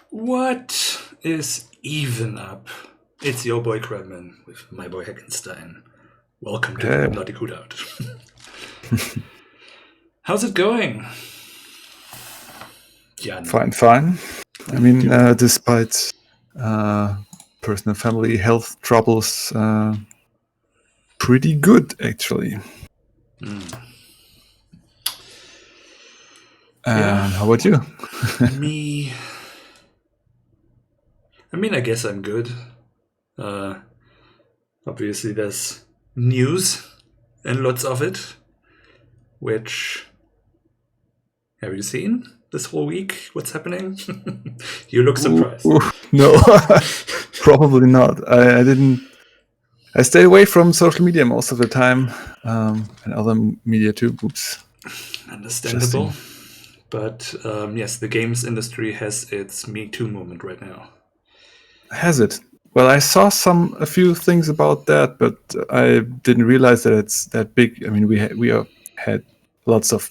What is even up? It's your boy Crabman with my boy Heckenstein. Welcome to the Hey. Hypnotic Hootout. How's it going? Jan. Fine. I mean, despite personal family health troubles, pretty good actually. Yeah. And how about you? Me. I guess I'm good. Obviously, there's news and lots of it. Which. Have you seen this whole week? What's happening? You look surprised. No, probably not. I didn't. I stayed away from social media most of the time, and other media too. Oops. Understandable. But yes, the games industry has its Me Too moment right now. Has it? Well, I saw a few things about that, but I didn't realize that it's that big. I mean, we had lots of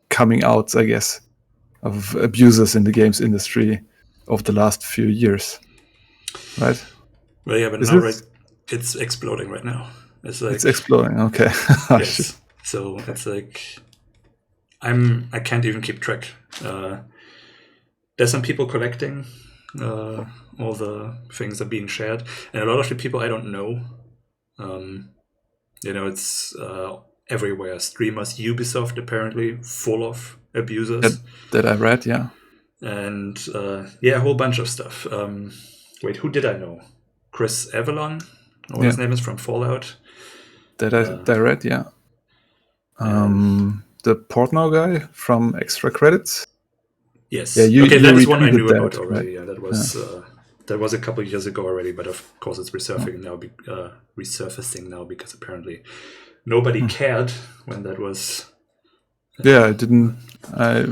coming outs, I guess, of abusers in the games industry over the last few years, right? Well, yeah, but Is now, it? right, it's exploding right now. It's like It's exploding. Okay. yes. So it's like I can't even keep track. There's some people collecting all the things that are being shared, and a lot of the people I don't know. It's everywhere. Streamers, Ubisoft apparently full of abusers. That I read, yeah. And a whole bunch of stuff. Wait, who did I know? Chris Avalon, or his name is from Fallout. That I read, yeah. The Portnow guy from Extra Credits. Yes. Yeah, Okay, that is one I knew that, about already. right? Yeah, that was a couple of years ago already, but of course it's resurfacing now because apparently nobody cared when that was. Yeah, I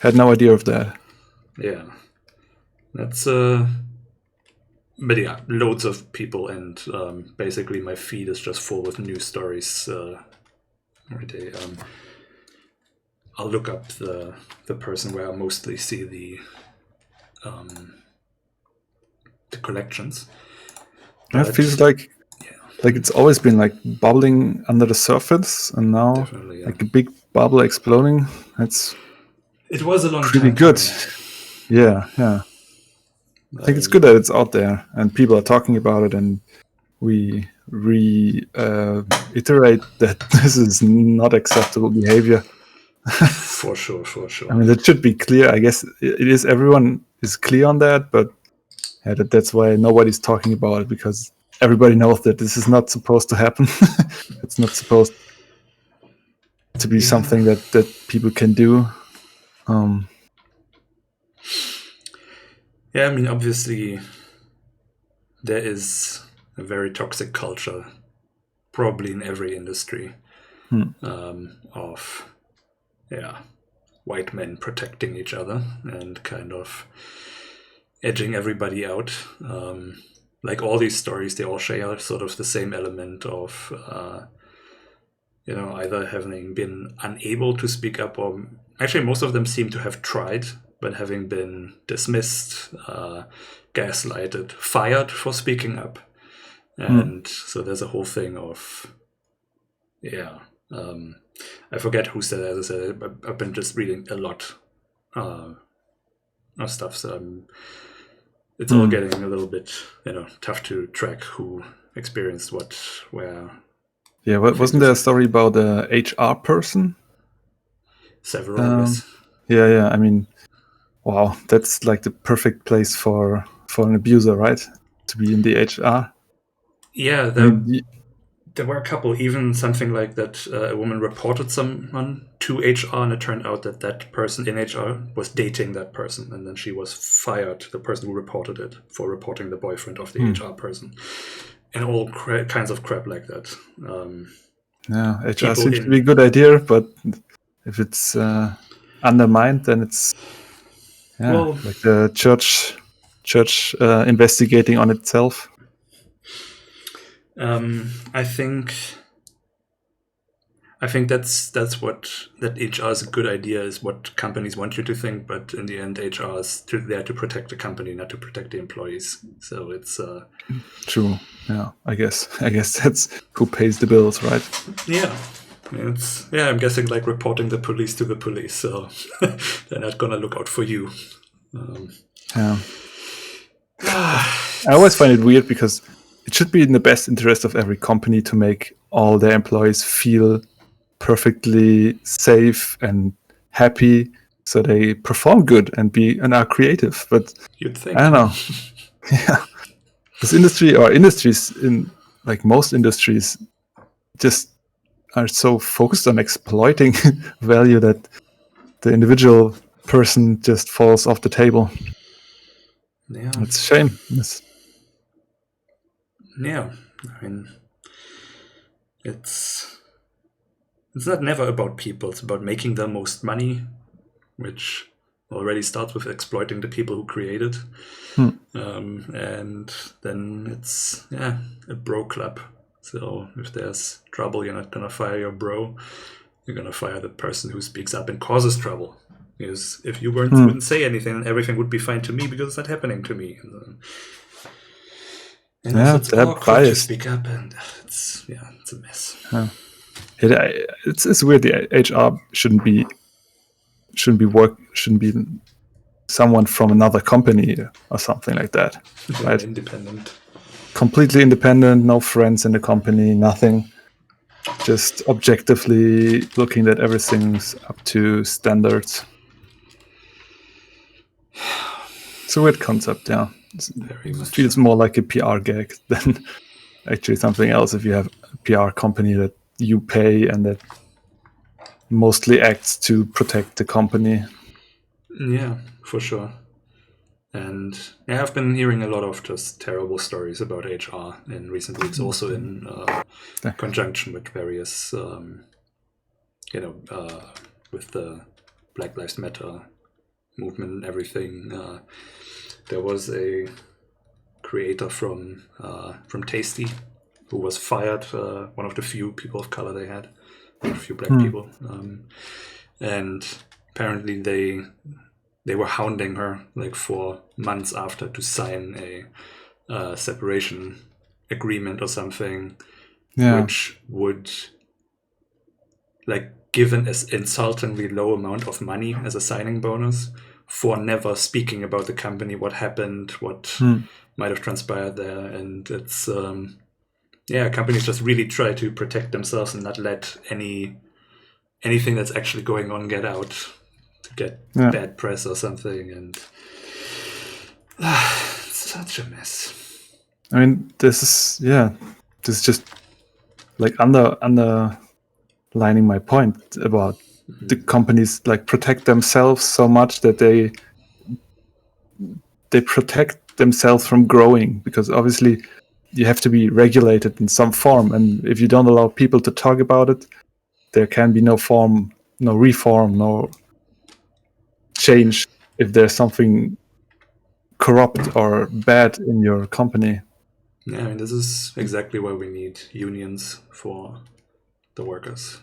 had no idea of that. Yeah, that's but yeah, loads of people, and basically my feed is just full with news stories every day. I'll look up the person where I mostly see the collections. It feels like it's always been like bubbling under the surface, and now Definitely, like a big bubble exploding. It was a long pretty time good. coming. Yeah. I think it's good that it's out there and people are talking about it, and we reiterate that this is not acceptable behavior. For sure. I mean, that should be clear. I guess it is. Everyone is clear on that, but that's why nobody's talking about it, because everybody knows that this is not supposed to happen. It's not supposed to be something that people can do. Yeah, I mean, obviously, there is a very toxic culture, probably in every industry, of white men protecting each other and kind of edging everybody out. Like all these stories, they all share sort of the same element of, either having been unable to speak up, or actually most of them seem to have tried, but having been dismissed, gaslighted, fired for speaking up. And so there's a whole thing of, I forget who said that. As I said, I've been just reading a lot of stuff, so it's all getting a little bit, tough to track who experienced what, where. Yeah, wasn't there a story about a HR person? Several, yes. Yeah. I mean, wow, that's like the perfect place for an abuser, right? To be in the HR. Yeah, there were a couple, even something like that a woman reported someone to HR, and it turned out that person in HR was dating that person, and then she was fired, the person who reported it, for reporting the boyfriend of the HR person, and all kinds of crap like that. Yeah, HR seems to be a good idea, but if it's undermined, then it's like the church investigating on itself. I think that's what that HR is a good idea, is what companies want you to think, but in the end, HR is there to protect the company, not to protect the employees. So it's true. Yeah, I guess that's who pays the bills, right? Yeah. I'm guessing like reporting the police to the police, so they're not gonna look out for you. Yeah. I always find it weird because it should be in the best interest of every company to make all their employees feel perfectly safe and happy, so they perform good and are creative. But you'd think. I don't know. Yeah, this industries in like most industries just are so focused on exploiting value that the individual person just falls off the table. Yeah, it's a shame. Yeah, I mean, it's not never about people. It's about making the most money, which already starts with exploiting the people who create it. And then it's a bro club. So if there's trouble, you're not gonna fire your bro. You're gonna fire the person who speaks up and causes trouble. Because if you wouldn't say anything, everything would be fine to me because it's not happening to me. And it's awkward to speak up, and it's a mess. It's weird. The HR shouldn't be someone from another company or something like that. Right? Independent. Completely independent, no friends in the company, nothing. Just objectively looking that everything's up to standards. It's a weird concept, yeah. It feels more like a PR gag than actually something else. If you have a PR company that you pay and that mostly acts to protect the company. Yeah, for sure. And I've been hearing a lot of just terrible stories about HR in recent weeks, also in conjunction with various, with the Black Lives Matter movement and everything. There was a creator from Tasty who was fired, one of the few people of color they had, a few black people. And apparently they were hounding her like for months after to sign a separation agreement or something, which would like give an insultingly low amount of money as a signing bonus for never speaking about the company, what happened, what might have transpired there. And it's companies just really try to protect themselves and not let anything that's actually going on get out, to get bad press or something. And it's such a mess. I mean, this is just like underlining my point about the companies like protect themselves so much that they protect themselves from growing, because obviously you have to be regulated in some form, and if you don't allow people to talk about it, there can be no reform, no change if there's something corrupt or bad in your company. Yeah, I mean, this is exactly why we need unions for the workers,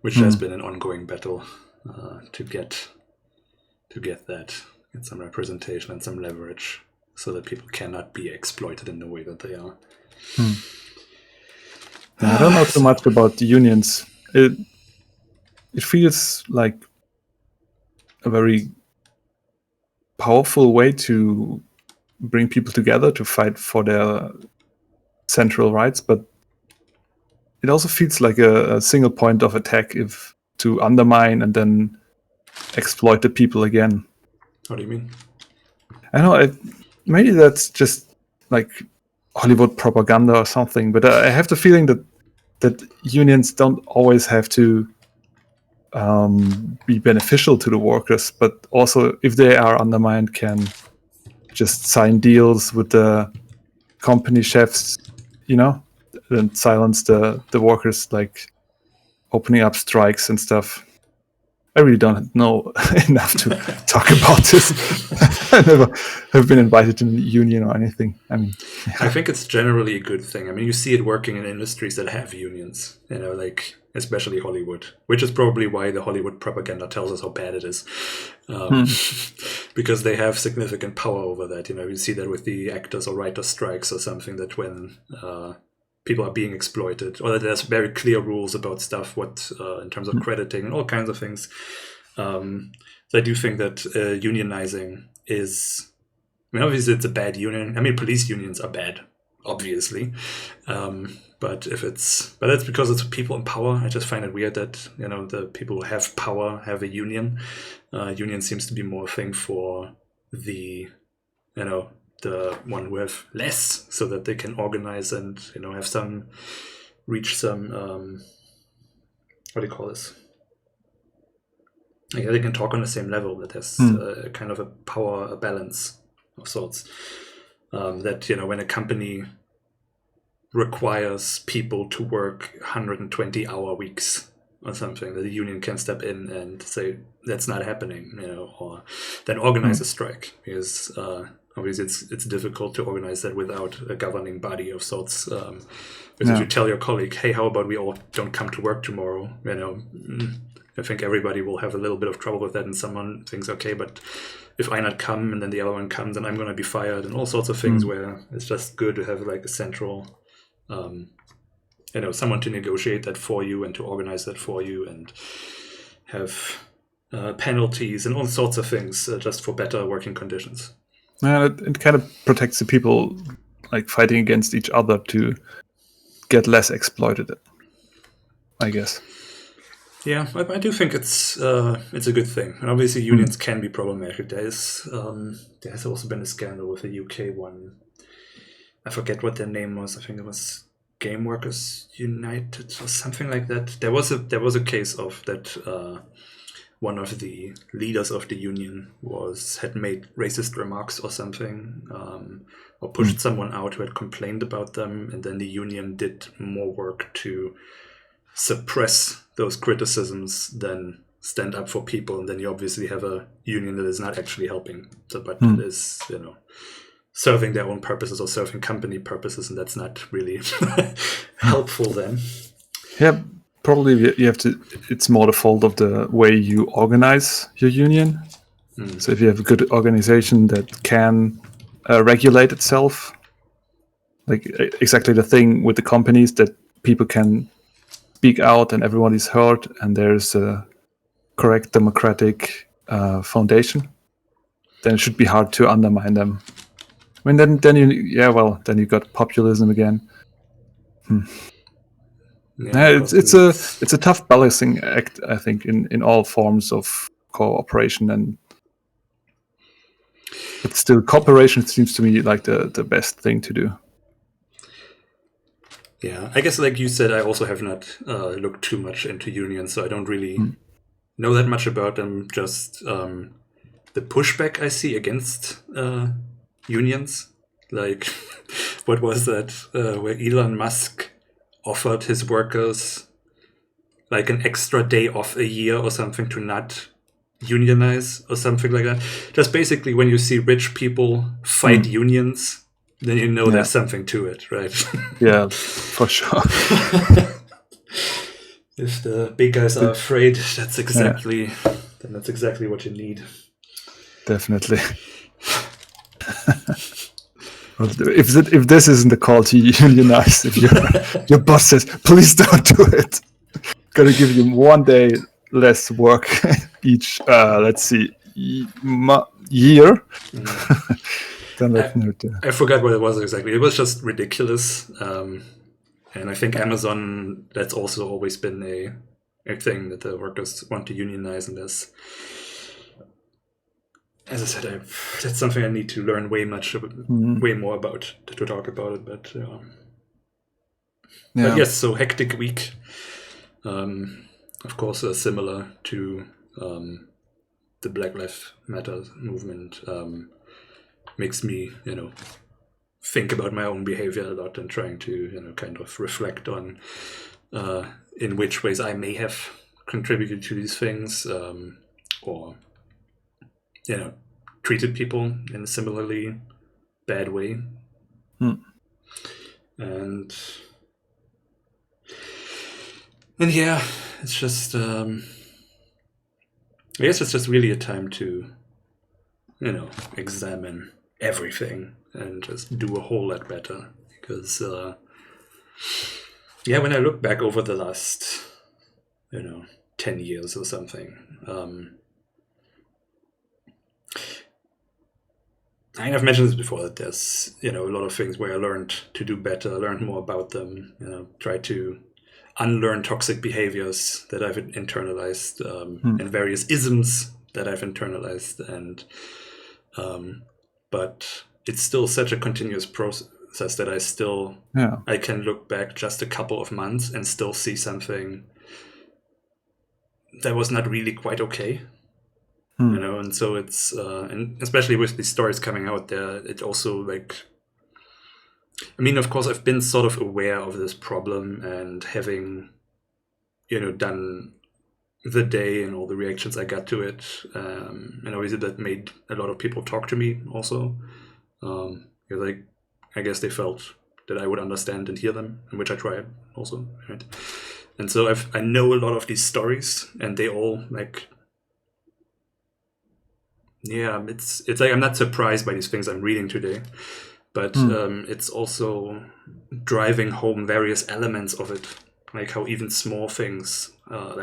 which has been an ongoing battle to get some representation and some leverage, so that people cannot be exploited in the way that they are. I don't know too much about the unions. It feels like a very powerful way to bring people together to fight for their central rights, but it also feels like a single point of attack to undermine and then exploit the people again. What do you mean? I know, maybe that's just like Hollywood propaganda or something, but I have the feeling that unions don't always have to be beneficial to the workers, but also if they are undermined, can just sign deals with the company chefs, and silence the workers, like opening up strikes and stuff. I really don't know enough to talk about this. I never have been invited to a union or anything. I mean, I think it's generally a good thing. I mean, you see it working in industries that have unions, like especially Hollywood, which is probably why the Hollywood propaganda tells us how bad it is. Because they have significant power over that. You see that with the actors or writers' strikes or something, that when people are being exploited, or that there's very clear rules about stuff, what in terms of crediting and all kinds of things. So I do think that unionizing is, I mean, obviously it's a bad union. I mean, police unions are bad, obviously. But that's because it's people in power. I just find it weird that, the people who have power have a union. Union seems to be more a thing for the one who have less, so that they can organize and, have reach some, what do you call this? Yeah, they can talk on the same level, that there's kind of a power balance of sorts. That, when a company requires people to work 120-hour weeks or something, that the union can step in and say, that's not happening, or then organize a strike, because obviously it's difficult to organize that without a governing body of sorts. Because if you tell your colleague, hey, how about we all don't come to work tomorrow, I think everybody will have a little bit of trouble with that, and someone thinks, okay, but if I not come and then the other one comes, then I'm going to be fired, and all sorts of things, where it's just good to have like a central, someone to negotiate that for you and to organize that for you, and have penalties and all sorts of things just for better working conditions. It kind of protects the people like fighting against each other to get less exploited, I guess. Yeah, I do think it's a good thing. And obviously unions can be problematic. There has also been a scandal with a UK one. I forget what their name was. I think it was Game Workers United or something like that. There was a case of that one of the leaders of the union had made racist remarks or something, or pushed someone out who had complained about them, and then the union did more work to suppress those criticisms than stand up for people, and then you obviously have a union that is not actually helping, but is serving their own purposes or serving company purposes, and that's not really helpful then. Yeah, probably you have to. It's more the fault of the way you organize your union. So if you have a good organization that can regulate itself, like exactly the thing with the companies, that people can speak out and everyone is heard, and there's a correct democratic foundation, then it should be hard to undermine them. I mean, then you got populism again. It's a tough balancing act, I think, in all forms of cooperation, but still, cooperation seems to me like the best thing to do. Yeah, I guess like you said, I also have not looked too much into unions, so I don't really know that much about them. Just the pushback I see against unions. Like, what was that? Where Elon Musk offered his workers like an extra day off a year or something to not unionize or something like that. Just basically, when you see rich people fight unions, then you know there's something to it, right? Yeah, for sure. If the big guys are afraid, that's exactly what you need. Definitely. If this isn't the call to unionize, if your boss says, please don't do it, gotta give you 1 day less work each, let's see, year. Then I forgot what it was exactly. It was just ridiculous. And I think Amazon, that's also always been a thing that the workers want to unionize, and as I said, that's something I need to learn way more about to talk about it. But yes, so hectic week. Of course, similar to the Black Lives Matter movement, makes me, think about my own behavior a lot and trying to, kind of reflect on in which ways I may have contributed to these things, or treated people in a similarly bad way. And yeah, it's just I guess it's just really a time to examine everything and just do a whole lot better, because when I look back over the last 10 years or something, I've mentioned this before, that there's a lot of things where I learned to do better, learned more about them, try to unlearn toxic behaviors that I've internalized, and various isms that I've internalized, and but it's still such a continuous process that I can look back just a couple of months and still see something that was not really quite okay. And so it's and especially with these stories coming out there, it also of course I've been sort of aware of this problem, and having done the day and all the reactions I got to it, and obviously that made a lot of people talk to me also, because I guess they felt that I would understand and hear them, and which I tried also, right? And so I know a lot of these stories, and they all it's I'm not surprised by these things I'm reading today, but it's also driving home various elements of it, like how even small things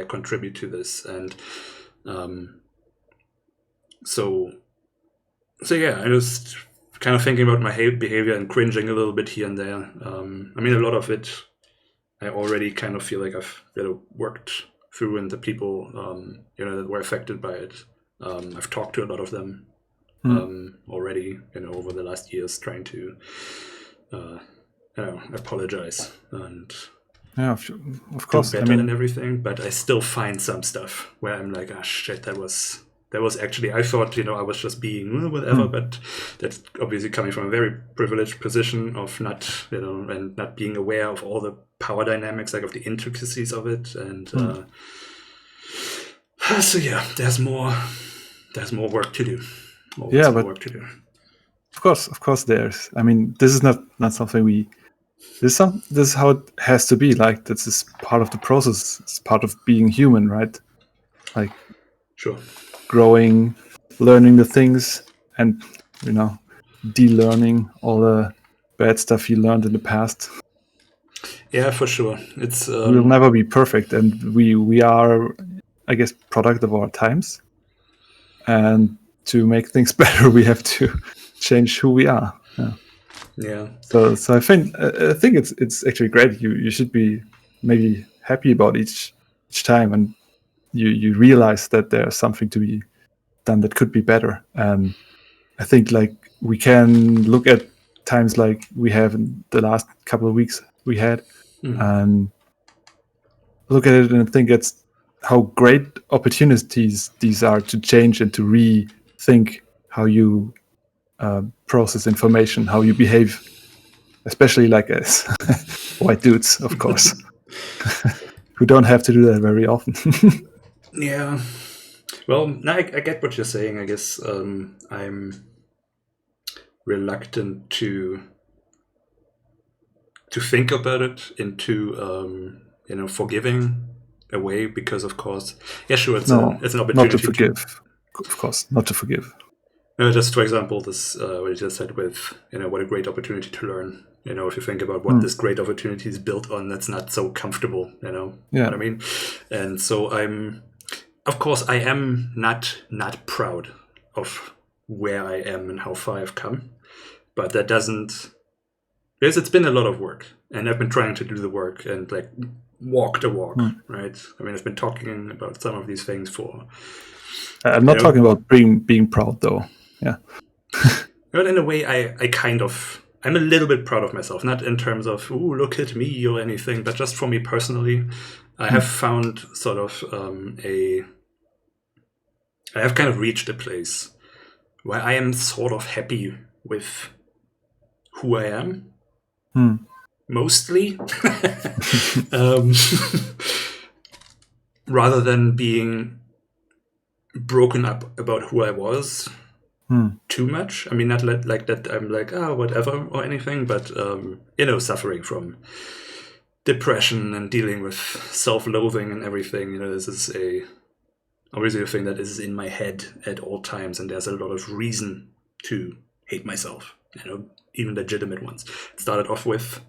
contribute to this, and so I just kind of thinking about my behavior and cringing a little bit here and there. A lot of it I already kind of feel like I've worked through, and the people that were affected by it, I've talked to a lot of them already, over the last years, trying to apologize and of course, do better and everything. But I still find some stuff where I'm like, ah, shit, that was actually, I thought, I was just being whatever, but that's obviously coming from a very privileged position of not, and not being aware of all the power dynamics, of the intricacies of it. And so there's more work to do. Work to do. Of course there's. This is not something this is how it has to be. This is part of the process. It's part of being human, right? Sure. Growing, learning the things, and de-learning all the bad stuff you learned in the past. Yeah, for sure. It's we'll never be perfect, and we are, I guess, product of our times. And to make things better, we have to change who we are. Yeah. So I think it's actually great. You should be maybe happy about each time, and you realize that there's something to be done that could be better. And I think we can look at times like we have in the last couple of weeks we had, and look at it and think it's how great opportunities these are to change and to rethink how you process information, how you behave, especially as white dudes, of course, who don't have to do that very often. Yeah. Well, no, I get what you're saying. I guess I'm reluctant to think about it into forgiving a way, because of course, sure, it's an opportunity not to forgive. Of course, not to forgive. Just for example, this what you just said with what a great opportunity to learn. If you think about what this great opportunity is built on, that's not so comfortable. What I mean. And so I am not proud of where I am and how far I've come, but that doesn't, because it's been a lot of work, and I've been trying to do the work and walk the walk, right? I've been talking about some of these things for. I'm not talking about being proud, though. Yeah. But in a way, I'm a little bit proud of myself, not in terms of, ooh, look at me or anything, but just for me personally, I have found sort of I have kind of reached a place where I am sort of happy with who I am. Mostly. rather than being broken up about who I was too much. I mean, not like that I'm like, whatever or anything, but, suffering from depression and dealing with self-loathing and everything. This is obviously a thing that is in my head at all times, and there's a lot of reason to hate myself, even legitimate ones. It started off with,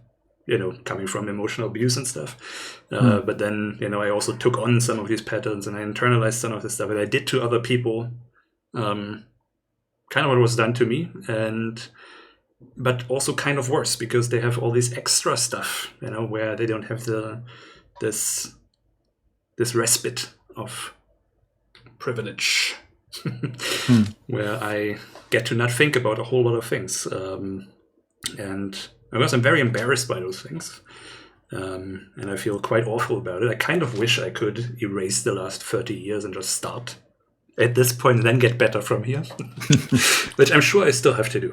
coming from emotional abuse and stuff. But then, I also took on some of these patterns and I internalized some of the stuff that I did to other people. Kind of what was done to me, but also kind of worse because they have all this extra stuff, where they don't have this respite of privilege, where I get to not think about a whole lot of things. And I guess I'm very embarrassed by those things. And I feel quite awful about it. I kind of wish I could erase the last 30 years and just start at this point and then get better from here, which I'm sure I still have to do.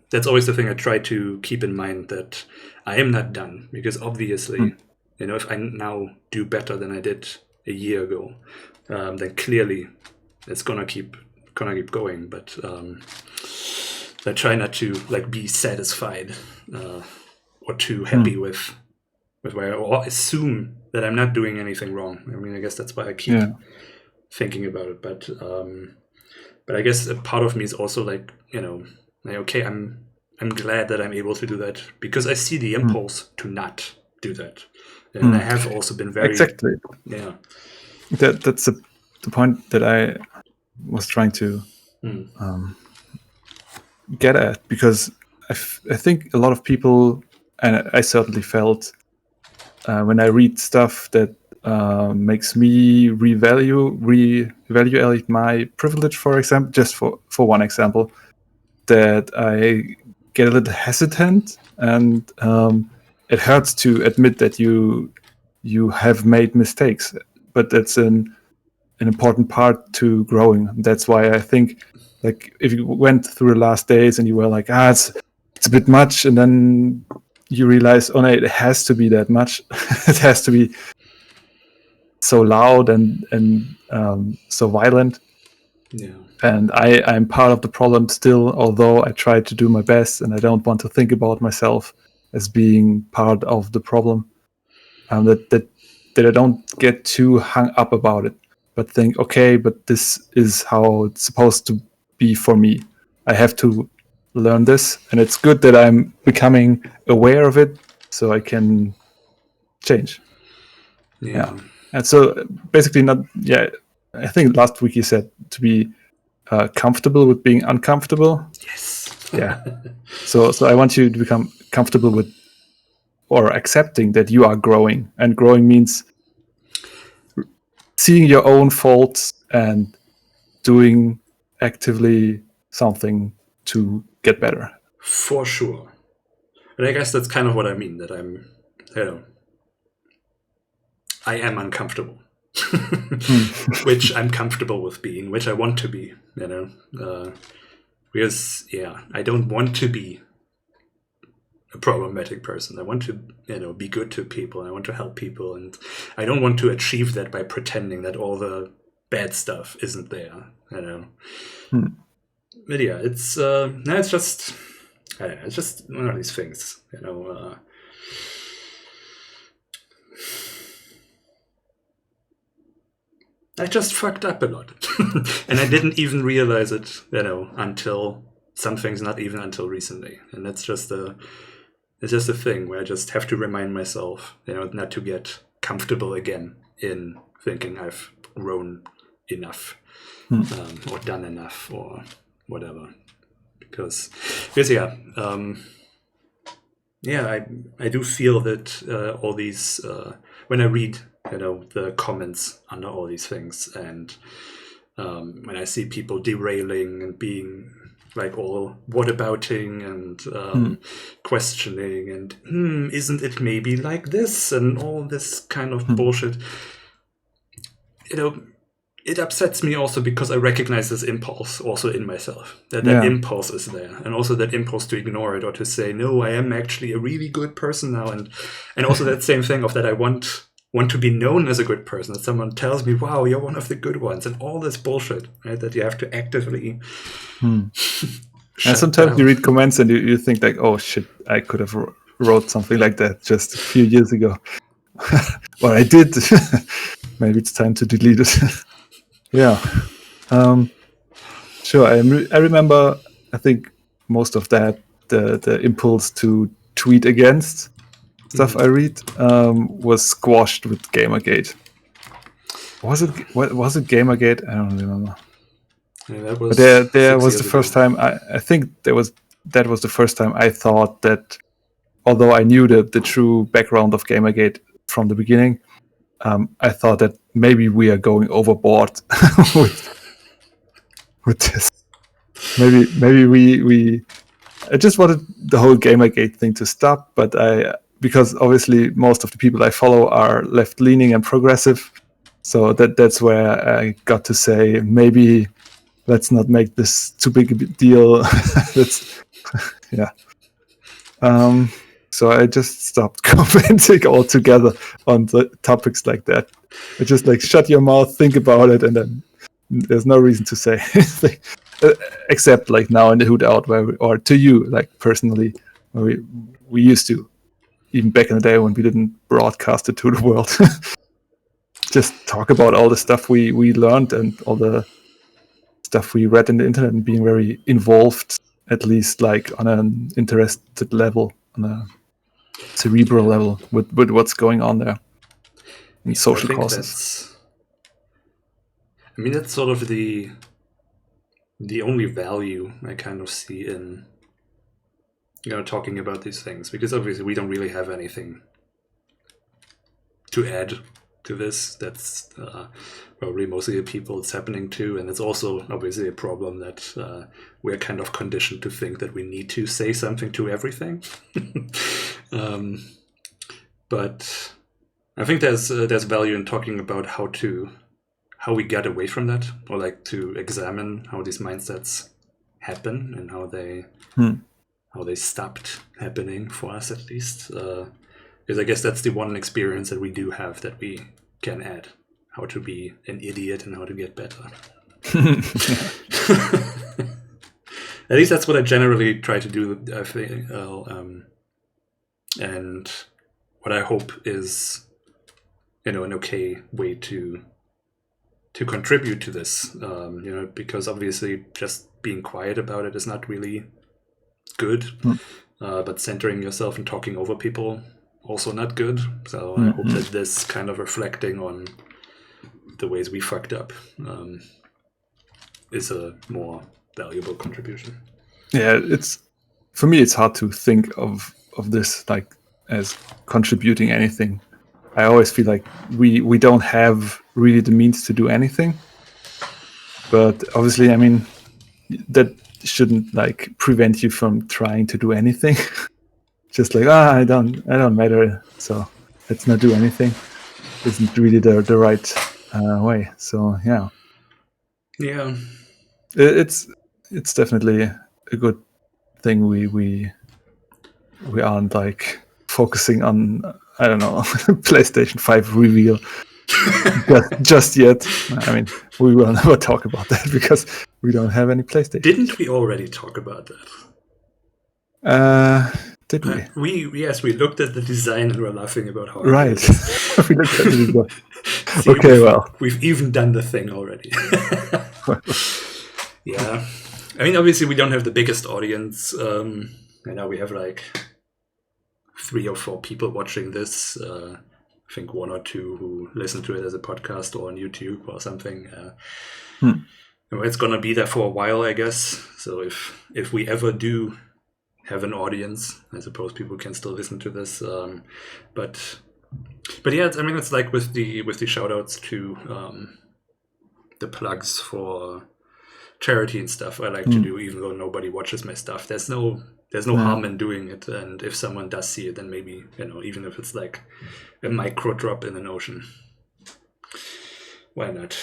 That's always the thing I try to keep in mind, that I am not done, because obviously, if I now do better than I did a year ago, then clearly it's gonna keep going. But I try not to be satisfied or too happy with where, or assume that I'm not doing anything wrong. I mean, I guess that's why I keep thinking about it. But I guess a part of me is also okay, I'm glad that I'm able to do that, because I see the impulse to not do that, and I have also been very That's the point that I was trying to get at, because I think a lot of people, and I certainly felt when I read stuff that makes me reevaluate my privilege, for example, just for one example, that I get a little hesitant, and it hurts to admit that you have made mistakes, but that's an important part to growing. That's why I think, if you went through the last days and you were like, it's a bit much, and then you realize, oh no, it has to be that much. It has to be so loud and so violent. Yeah. And I'm part of the problem still, although I try to do my best, and I don't want to think about myself as being part of the problem. That I don't get too hung up about it, but think, okay, but this is how it's supposed to be for me. I have to learn this, and it's good that I'm becoming aware of it so I can change. Yeah. And so basically I think last week you said to be comfortable with being uncomfortable. Yes. Yeah. So I want you to become comfortable with, or accepting that you are growing, and growing means seeing your own faults and doing actively something to get better. For sure. And I guess that's kind of what I mean, that I'm, I am uncomfortable, which I'm comfortable with being, which I want to be, because, I don't want to be a problematic person. I want to, be good to people. I want to help people, and I don't want to achieve that by pretending that all the bad stuff isn't there. But yeah, it's just, it's just one of these things. I just fucked up a lot, and I didn't even realize it, until some things, not even until recently, and that's just it's just a thing where I just have to remind myself, not to get comfortable again in thinking I've grown enough, or done enough, or whatever. Because I do feel that all these, when I read, the comments under all these things, and when I see people derailing and being all whatabouting and questioning and isn't it maybe like this and all this kind of bullshit, it upsets me also, because I recognize this impulse also in myself, that impulse is there, and also that impulse to ignore it or to say, no, I am actually a really good person now, and also that same thing of that I want want to be known as a good person. That someone tells me, "Wow, you're one of the good ones," and all this bullshit, right? That you have to actively. And sometimes down. you read comments and you think like, "Oh shit, I could have wrote something like that just a few years ago." Well, I did. Maybe it's time to delete it. Yeah. Sure. I remember. I think most of that, the impulse to tweet against stuff I read, was squashed with Gamergate. Was it Gamergate? I don't remember. Yeah, that was But there 6 was the years first ago. time I think that was the first time I thought that, although I knew the true background of Gamergate from the beginning, I thought that maybe we are going overboard with this. Maybe we I just wanted the whole Gamergate thing to stop, but because obviously most of the people I follow are left leaning and progressive, so that's where I got to say, maybe let's not make this too big a deal. Yeah. So I just stopped commenting altogether on the topics like that. I just like shut your mouth, think about it, and then there's no reason to say anything, except like now in the Hootout, or to you, like personally, where we used to, even back in the day when we didn't broadcast it to the world, just talk about all the stuff we learned and all the stuff we read in the internet, and being very involved, at least like on an interested level, on a cerebral level, with what's going on there in social causes. That's sort of the only value I kind of see in talking about these things, because obviously we don't really have anything to add to this. That's probably mostly the people it's happening to, and it's also obviously a problem that we're kind of conditioned to think that we need to say something to everything. But I think there's value in talking about how we get away from that, or like to examine how these mindsets happen and how they stopped happening for us, at least. Because I guess that's the one experience that we do have that we can add: how to be an idiot and how to get better. At least that's what I generally try to do, I think. And what I hope is, an okay way to contribute to this, because obviously just being quiet about it is not really good, but centering yourself and talking over people, also not good. So I hope that this kind of reflecting on the ways we fucked up is a more valuable contribution. Yeah, for me it's hard to think of this like as contributing anything. I always feel like we don't have really the means to do anything, but obviously, that shouldn't like prevent you from trying to do anything. Just like, I don't matter, so let's not do anything, isn't really the right way. So yeah, it's definitely a good thing we aren't like focusing on, I don't know, PlayStation 5 reveal just yet. We will never talk about that because we don't have any PlayStation. Didn't we already talk about that? Did we? We looked at the design and we're laughing about how right. We looked at the design. See, okay, we've even done the thing already. Yeah, obviously we don't have the biggest audience. We have like 3 or 4 people watching this. I think 1 or 2 who listen to it as a podcast or on YouTube or something. It's gonna be there for a while, I guess. So if we ever do have an audience, I suppose people can still listen to this. But yeah, it's like with the shout outs to the plugs for charity and stuff I like to do, even though nobody watches my stuff. There's no harm in doing it, and if someone does see it, then maybe, even if it's like a micro drop in an ocean, why not?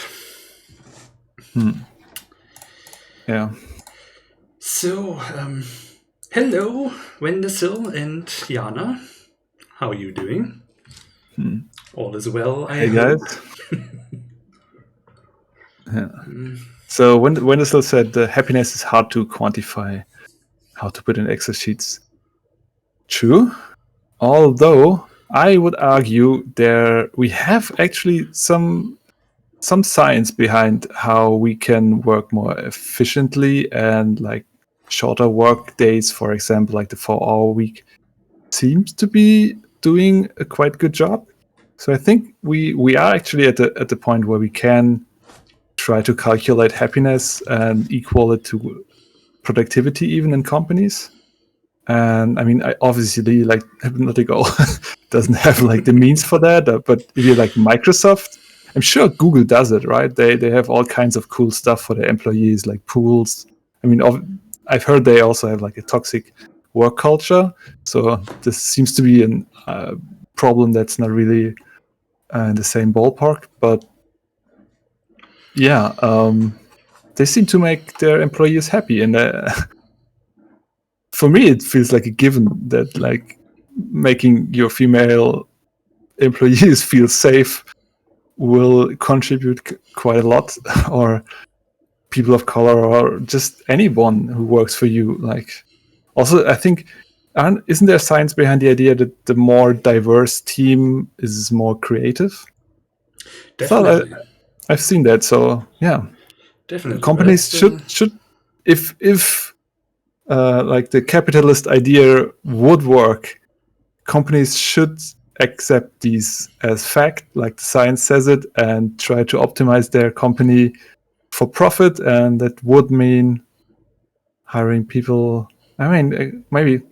Yeah. So, hello, Wendesil and Jana. How are you doing? All is well, I Hey hope. guys. Yeah. So Wenzel said happiness is hard to quantify. How to put in Excel sheets. True. Although I would argue we have actually some science behind how we can work more efficiently, and like shorter work days, for example, like the 4-hour week seems to be doing a quite good job. So I think we are actually at the point where we can try to calculate happiness and equal it to productivity even in companies. And I mean, obviously, like Hypnotic doesn't have like the means for that. But if you're like Microsoft, I'm sure Google does it, right? They have all kinds of cool stuff for their employees, like pools. I mean, I've heard they also have like a toxic work culture. So this seems to be a problem that's not really in the same ballpark. But yeah, they seem to make their employees happy, and for me, it feels like a given that like making your female employees feel safe will contribute quite a lot, or people of color, or just anyone who works for you. Like, also, I think, isn't there science behind the idea that the more diverse team is more creative? Definitely. I've seen that. So yeah, Definitely. companies should if like the capitalist idea would work, companies should accept these as fact, like the science says it, and try to optimize their company for profit. And that would mean hiring people. I mean, maybe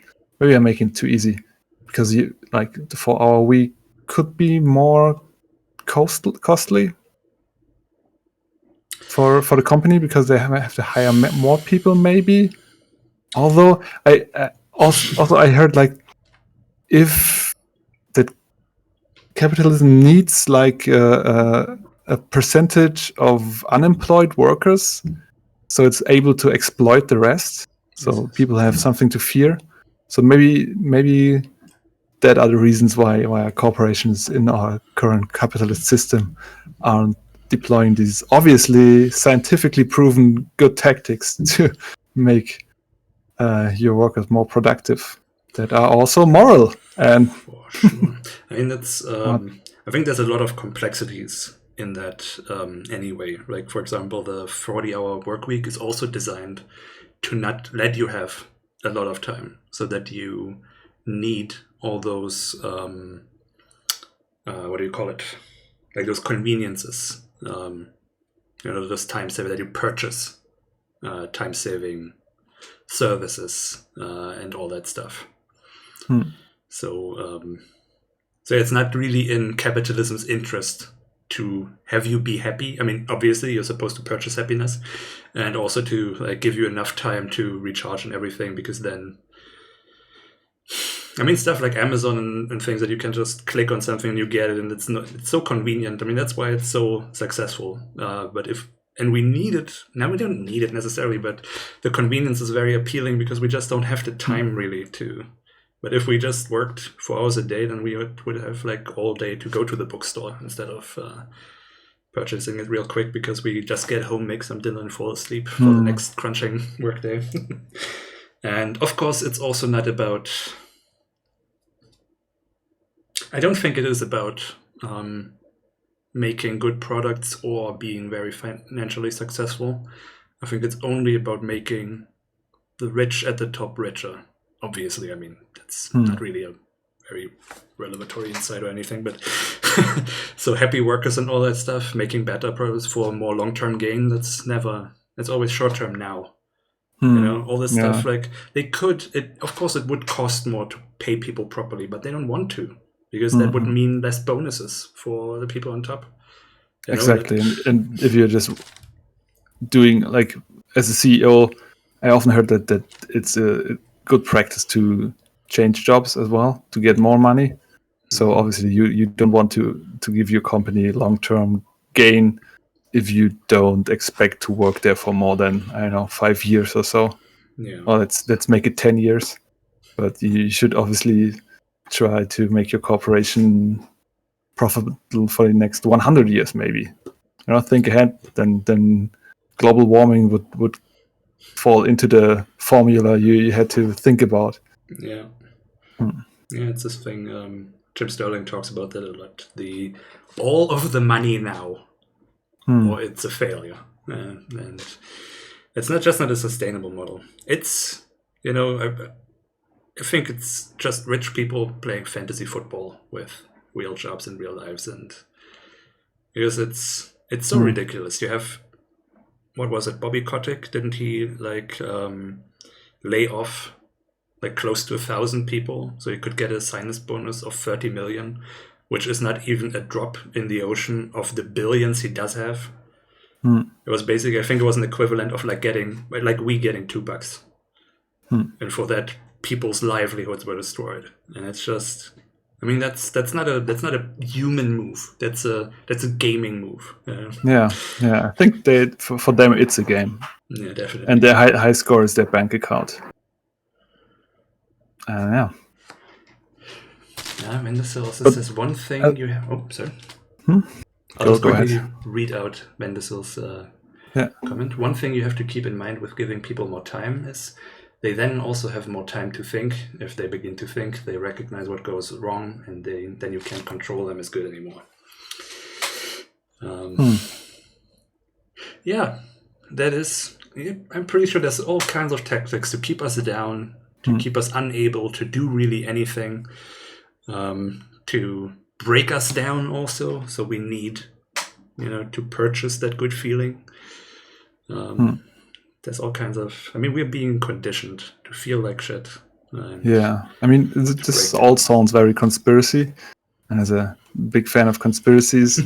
I'm making it too easy, because you like the 4-hour week could be more costly for the company, because they have to hire more people, maybe. Although I also I heard like if that capitalism needs like a percentage of unemployed workers, so it's able to exploit the rest. So people have something to fear. So maybe that are the reasons why our corporations in our current capitalist system aren't deploying these obviously scientifically proven good tactics to make your workers more productive, that are also moral. And for sure. I mean, that's. I think there's a lot of complexities in that anyway. Like, for example, the 40-hour work week is also designed to not let you have a lot of time, so that you need all those what do you call it? Like those conveniences. Those time saving that you purchase, time saving services and all that stuff. So it's not really in capitalism's interest to have you be happy. I mean, obviously you're supposed to purchase happiness, and also to like give you enough time to recharge and everything, because then, I mean, stuff like Amazon and things that you can just click on something and you get it, and it's so convenient. I mean, that's why it's so successful. And we need it now. We don't need it necessarily, but the convenience is very appealing, because we just don't have the time really to. But if we just worked 4 hours a day, then we would have like all day to go to the bookstore instead of purchasing it real quick, because we just get home, make some dinner, and fall asleep for the next crunching workday. And of course, it's also not about. I don't think it is about making good products or being very financially successful. I think it's only about making the rich at the top richer. Obviously, I mean, that's not really a very revelatory insight or anything, but so happy workers and all that stuff, making better products for more long-term gain, that's always short-term now. All this stuff, like of course it would cost more to pay people properly, but they don't want to, because that would mean less bonuses for the people on top. Exactly. And if you're just doing, like, as a CEO, I often heard that it's a good practice to change jobs as well to get more money. So obviously you don't want to give your company long-term gain if you don't expect to work there for more than, I don't know, 5 years or so. Yeah. Well, let's make it 10 years. But you should obviously try to make your corporation profitable for the next 100 years, maybe. Think ahead, then global warming would fall into the formula you had to think about. Yeah. Yeah, it's this thing. Jim Sterling talks about that a lot. All of the money now, or it's a failure. And it's not a sustainable model. It's, I think it's just rich people playing fantasy football with real jobs and real lives, and because it's so ridiculous. You have, what was it, Bobby Kotick? Didn't he lay off close to 1,000 people so he could get a sinus bonus of 30 million, which is not even a drop in the ocean of the billions he does have. It was basically, I think it was an equivalent of getting $2. And for that, people's livelihoods were destroyed. And it's just, that's not a human move. That's a gaming move. Yeah. I think for them it's a game. Yeah, definitely. And their high score is their bank account. Yeah. Yeah, Mendesil's says one thing you have. Oh, sorry. I'll just quickly read out Mendesil's comment. One thing you have to keep in mind with giving people more time is they then also have more time to think. If they begin to think, they recognize what goes wrong, and then you can't control them as good anymore. Yeah, that is. I'm pretty sure there's all kinds of tactics to keep us down, to keep us unable to do really anything, to break us down also. So we need, to purchase that good feeling. There's all kinds of, we're being conditioned to feel like shit. This all sounds very conspiracy. And as a big fan of conspiracies,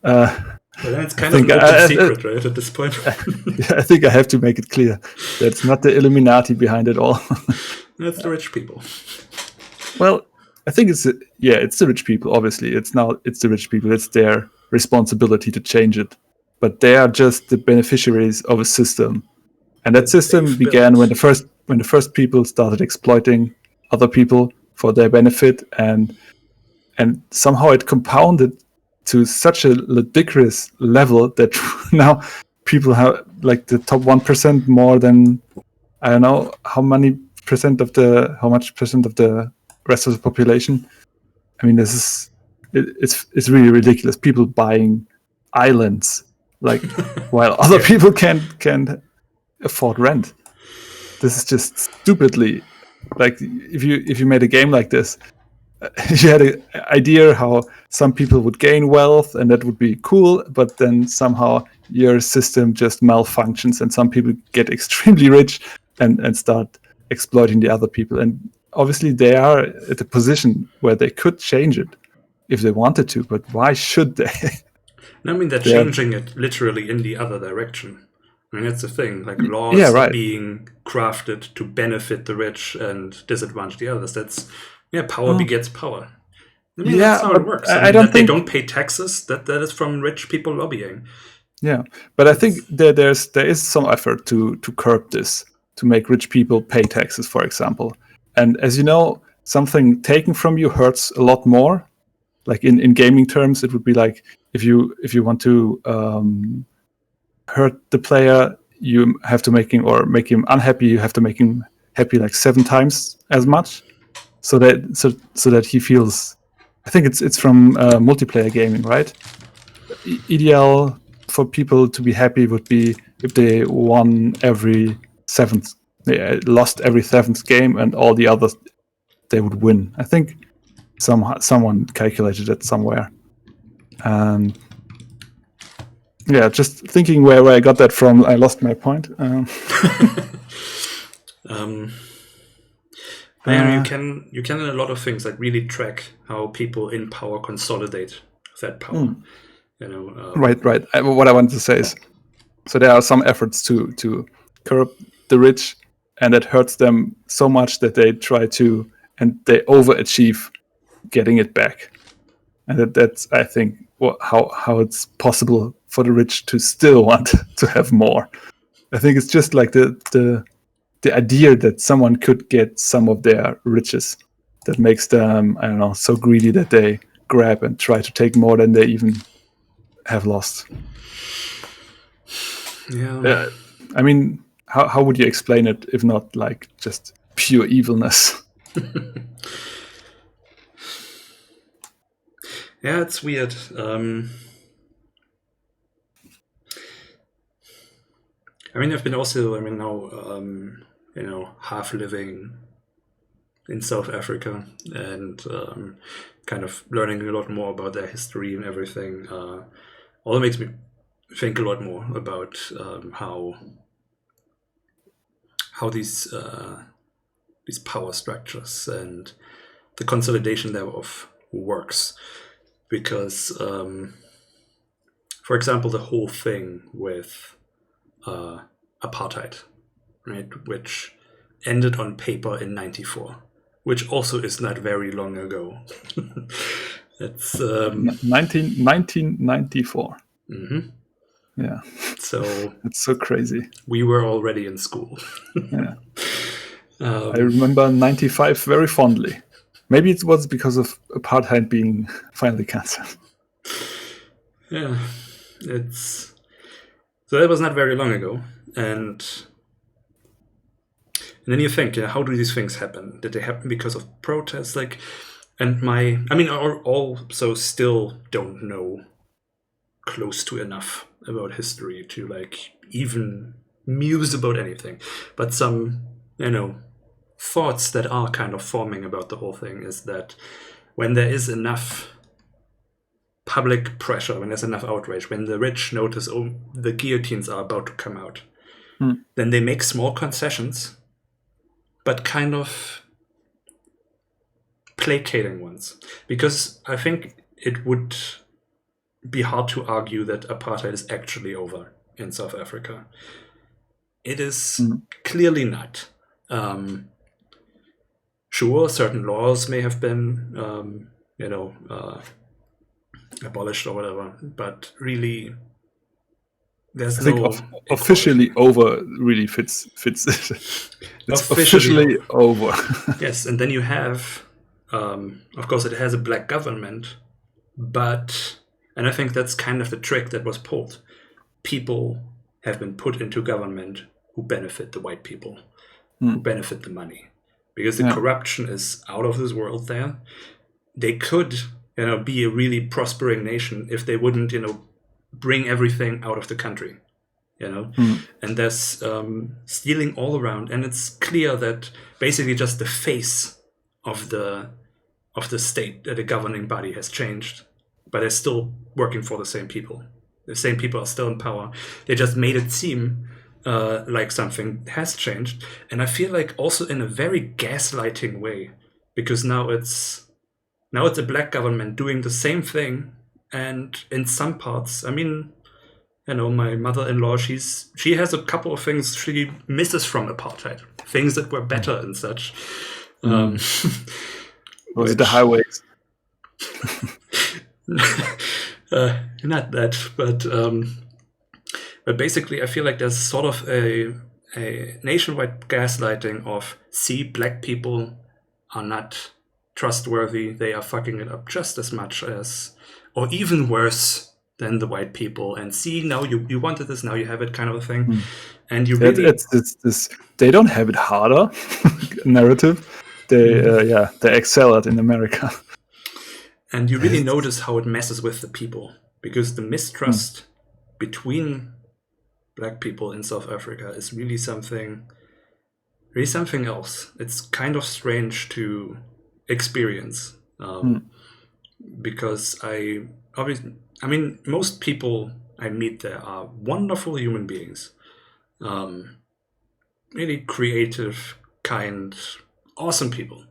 well, then it's kind of an open secret, right, at this point. I think I have to make it clear that's not the Illuminati behind it all. That's the rich people. Well, I think it's the rich people. Obviously, it's the rich people. It's their responsibility to change it, but they are just the beneficiaries of a system, and that system began when the first people started exploiting other people for their benefit, and somehow it compounded to such a ludicrous level that now people have the top 1% more than, I don't know how much percent of the rest of the population. This is it's really ridiculous. People buying islands while other people can't afford rent. This is just stupidly if you made a game like this, you had an idea how some people would gain wealth and that would be cool, but then somehow your system just malfunctions and some people get extremely rich and start exploiting the other people. And obviously they are at a position where they could change it if they wanted to, but why should they? They're changing it literally in the other direction. That's the thing. Laws are being crafted to benefit the rich and disadvantage the others. That's power begets power. That's how it works. I don't think they don't pay taxes. That is from rich people lobbying. Yeah, but I think there is some effort to curb this, to make rich people pay taxes, for example. And as you know, something taken from you hurts a lot more. In gaming terms, it would be if you want to hurt the player, you have to make him unhappy. You have to make him happy 7 times as much, so that he feels. I think it's from multiplayer gaming, right? Ideal for people to be happy would be if they won they lost every 7th game, and all the others they would win. I think someone calculated it somewhere. Just thinking where I got that from, I lost my point. You can in a lot of things really track how people in power consolidate that power. Right. What I wanted to say is, so there are some efforts to curb the rich, and it hurts them so much that they try to, and they overachieve getting it back. And that's, I think, how it's possible for the rich to still want to have more. I think it's just the idea that someone could get some of their riches that makes them, I don't know, so greedy that they grab and try to take more than they even have lost. Yeah. I mean, how would you explain it if not like just pure evilness? Yeah, it's weird. I mean, I've been also, now, half living in South Africa and kind of learning a lot more about their history and everything. All makes me think a lot more about how these power structures and the consolidation thereof works. Because, for example, the whole thing with apartheid, right, which ended on paper in '94, which also is not very long ago. It's 1994. Mm-hmm. Yeah. So it's so crazy. We were already in school. Yeah. I remember '95 very fondly. Maybe it was because of apartheid being finally cancelled. Yeah, so that was not very long ago, and then you think, how do these things happen? Did they happen because of protests? I also still don't know close to enough about history to even muse about anything, but some thoughts that are kind of forming about the whole thing is that when there is enough public pressure, when there's enough outrage, when the rich notice, the guillotines are about to come out, then they make small concessions, but kind of placating ones. Because I think it would be hard to argue that apartheid is actually over in South Africa. It is clearly not. Sure, certain laws may have been, abolished or whatever, but really, there's officially over really fits it. It's officially over. Yes, and then you have, of course, it has a black government, and I think that's kind of the trick that was pulled. People have been put into government who benefit the white people, who benefit the money, because the corruption is out of this world there. They could, be a really prospering nation if they wouldn't, bring everything out of the country, and there's stealing all around, and it's clear that basically just the face of the state, the governing body, has changed, but they're still working for the same people. The same people are still in power. They just made it seem like something has changed, and I feel like also in a very gaslighting way, because now it's a black government doing the same thing, and in some parts, my mother-in-law, she has a couple of things she misses from apartheid, things that were better and such. Was it the highways? Not that, but basically, I feel like there's sort of a nationwide gaslighting of, see, black people are not trustworthy. They are fucking it up just as much as, or even worse than, the white people. And see, now you wanted this, now you have it, kind of a thing. And you really, it's this. They don't have it harder narrative. They excel at in America. And you really notice how it messes with the people, because the mistrust between black people in South Africa is really something else. It's kind of strange to experience, because most people I meet there are wonderful human beings, really creative, kind, awesome people.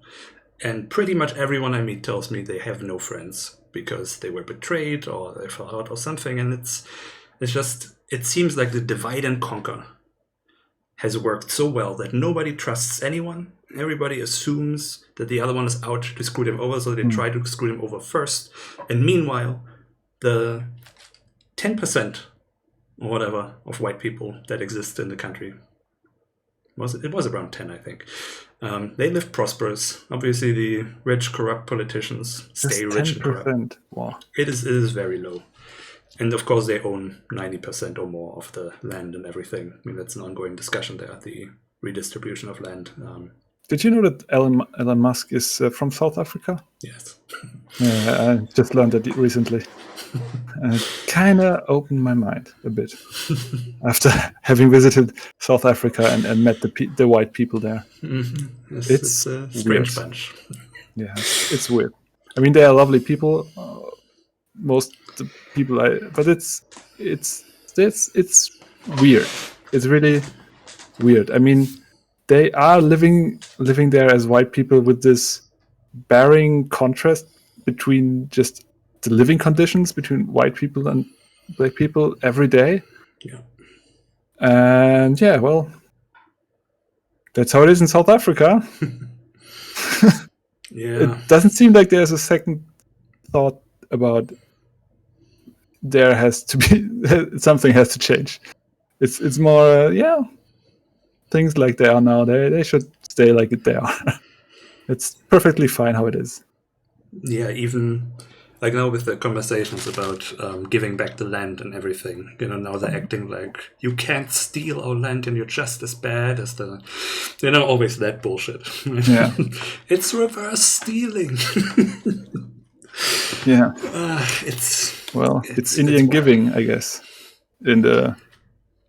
And pretty much everyone I meet tells me they have no friends because they were betrayed or they fell out or something. And it seems like the divide and conquer has worked so well that nobody trusts anyone. Everybody assumes that the other one is out to screw them over, so they try to screw them over first. And meanwhile, the 10% or whatever of white people that exist in the country it was around 10, I think. They live prosperous. Obviously, the rich, corrupt politicians stay Just rich and corrupt. 10%. Wow. It is very low. And of course, they own 90% or more of the land and everything. I mean, that's an ongoing discussion there, the redistribution of land. Did you know that Elon Musk is from South Africa? Yes. I just learned that recently. And it kind of opened my mind a bit after having visited South Africa and met the white people there. Mm-hmm. Yes, it's a strange bunch. Yeah, it's weird. I mean, they are lovely people. Most the people, but it's weird. It's really weird. I mean, they are living there as white people with this bearing contrast between just the living conditions between white people and black people every day. Yeah. And yeah, well, that's how it is in South Africa. Yeah. It doesn't seem like there's a second thought about there has to be something has to change. It's more things like they are now. They should stay like they are. It's perfectly fine how it is. Yeah, even like now with the conversations about giving back the land and everything, now they're acting like you can't steal our land and you're just as bad as the, always that bullshit. Yeah. It's reverse stealing. Yeah. It's Indian giving, I guess, in the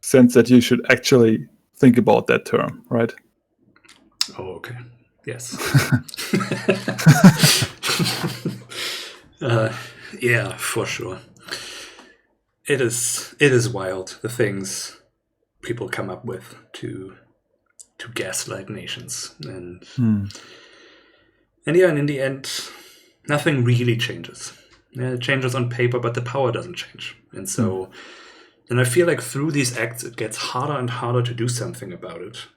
sense that you should actually think about that term, right? Oh, okay. Yes. Yeah, for sure. It is wild, the things people come up with to gaslight nations, and yeah, and in the end, nothing really changes. Yeah, it changes on paper, but the power doesn't change, and so. And I feel like through these acts, it gets harder and harder to do something about it.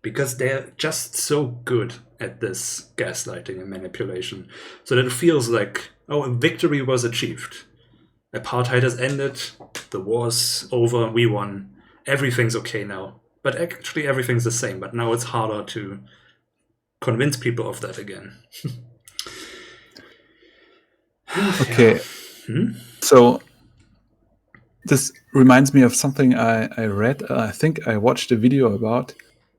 Because they're just so good at this gaslighting and manipulation. So that it feels like, a victory was achieved. Apartheid has ended, the war's over, we won, everything's okay now. But actually everything's the same, but now it's harder to convince people of that again. Okay. So this reminds me of something I read. I think I watched a video about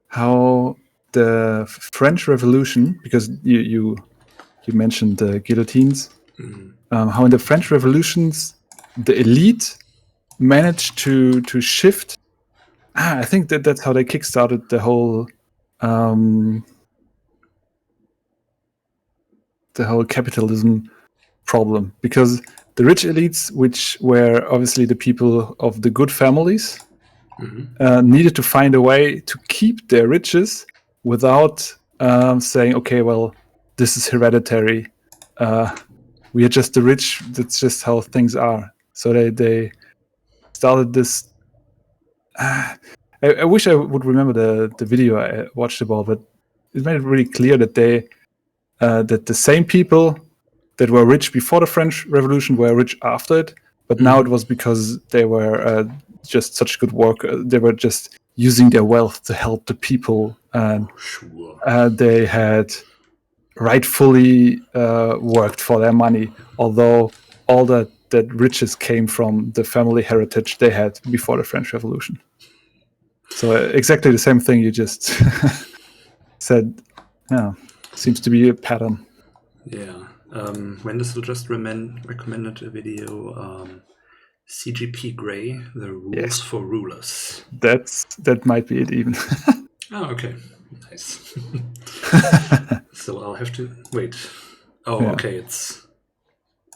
how the French Revolution, because you mentioned the guillotines, how in the French Revolutions the elite managed to shift. I think that's how they kickstarted the whole capitalism problem, because the rich elites, which were obviously the people of the good families, needed to find a way to keep their riches without saying, okay, well, this is hereditary. We are just the rich. That's just how things are. So they started this. I wish I would remember the video I watched about, but it made it really clear that that the same people that were rich before the French Revolution were rich after it, but now it was because they were just such good workers. They were just using their wealth to help the people, and they had rightfully worked for their money, although all that riches came from the family heritage they had before the French Revolution. So exactly the same thing you just said. Yeah, seems to be a pattern. Yeah. Wendell just recommended a video, CGP Grey, The Rules for Rulers. That might be it even. Oh, okay. Nice. So I'll have to wait. Oh, yeah. Okay, it's...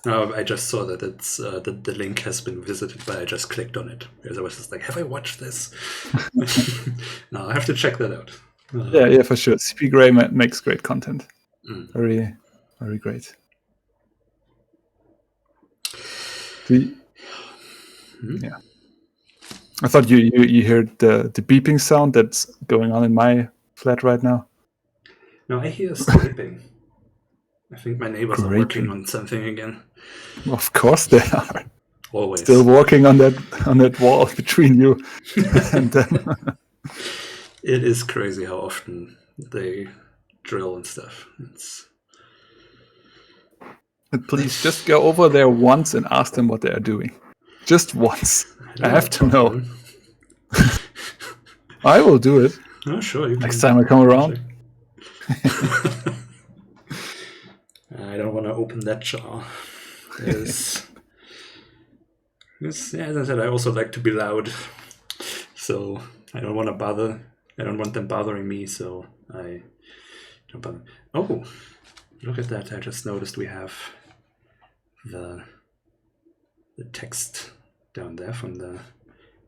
No, I just saw that it's the link has been visited, but I just clicked on it because I was just like, have I watched this? No, I have to check that out. Yeah, for sure. CP Grey makes great content. Very, very great. Yeah. I thought you heard the beeping sound that's going on in my flat right now. No, I hear scraping. I think my neighbors are working on something again. Of course they are. Always. Still working on that wall between you and them. It is crazy how often they drill and stuff. Please just go over there once and ask them what they are doing. Just once. I have to know. I will do it. Oh, sure. Next time I come around. I don't want to open that jar. As I said, I also like to be loud. So I don't want to bother. I don't want them bothering me, so I don't bother. Oh, look at that. I just noticed we have the text down there from the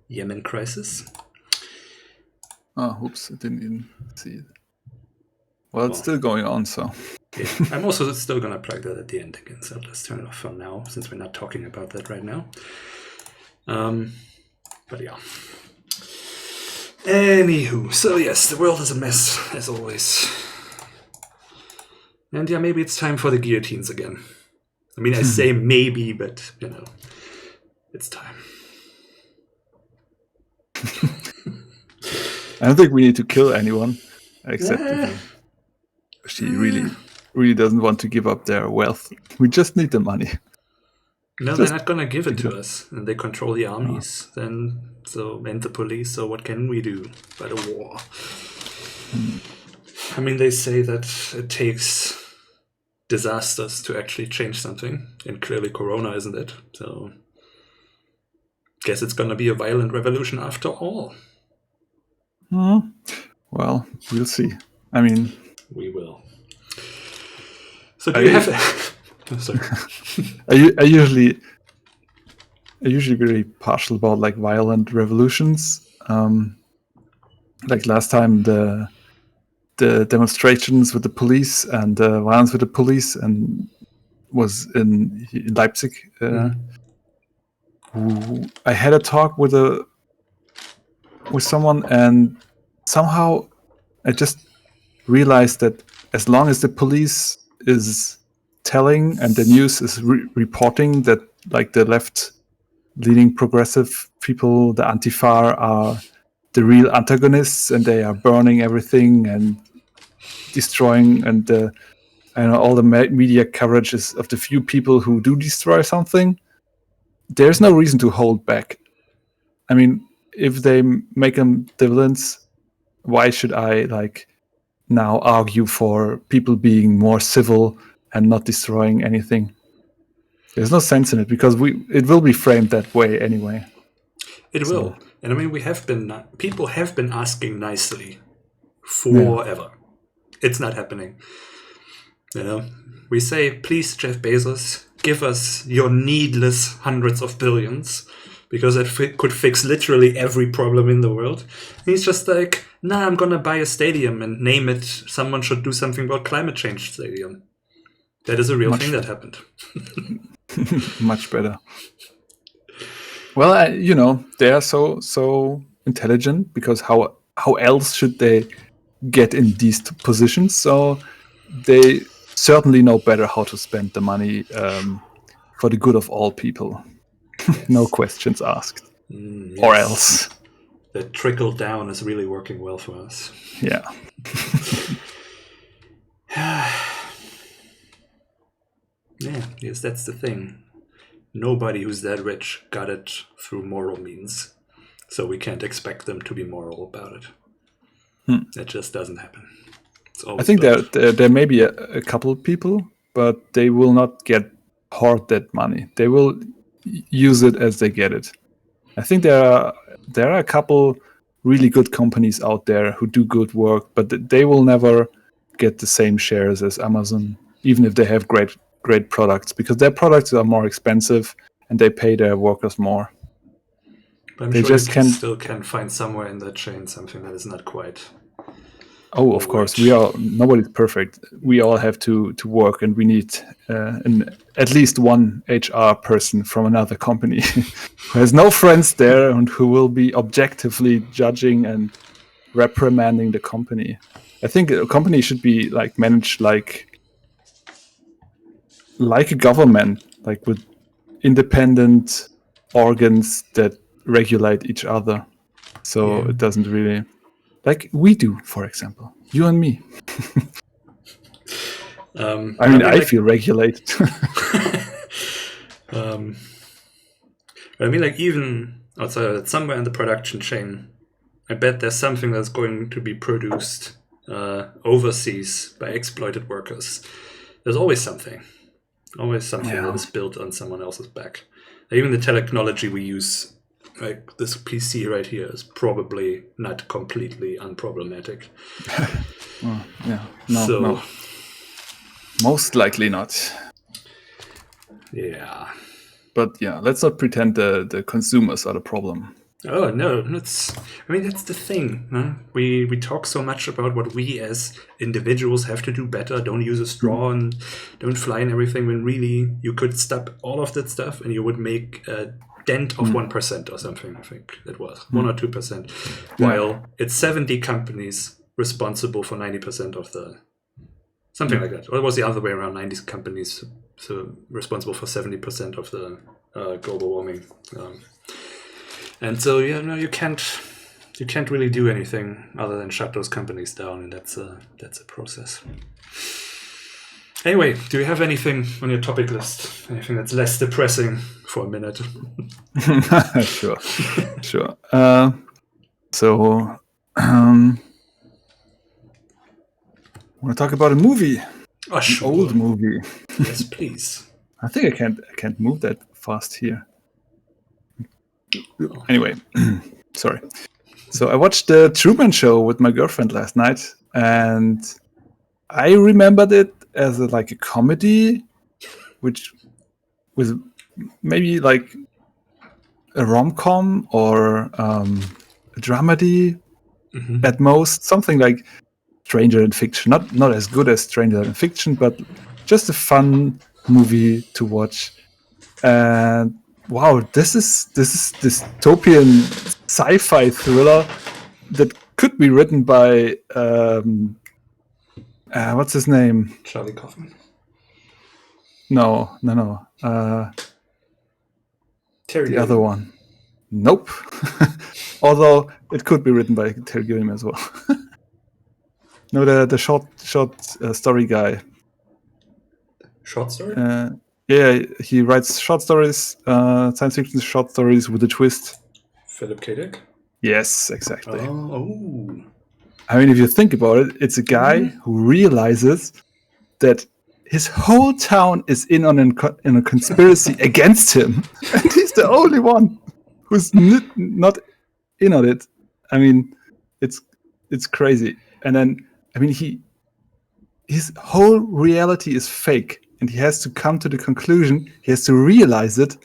Yemen crisis. Oh, oops, I didn't even see it. Well, it's still going on, so. Yeah, I'm also still going to plug that at the end again, so let's turn it off for now, since we're not talking about that right now. But yeah. Anywho, so yes, the world is a mess, as always. And yeah, maybe it's time for the guillotines again. I mean, I say maybe, but, it's time. I don't think we need to kill anyone, except if she really doesn't want to give up their wealth. We just need the money. No, they're not going to give it to us. And they control the armies, and the police, so what can we do but a war? I mean, they say that it takes disasters to actually change something, and clearly Corona isn't it, so guess it's going to be a violent revolution after all. Well, we'll see. I mean... We will. So do you have... Sorry. I usually very partial about like violent revolutions. Like last time the demonstrations with the police and the violence with the police and was in Leipzig. I had a talk with someone, and somehow I just realized that as long as the police is telling and the news is reporting that like the left-leaning progressive people, the Antifa, are the real antagonists and they are burning everything and destroying, and all the media coverage is of the few people who do destroy something, there's no reason to hold back. I mean, if they make them the villains, why should I like now argue for people being more civil and not destroying anything? There's no sense in it, because it will be framed that way anyway. It will. And I mean, people have been asking nicely forever. It's not happening. We say, please, Jeff Bezos, give us your needless hundreds of billions, because it could fix literally every problem in the world. And he's just like, nah, I'm gonna buy a stadium and name it Someone Should Do Something About Climate Change Stadium. That is a real thing that happened. Much better. Well, they are so intelligent, because how else should they get in these positions? So they certainly know better how to spend the money for the good of all people. Yes. No questions asked. Yes. Or else. The trickle down is really working well for us. Yeah. Yes, that's the thing. Nobody who's that rich got it through moral means. So we can't expect them to be moral about it. That just doesn't happen. I think there may be a couple of people, but they will not hoard that money. They will use it as they get it. I think there are a couple really good companies out there who do good work, but they will never get the same shares as Amazon, even if they have great products, because their products are more expensive and they pay their workers more. But I'm sure you still can find somewhere in that chain something that is not quite. Oh, of course, nobody's perfect. We all have to work, and we need at least one HR person from another company who has no friends there and who will be objectively judging and reprimanding the company. I think a company should be like managed like a government, like with independent organs that regulate each other. So it doesn't really. like we do, for example, you and me. I feel regulated. I mean, like, even outside, somewhere in the production chain, I bet there's something that's going to be produced overseas by exploited workers. There's always something that is built on someone else's back. Even the technology we use, like this PC right here, is probably not completely unproblematic. No. Most likely not. Yeah. But yeah, let's not pretend the consumers are the problem. Oh no, that's the thing. Huh? We talk so much about what we as individuals have to do better. Don't use a straw and don't fly and everything. When really you could stop all of that stuff and you would make a dent of 1% or something. I think it was 1 or 2%. While it's 70 companies responsible for 90% of the something like that. Or it was the other way around? 90 companies so responsible for 70% of the global warming. And so you can't really do anything other than shut those companies down, and that's a process. Anyway, do you have anything on your topic list? Anything that's less depressing for a minute? Sure. I want to talk about a movie. Oh, sure. An old movie. Yes, please. I think I can't move that fast here. Anyway, sorry. So I watched the Truman Show with my girlfriend last night, and I remembered it as a comedy, which was maybe like a rom-com or a dramedy at most, something like Stranger Than Fiction. Not as good as Stranger Than Fiction, but just a fun movie to watch. And wow, this is dystopian sci-fi thriller that could be written by what's his name? Charlie Kaufman. No. Terry the other one. Nope. Although it could be written by Terry Gilliam as well. No, the short story guy. Short story? Yeah, he writes short stories, science fiction short stories with a twist. Philip K. Dick? Yes, exactly. Oh. I mean, if you think about it, it's a guy who realizes that his whole town is in a conspiracy against him, and he's the only one who's not in on it. I mean, it's crazy. And then, I mean, his whole reality is fake, and he has to come to the conclusion. He has to realize it,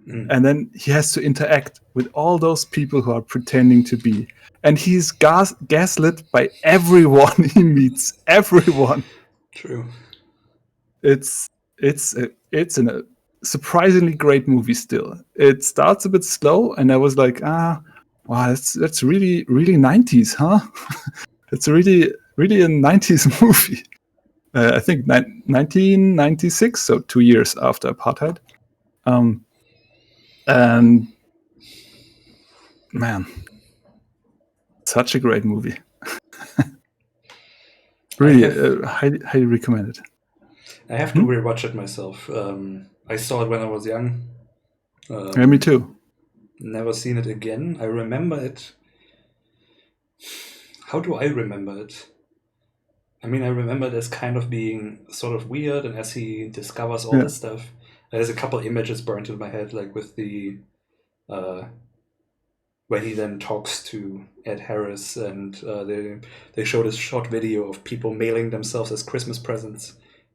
and then he has to interact with all those people who are pretending to be. And he's gaslit by everyone he meets. Everyone. True. It's a surprisingly great movie. Still, it starts a bit slow, and I was like, wow, that's really 90s, huh? It's really a 90s movie. I think 1996, so 2 years after apartheid. And man, such a great movie. Really, highly recommend it. I have to rewatch it myself. I saw it when I was young. Yeah, me too. Never seen it again. I remember it. How do I remember it? I mean, I remember it as kind of being sort of weird, and as he discovers all this stuff, there's a couple images burnt in my head, like with the where he then talks to Ed Harris, and they show this short video of people mailing themselves as Christmas presents,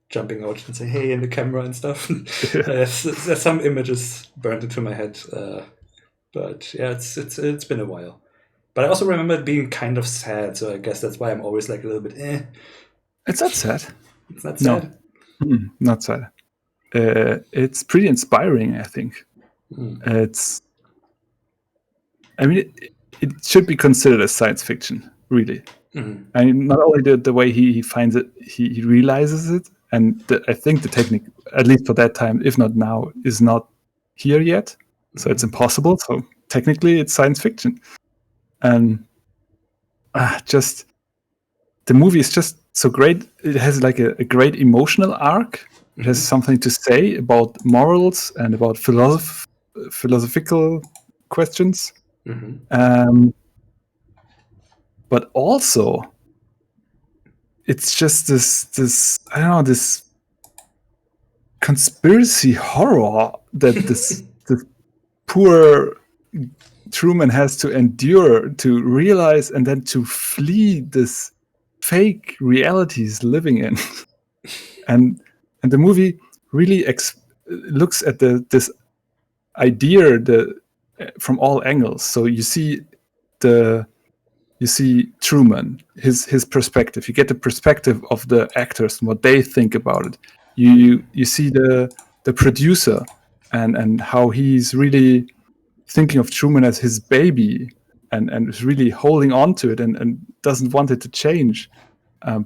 jumping out and saying "Hey" in the camera and stuff. There's some images burnt into my head, but yeah, it's been a while. But I also remember it being kind of sad, so I guess that's why I'm always like a little bit It's not sad. It's not sad? No. Not sad. It's pretty inspiring, I think. I mean, it should be considered as science fiction, really. I mean, not only the way he finds it, he realizes it, and I think the technique, at least for that time, if not now, is not here yet. So it's impossible. So technically, it's science fiction. And just the movie is just so great. It has like a great emotional arc. It has something to say about morals and about philosophical questions. But also, it's just this I don't know, this conspiracy horror that this poor Truman has to endure, to realize, and then to flee this fake reality he's living in. and the movie really looks at this idea from all angles. So you see Truman, his perspective. You get the perspective of the actors and what they think about it. You see the producer and how he's really thinking of Truman as his baby and is really holding on to it and doesn't want it to change,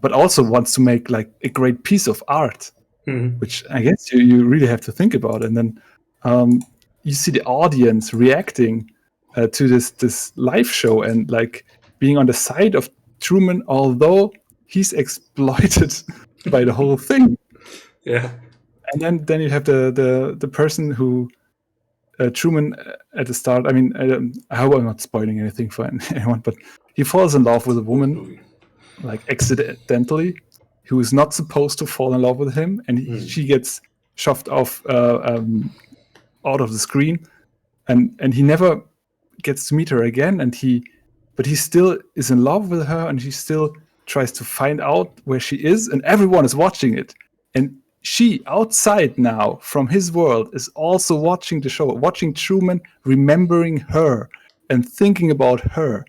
but also wants to make like a great piece of art, which I guess you really have to think about. And then you see the audience reacting to this live show and like being on the side of Truman, although he's exploited by the whole thing. Yeah. And then you have the person who Truman at the start. I mean, I hope I'm not spoiling anything for anyone, but he falls in love with a woman, like accidentally, who is not supposed to fall in love with him, and she gets shoved off out of the screen, and he never gets to meet her again. But he still is in love with her, and he still tries to find out where she is, and everyone is watching it. And she, outside now from his world, is also watching the show, watching Truman, remembering her and thinking about her.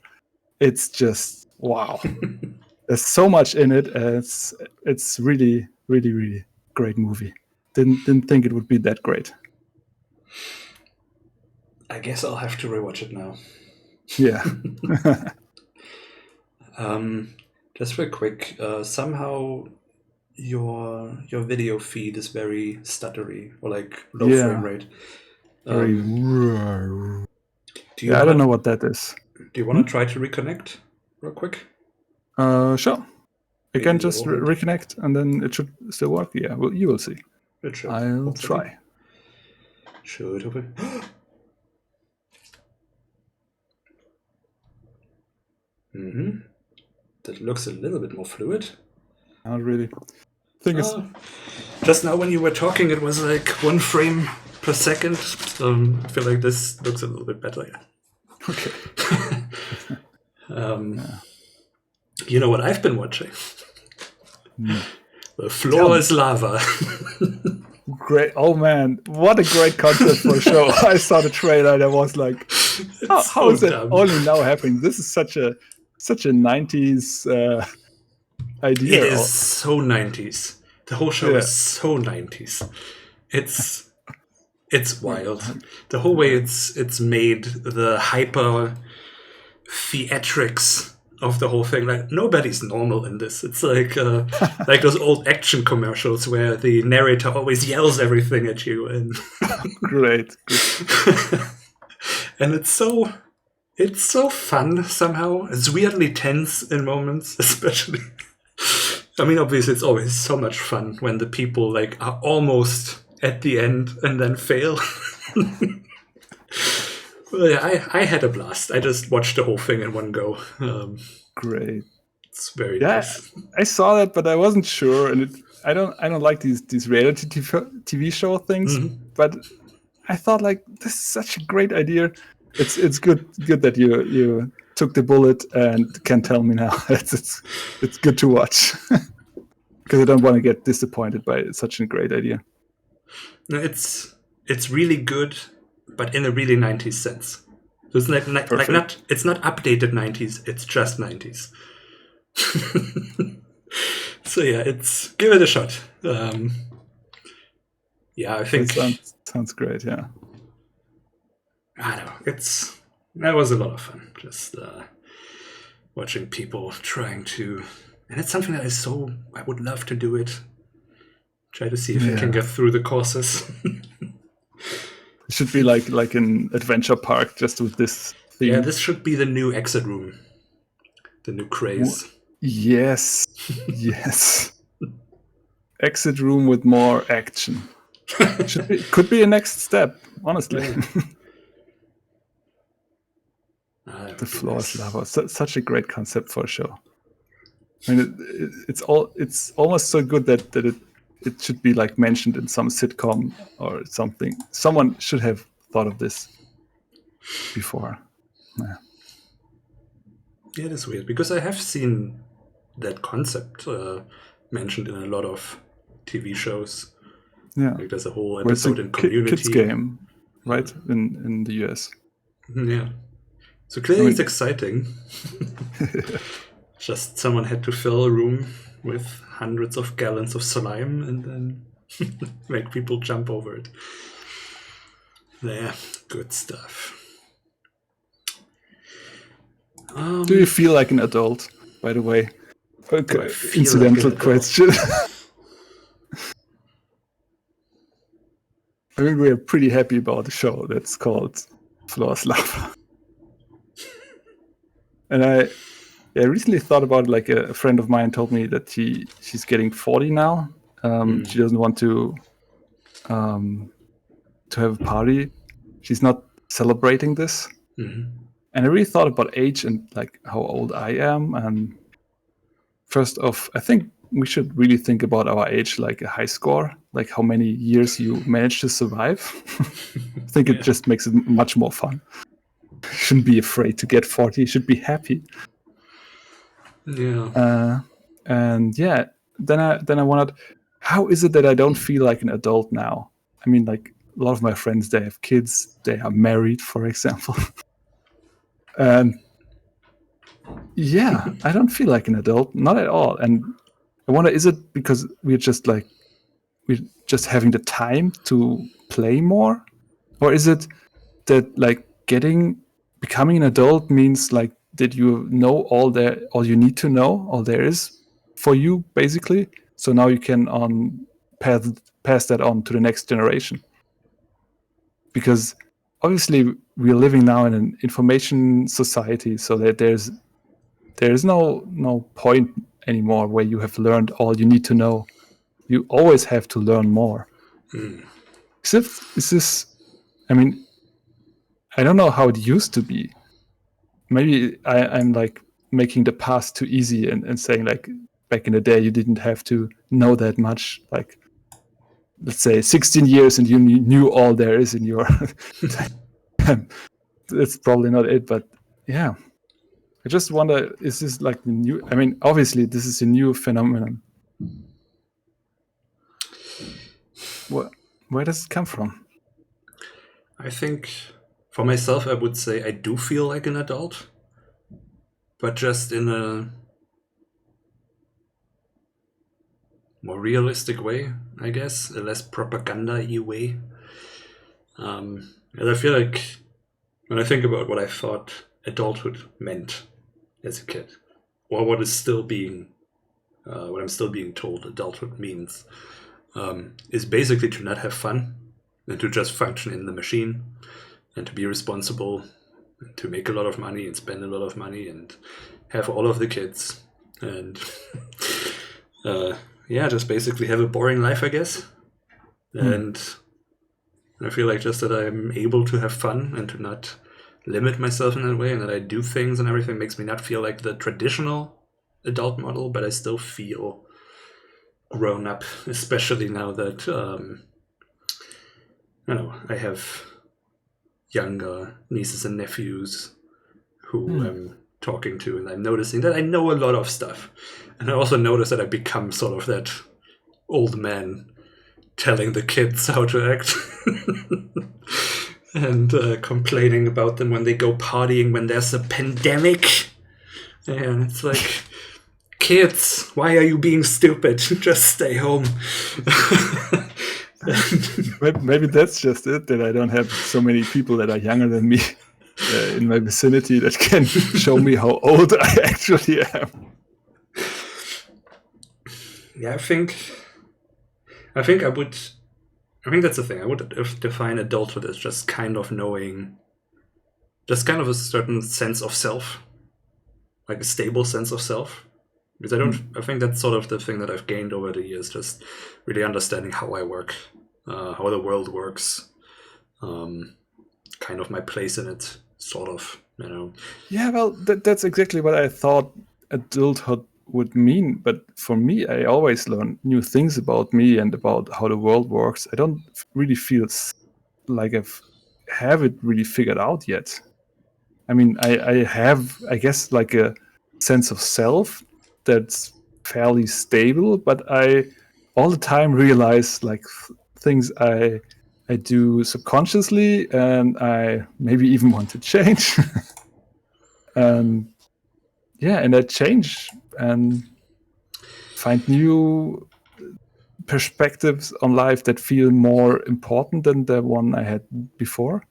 It's just wow. There's so much in it. It's really, really, really great movie. Didn't think it would be that great. I guess I'll have to rewatch it now. Yeah. Just real quick, somehow your video feed is very stuttery or like low frame rate. I don't know what that is. Do you want to try to reconnect real quick? Sure. I can just reconnect and then it should still work. Yeah, well, you will see. It should. I'll try. Should hopefully. That looks a little bit more fluid. Not really. Just now when you were talking, it was like 1 frame per second. I feel like this looks a little bit better. Yeah. Okay. You know what I've been watching? The Floor is Lava. Great. Oh man, what a great concept for a show. I saw the trailer and I was like, how is it only now happening? This is such a 90s idea. It is so 90s. The whole show is so 90s. It's wild. The whole way it's made, the hyper theatrics of the whole thing. Like nobody's normal in this. It's like like those old action commercials where the narrator always yells everything at you and great. And it's so fun somehow. It's weirdly tense in moments, especially. I mean, obviously, it's always so much fun when the people like are almost at the end and then fail. Well, yeah, I had a blast. I just watched the whole thing in one go. Great. It's very nice. I saw that, but I wasn't sure, and I don't like these reality TV show things. But I thought like this is such a great idea. It's good that you took the bullet and can tell me now. It's good to watch because I don't want to get disappointed by such a great idea. No, it's really good, but in a really 90s sense. So it's it's not updated 90s. It's just 90s. So yeah, give it a shot. Yeah, I think sounds great. Yeah. I don't know. That was a lot of fun. Just watching people trying to, and it's something that I would love to do it. Try to see if I can get through the courses. It should be like an adventure park, just with this theme. Yeah, this should be the new exit room. the new craze. Yes. Yes. Exit room with more action. Could be a next step, honestly. The floor is lava. Such a great concept for a show. I mean, it's almost so good that it should be like mentioned in some sitcom or something. Someone should have thought of this before. Yeah, it is weird because I have seen that concept mentioned in a lot of TV shows. Yeah, like there's a whole episode in Community. Kids game, right? In the US. Yeah. So clearly it's exciting. Just someone had to fill a room with hundreds of gallons of slime and then make people jump over it. Yeah, good stuff. Do you feel like an adult, by the way? Okay, incidental question. I mean, we're pretty happy about the show that's called Floor's Lava. And I recently thought about it, like a friend of mine told me that she's getting 40 now. She doesn't want to have a party. She's not celebrating this. Mm-hmm. And I really thought about age and like how old I am. And first off, I think we should really think about our age like a high score, like how many years you manage to survive. I think it just makes it much more fun. You shouldn't be afraid to get 40. You should be happy. Yeah. And yeah, then I wondered, how is it that I don't feel like an adult now? I mean, like a lot of my friends, they have kids, they are married, for example. And yeah, I don't feel like an adult, not at all. And I wonder, is it because we're just having the time to play more? Or is it that like becoming an adult means like that you know all you need to know, all there is for you, basically? So now you can pass that on to the next generation. Because obviously we're living now in an information society, so that there's no point anymore where you have learned all you need to know. You always have to learn more. Is this? I mean, I don't know how it used to be. Maybe I'm like making the past too easy and saying like back in the day you didn't have to know that much. Like let's say 16 years and you knew all there is in your. That's probably not it, but yeah. I just wonder, is this like the new? I mean, obviously this is a new phenomenon. Where does it come from? I think for myself, I would say I do feel like an adult, but just in a more realistic way, I guess, a less propaganda-y way. And I feel like when I think about what I thought adulthood meant as a kid, or what is still being, what I'm still being told adulthood means, is basically to not have fun and to just function in the machine and to be responsible and to make a lot of money and spend a lot of money and have all of the kids and just basically have a boring life, I guess. And I feel like just that I'm able to have fun and to not limit myself in that way, and that I do things and everything makes me not feel like the traditional adult model, but I still feel grown up, especially now that I have younger nieces and nephews who I'm talking to, and I'm noticing that I know a lot of stuff. And I also notice that I become sort of that old man telling the kids how to act and complaining about them when they go partying when there's a pandemic. And it's like, kids, why are you being stupid? Just stay home. Maybe that's just it, that I don't have so many people that are younger than me in my vicinity that can show me how old I actually am. Yeah, I think that's the thing. I would define adulthood as just kind of knowing, just kind of a certain sense of self. like a stable sense of self. Because I think that's sort of the thing that I've gained over the years, just really understanding how I work, how the world works, kind of my place in it, sort of, Yeah, well, that's exactly what I thought adulthood would mean. But for me, I always learn new things about me and about how the world works. I don't really feel like have it really figured out yet. I mean, I have, I guess, like a sense of self that's fairly stable, but I all the time realize like things I do subconsciously, and I maybe even want to change. And and I change and find new perspectives on life that feel more important than the one I had before.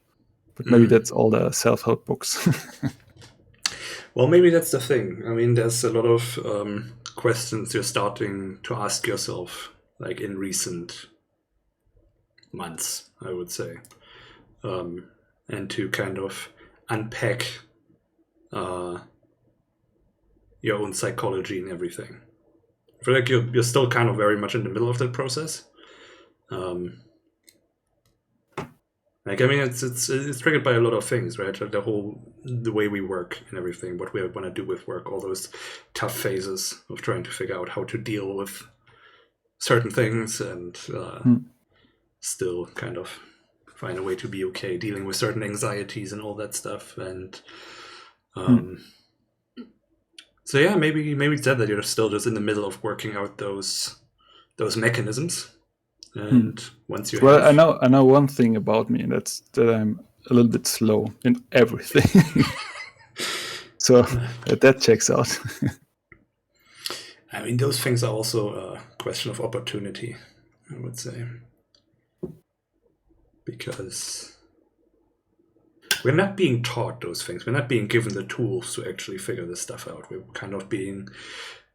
But maybe that's all the self-help books. Well, maybe that's the thing. I mean, there's a lot of questions you're starting to ask yourself, like in recent months, I would say, and to kind of unpack your own psychology and everything. I feel like you're still kind of very much in the middle of that process. Like, I mean, it's triggered by a lot of things, right? Like the way we work and everything, what we want to do with work, all those tough phases of trying to figure out how to deal with certain things and still kind of find a way to be okay dealing with certain anxieties and all that stuff. And so yeah, maybe it's that you're still just in the middle of working out those mechanisms. And once you I know one thing about me, and that's that I'm a little bit slow in everything. So that checks out. I mean, those things are also a question of opportunity, I would say, because we're not being taught those things. We're not being given the tools to actually figure this stuff out. We're kind of being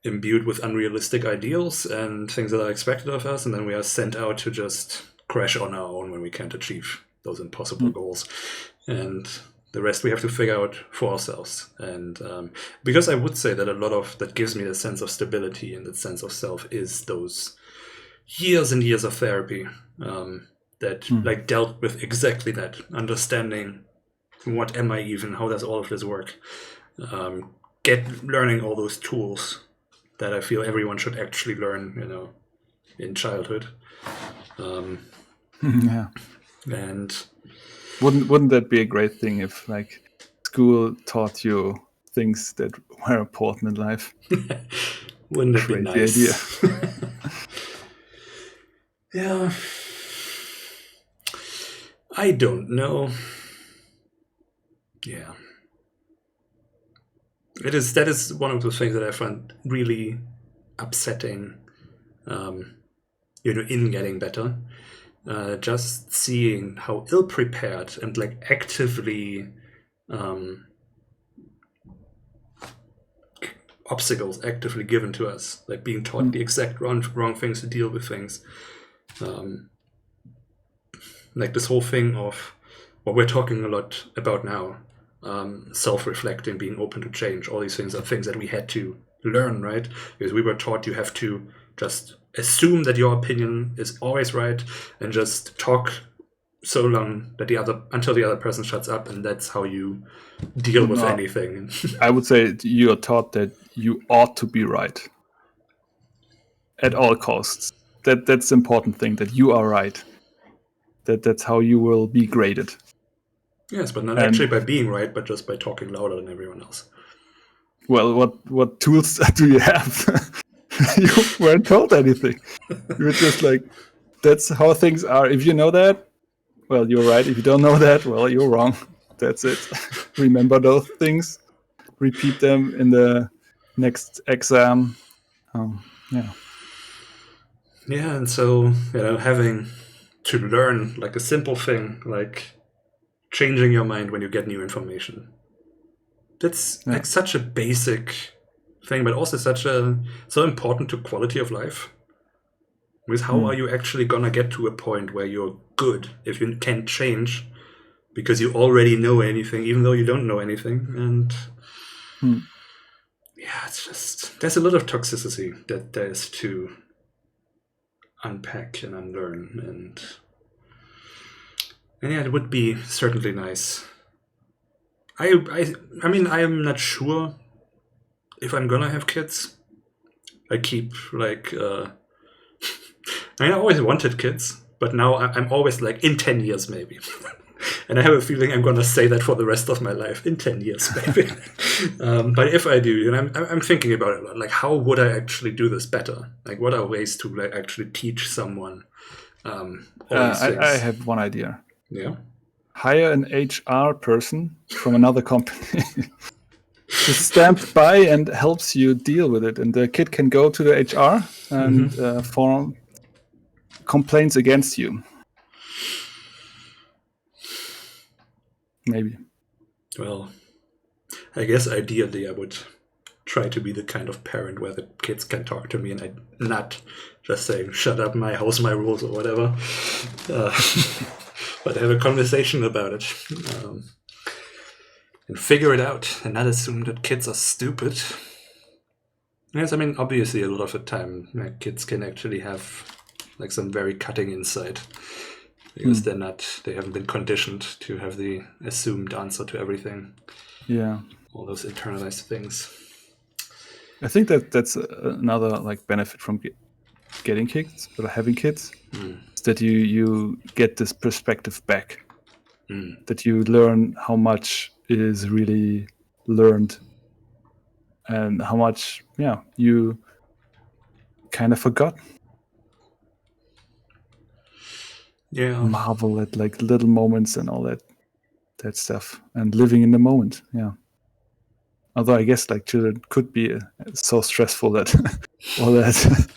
imbued with unrealistic ideals and things that are expected of us, and then we are sent out to just crash on our own when we can't achieve those impossible goals. And the rest we have to figure out for ourselves. And because I would say that a lot of that gives me the sense of stability and the sense of self is those years and years of therapy that like dealt with exactly that, understanding what am I even, how does all of this work, learning all those tools that I feel everyone should actually learn, in childhood. Yeah. And wouldn't that be a great thing if like school taught you things that were important in life? Wouldn't it be nice? Idea. Yeah. I don't know. Yeah. That is one of the things that I find really upsetting, in getting better. Just seeing how ill-prepared and like actively obstacles actively given to us, like being taught the exact wrong things to deal with things. Like this whole thing of what we're talking a lot about now, self-reflecting, being open to change, all these things are things that we had to learn, right? Because we were taught you have to just assume that your opinion is always right and just talk so long that until the other person shuts up, and that's how you deal with anything. I would say you are taught that you ought to be right at all costs. That's the important thing, that you are right. That's how you will be graded. Yes, but not actually by being right, but just by talking louder than everyone else. Well, what tools do you have? You weren't told anything. You were just like, that's how things are. If you know that, well, you're right. If you don't know that, well, you're wrong. That's it. Remember those things. Repeat them in the next exam. Yeah. Yeah, and so, having to learn like a simple thing, like changing your mind when you get new information. That's like such a basic thing, but also so important to quality of life. Because how are you actually gonna get to a point where you're good if you can't change because you already know anything, even though you don't know anything? And yeah, it's just there's a lot of toxicity that there is to unpack and unlearn, and yeah, it would be certainly nice. I mean, I am not sure if I'm gonna have kids. I keep like, I always wanted kids, but now I'm always like in 10 years maybe. And I have a feeling I'm gonna say that for the rest of my life, in 10 years maybe. But if I do, and I'm thinking about it a lot, like how would I actually do this better? Like what are ways to like actually teach someone all these things? I have one idea. Yeah. Hire an HR person from another company. Just stands by and helps you deal with it, and the kid can go to the HR and form complaints against you. Maybe. Well, I guess ideally I would try to be the kind of parent where the kids can talk to me and I'm not just saying, shut up, my house, my rules, or whatever. But have a conversation about it. And figure it out and not assume that kids are stupid. Yes, I mean, obviously a lot of the time like, kids can actually have like some very cutting insight because they haven't been conditioned to have the assumed answer to everything. Yeah. All those internalized things. I think that's another like benefit from getting kids or having kids, is that you get this perspective back. That you learn how much is really learned and how much you kind of forgot. Yeah. Marvel at like little moments and all that stuff and living in the moment. Yeah. Although I guess like children could be so stressful that all that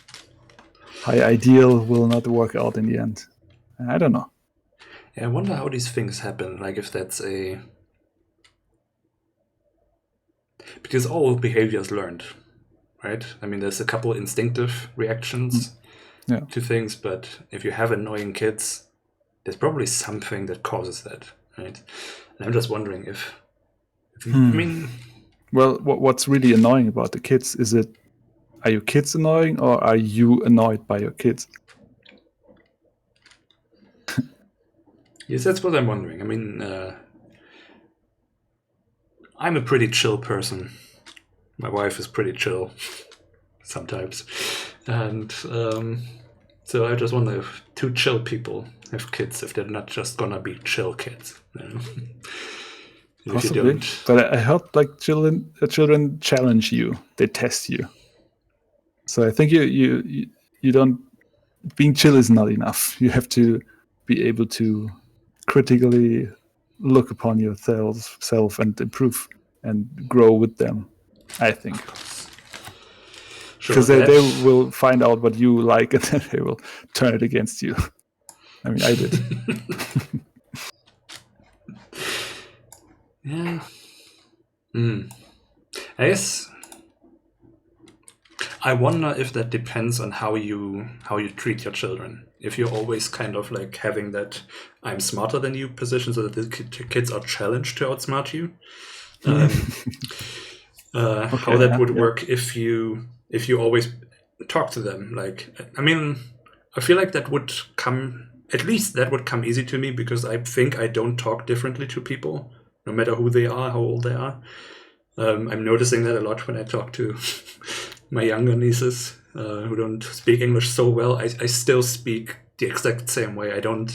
high ideal will not work out in the end. I don't know. Yeah, I wonder how these things happen. Like if that's because all behavior is learned, right? I mean, there's a couple instinctive reactions to things, but if you have annoying kids, there's probably something that causes that, right? And I'm just wondering if I mean... Well, what's really annoying about the kids? Are your kids annoying or are you annoyed by your kids? Yes, that's what I'm wondering. I mean, I'm a pretty chill person. My wife is pretty chill sometimes. And so I just wonder if two chill people have kids, if they're not just gonna be chill kids. You know? Possibly. But I heard like children challenge you. They test you. So I think you don't... Being chill is not enough. You have to be able to critically look upon yourself and improve and grow with them, I think. Because they will find out what you like and then they will turn it against you. I mean, I did. Yeah. I guess I wonder if that depends on how you treat your children. If you're always kind of like having that I'm smarter than you position so that the kids are challenged to outsmart you. How that would work if you always talk to them. Like, I mean, I feel like that would come easy to me because I think I don't talk differently to people, no matter who they are, how old they are. I'm noticing that a lot when I talk to my younger nieces who don't speak English so well. I still speak the exact same way. I don't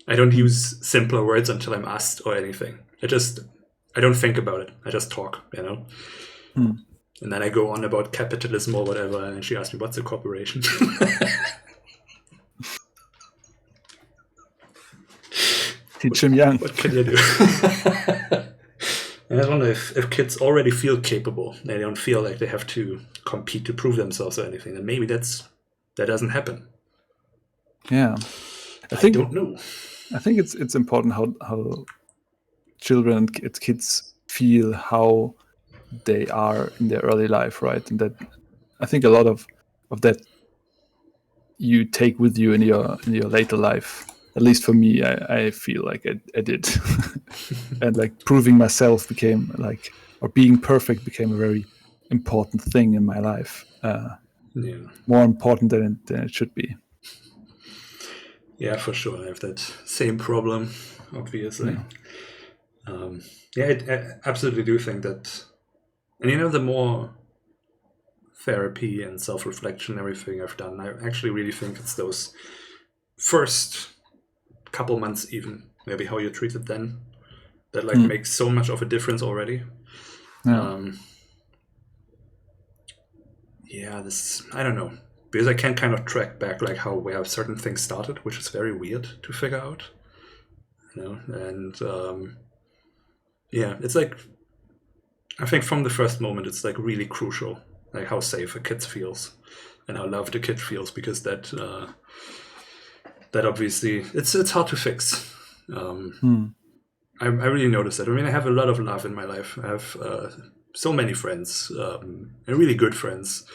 use simpler words until I'm asked or anything. I don't think about it. I just talk, you know. And then I go on about capitalism or whatever, and she asks me, "What's a corporation?" Teach him young. What can you do? And I wonder if kids already feel capable. They don't feel like they have to compete to prove themselves or anything. And maybe that doesn't happen. Yeah, I don't know. I think it's important how children and kids feel how they are in their early life, right? And that I think a lot of that you take with you in your later life. At least for me, I feel like I did. And like proving myself became like, or being perfect became a very important thing in my life. Yeah. More important than it should be. Yeah, for sure. I have that same problem, obviously. Yeah. I absolutely do think that, and the more therapy and self-reflection and everything I've done, I actually really think it's those first couple months, even maybe how you treat it then, that makes so much of a difference already. This, I don't know, because I can kind of track back where certain things started, which is very weird to figure out. And it's I think from the first moment it's really crucial, how safe a kid feels and how loved a kid feels, because that obviously it's hard to fix. I really noticed that. I mean, I have a lot of love in my life. I have so many friends, and really good friends,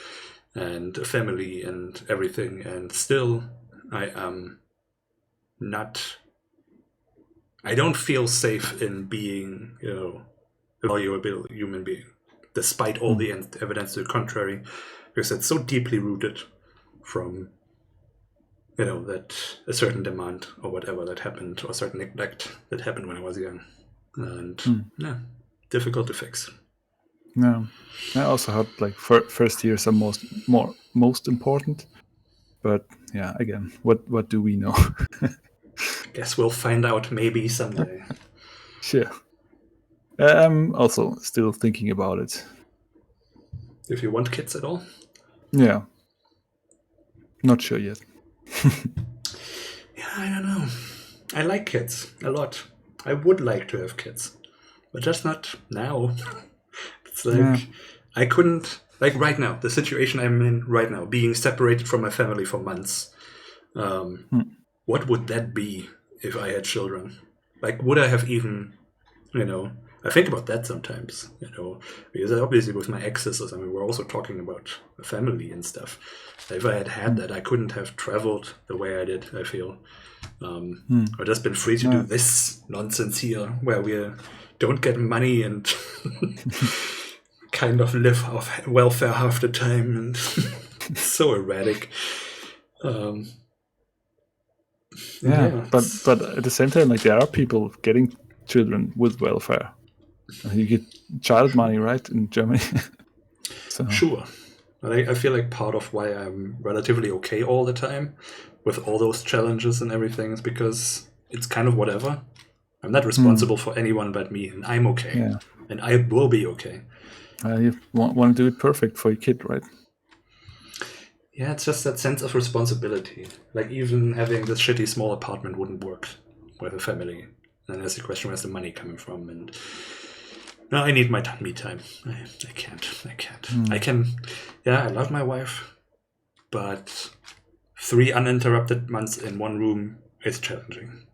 and a family and everything, and still I am not. I don't feel safe in being, a valuable human being, despite all the evidence to the contrary, because it's so deeply rooted from, that a certain demand or whatever that happened, or a certain neglect that happened when I was young, and difficult to fix. No, I also heard first years are most important, but yeah, again, what do we know? Guess we'll find out maybe someday. Sure. I'm also still thinking about it. If you want kids at all? Yeah. Not sure yet. Yeah, I don't know. I like kids a lot. I would like to have kids, but just not now. It's I couldn't, right now, the situation I'm in right now, being separated from my family for months. What would that be if I had children? Would I have even, I think about that sometimes, because obviously with my exes, we're also talking about a family and stuff. If I had that, I couldn't have traveled the way I did, I feel. Or just been free to do this nonsense here, where we don't get money and kind of live off welfare half the time, and it's so erratic. But at the same time, there are people getting children with welfare. You get child money, right, in Germany. So. Sure. But I feel like part of why I'm relatively okay all the time with all those challenges and everything is because it's kind of whatever. I'm not responsible for anyone but me, and I'm okay. Yeah. And I will be okay. You want to do it perfect for your kid, right? Yeah, it's just that sense of responsibility. Even having this shitty small apartment wouldn't work with a family. And there's the question, where's the money coming from? And no, I need my me time. I can't. I can. Yeah, I love my wife, but 3 uninterrupted months in one room is challenging.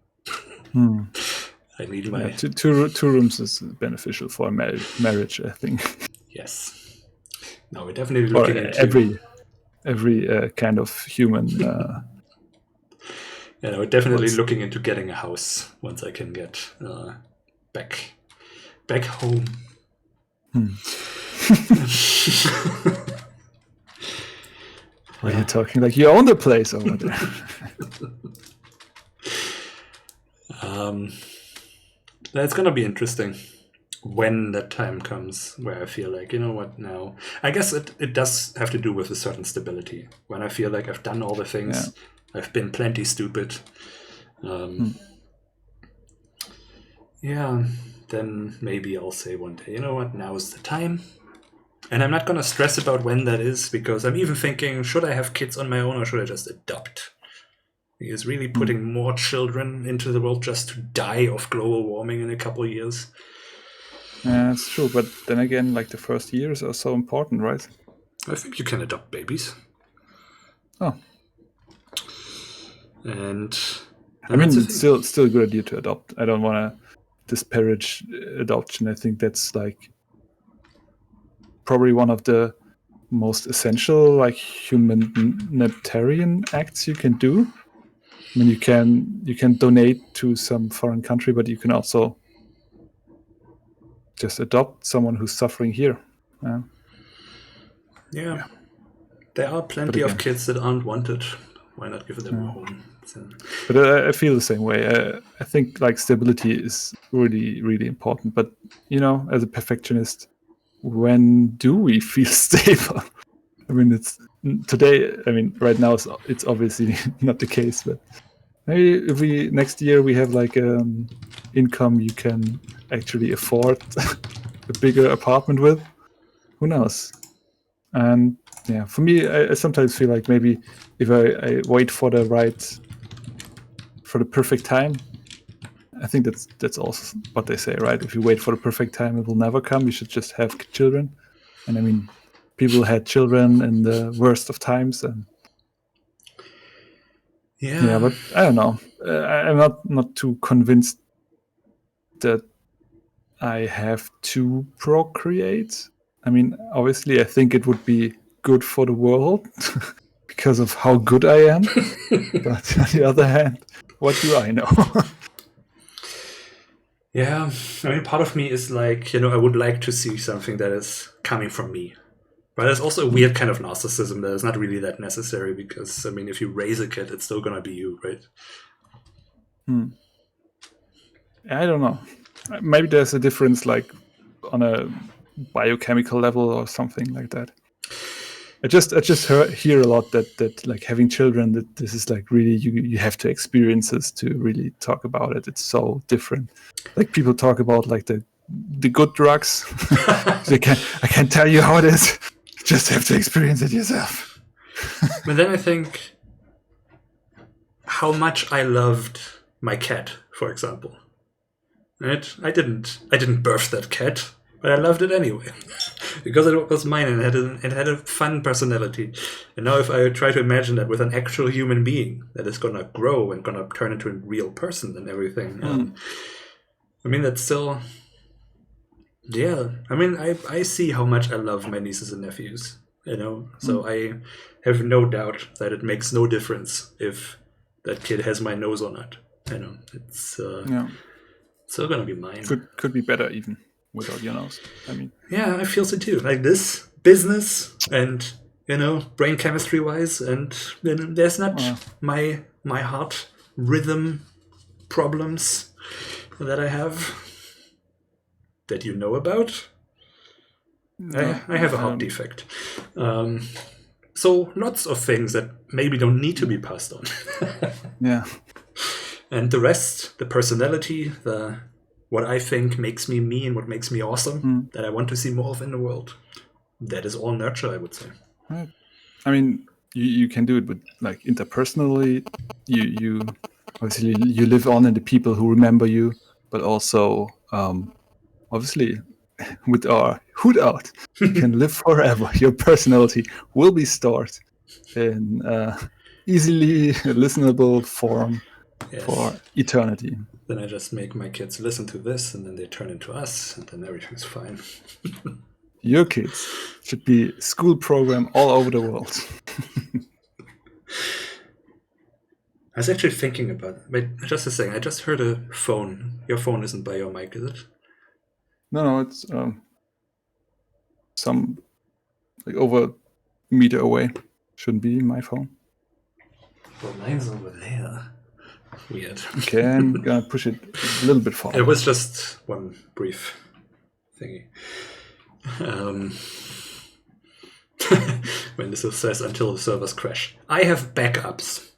I need my two rooms is beneficial for marriage, I think. Yes. No, we're definitely looking into every kind of human. We're definitely looking into getting a house once I can get back home. Are you talking like you own the place over there? That's gonna be interesting when that time comes where I feel like, you know what, now I guess it does have to do with a certain stability. When I feel like I've done all the things, I've been plenty stupid. Yeah, then maybe I'll say one day, you know what, now is the time. And I'm not going to stress about when that is, because I'm even thinking, should I have kids on my own or should I just adopt? Because really putting more children into the world just to die of global warming in a couple of years. Yeah, it's true. But then again, the first years are so important, right? I think you can adopt babies. Oh. And it's still a good idea to adopt. I don't want to disparage adoption. I think that's probably one of the most essential humanitarian acts you can do. I mean, you can donate to some foreign country, but you can also just adopt someone who's suffering here. Yeah. There are plenty of kids that aren't wanted. Why not give them a home? So. But I feel the same way. I think like stability is really, really important. But as a perfectionist, when do we feel stable? I mean, it's today. I mean, right now it's obviously not the case. But maybe if next year we have like income you can actually afford a bigger apartment with. Who knows? And yeah, for me, I sometimes feel like maybe if I wait for the perfect time, I think that's also what they say, right? If you wait for the perfect time, it will never come. You should just have children. And I mean, people had children in the worst of times, and yeah, but I don't know. I'm not too convinced that I have to procreate. I mean, obviously, I think it would be good for the world because of how good I am. But on the other hand, what do I know? Yeah, I mean, part of me is like, I would like to see something that is coming from me. But there's also a weird kind of narcissism that is not really that necessary because, I mean, if you raise a kid, it's still going to be you, right? I don't know. Maybe there's a difference like on a biochemical level or something like that. I just hear a lot that like having children, that this is like really you have to experience this to really talk about it. It's so different. Like people talk about like the good drugs. I can't tell you how it is. You just have to experience it yourself. But then I think how much I loved my cat, for example. Right? I didn't birth that cat, but I loved it anyway because it was mine and it had a fun personality. And now, if I try to imagine that with an actual human being that is gonna grow and gonna turn into a real person and everything, I mean, that's still, yeah. I mean, I see how much I love my nieces and nephews. So I have no doubt that it makes no difference if that kid has my nose or not. It's still gonna be mine. Could be better even without your nose. I mean, yeah, I feel so too. Like this business and brain chemistry wise, and there's not my heart rhythm problems that I have that you know about. No, I have a heart defect. So lots of things that maybe don't need to be passed on. Yeah. And the rest, the personality, what I think makes me me and what makes me awesome, that I want to see more of in the world, that is all nurture, I would say. Right. I mean, you can do it with like interpersonally. You obviously you live on in the people who remember you, but also obviously with our Hootout, you can live forever. Your personality will be stored in easily listenable form for eternity. Then I just make my kids listen to this, and then they turn into us, and then everything's fine. Your kids should be school program all over the world. I was actually thinking about it. Wait, just a second. I just heard a phone. Your phone isn't by your mic, is it? No, it's some like over a meter away. Shouldn't be my phone. Well, mine's over there. Weird. Okay, I'm gonna push it a little bit farther. It was just one brief thingy. When this says until the servers crash. I have backups.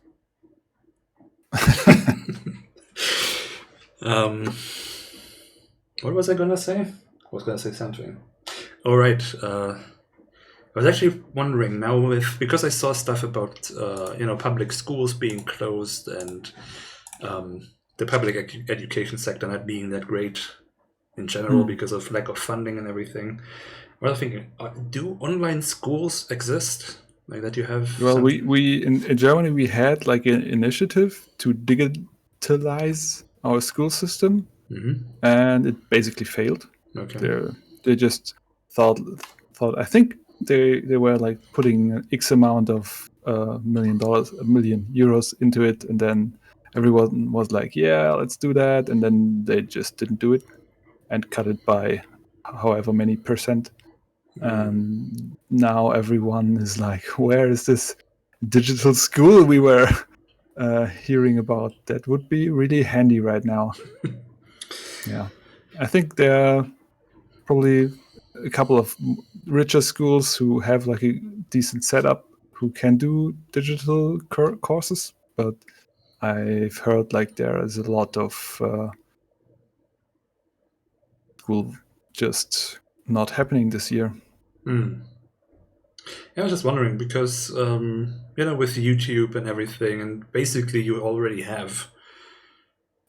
What was I gonna say? I was gonna say something. All right. I was actually wondering now because I saw stuff about public schools being closed and the public education sector not being that great in general because of lack of funding and everything. I was thinking, do online schools exist? Like that you have? Well, we in Germany we had like an initiative to digitalize our school system, and it basically failed. Okay. They just thought I think they were like putting X amount of $1 million euros into it, and then everyone was like, yeah, let's do that, and then they just didn't do it and cut it by however many percent. And now everyone is like, where is this digital school we were hearing about? That would be really handy right now. Yeah. I think there are probably a couple of richer schools who have like a decent setup who can do digital courses, but I've heard like there is a lot of school just not happening this year. I was just wondering because with YouTube and everything, and basically you already have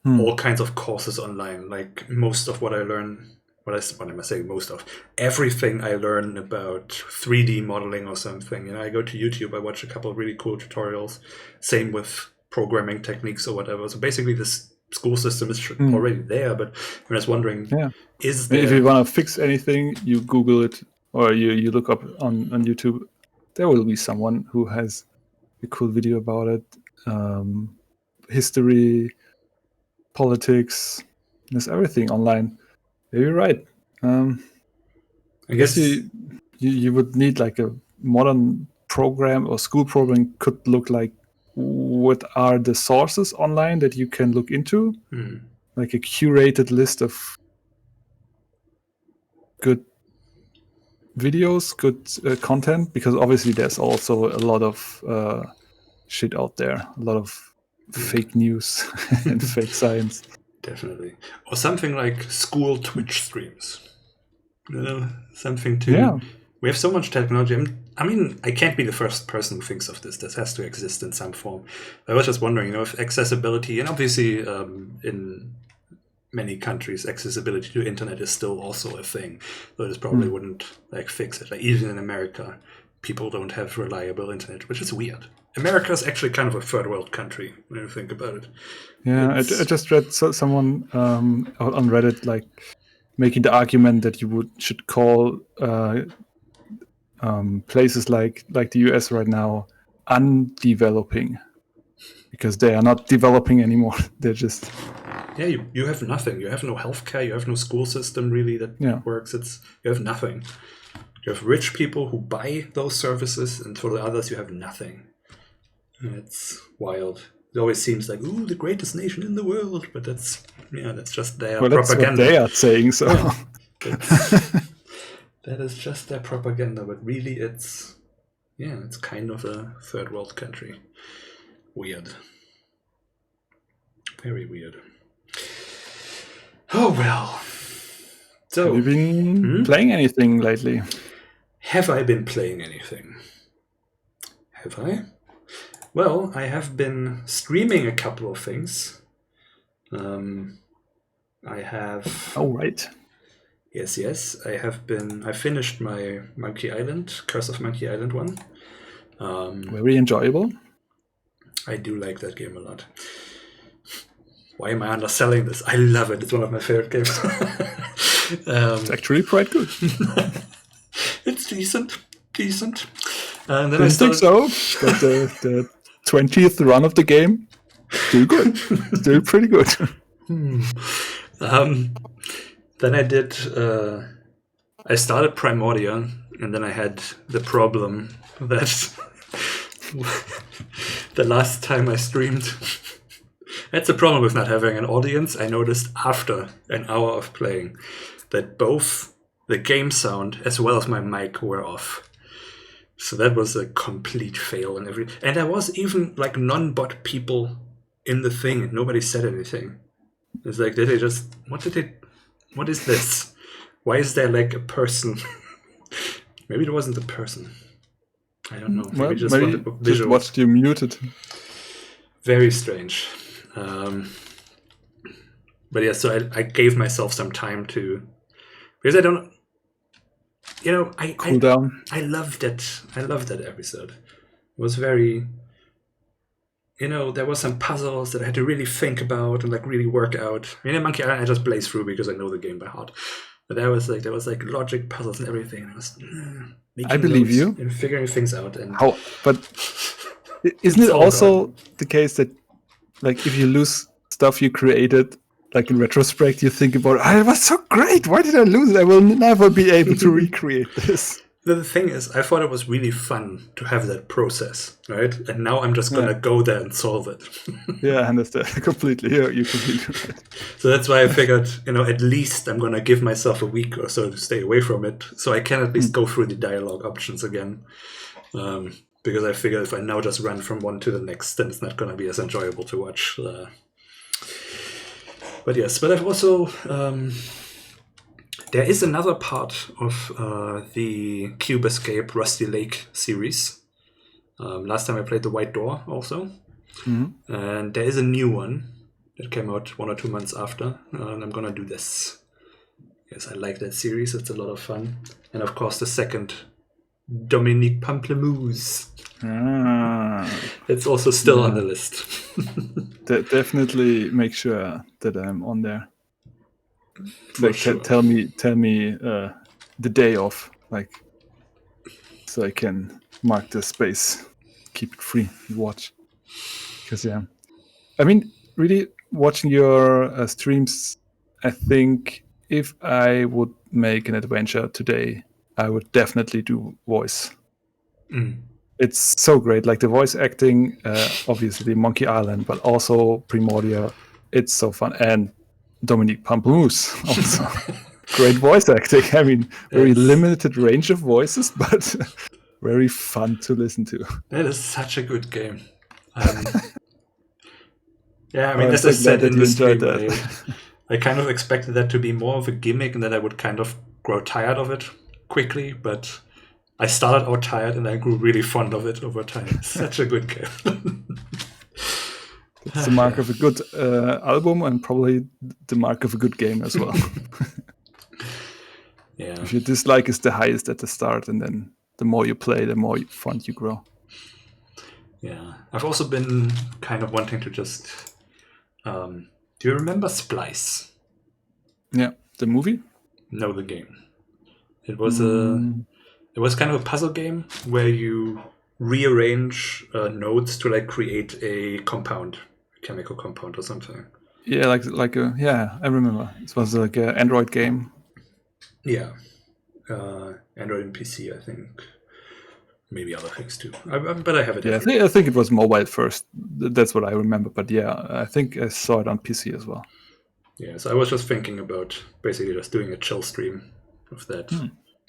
all kinds of courses online. Like most of what I learn, what am I saying? Most of everything I learn about 3D modeling or something. I go to YouTube, I watch a couple of really cool tutorials. Same with programming techniques or whatever. So basically, this school system is already there. But I was wondering, is there? If you want to fix anything, you Google it or you look up on YouTube. There will be someone who has a cool video about it. History, politics, there's everything online. You're right. I guess you would need like a modern program or school program could look like, what are the sources online that you can look into? Like a curated list of good videos, good content, because obviously there's also a lot of shit out there, a lot of fake news and fake science. Definitely. Or something like school Twitch streams. Something to... We have so much technology. I mean, I can't be the first person who thinks of this. This has to exist in some form. I was just wondering, if accessibility, and obviously in many countries, accessibility to internet is still also a thing. So this probably wouldn't fix it. Like, even in America, people don't have reliable internet, which is weird. America is actually kind of a third world country when you think about it. Yeah, I just read someone on Reddit making the argument that you should call places like the US right now undeveloping, because they are not developing anymore. They're just you have nothing. You have no healthcare. You have no school system really that works. You have nothing. You have rich people who buy those services, and for the others, you have nothing. It's wild. It always seems like, ooh, the greatest nation in the world, but that's just their propaganda. That's what they are saying. So that is just their propaganda, but really, it's kind of a third world country. Weird, very weird. Oh well. So, have you been playing anything lately? Have I been playing anything? Have I? Well, I have been streaming a couple of things. I have... Oh, right. Yes. I finished my Monkey Island, Curse of Monkey Island one. Very enjoyable. I do like that game a lot. Why am I underselling this? I love it. It's one of my favorite games. It's actually quite good. It's decent. And then I think so. But the 20th run of the game, still good. Still pretty good. Then I did... I started Primordia, and then I had the problem that the last time I streamed... That's the problem with not having an audience. I noticed after an hour of playing that both the game sound as well as my mic were off. So that was a complete fail and there was even non-bot people in the thing and nobody said anything. It's like, what is this? Why is there a person? Maybe it wasn't a person. I don't know. Maybe just watched you muted. Very strange. But yeah, so I gave myself some time to, because I don't, cool down. I loved that episode. It was very, there was some puzzles that I had to really think about and really work out. Monkey Island I just blazed through because I know the game by heart. But there was logic puzzles and everything. And I was I believe you and figuring things out. And but isn't it also the case that if you lose stuff you created, like in retrospect, you think about, it was so great. Why did I lose it? I will never be able to recreate this. The thing is, I thought it was really fun to have that process, right? And now I'm just going to go there and solve it. Yeah, I understand. Completely. You're completely right. So that's why I figured, at least I'm going to give myself a week or so to stay away from it. So I can at least go through the dialogue options again. Because I figure if I now just run from one to the next, then it's not going to be as enjoyable to watch. But I've also... there is another part of the Cube Escape Rusty Lake series. Last time I played the White Door also. Mm-hmm. And there is a new one that came out 1 or 2 months after. And I'm going to do this. Yes, I like that series. It's a lot of fun. And of course, the second, Dominique Pamplemousse. It's also still on the list. Definitely make sure that I'm on there. Like, sure. Tell me the day off, like, so I can mark the space, keep it free, and watch. Because I mean, really watching your streams, I think if I would make an adventure today, I would definitely do voice. It's so great, like the voice acting, obviously Monkey Island, but also Primordia. It's so fun. And Dominique Pamplemousse also. Great voice acting. I mean, very limited range of voices, but very fun to listen to. That is such a good game. Yeah, I mean, as I said in the stream, I kind of expected that to be more of a gimmick and that I would kind of grow tired of it quickly, but I started out tired and I grew really fond of it over time. Such a good game. It's the mark of a good album and probably the mark of a good game as well. Yeah. If your dislike is the highest at the start, and then the more you play, the more fond you grow. Yeah. I've also been kind of wanting to just... do you remember Splice? Yeah. The movie? No, the game. It was it was kind of a puzzle game where you rearrange nodes to like create a compound. Chemical compound or something. Yeah, I remember. It was like an Android game. Yeah. Android and PC, I think. Maybe other things too. But I have it. Yeah, I think it was mobile first. That's what I remember. But yeah, I think I saw it on PC as well. Yeah, so I was just thinking about basically just doing a chill stream of that.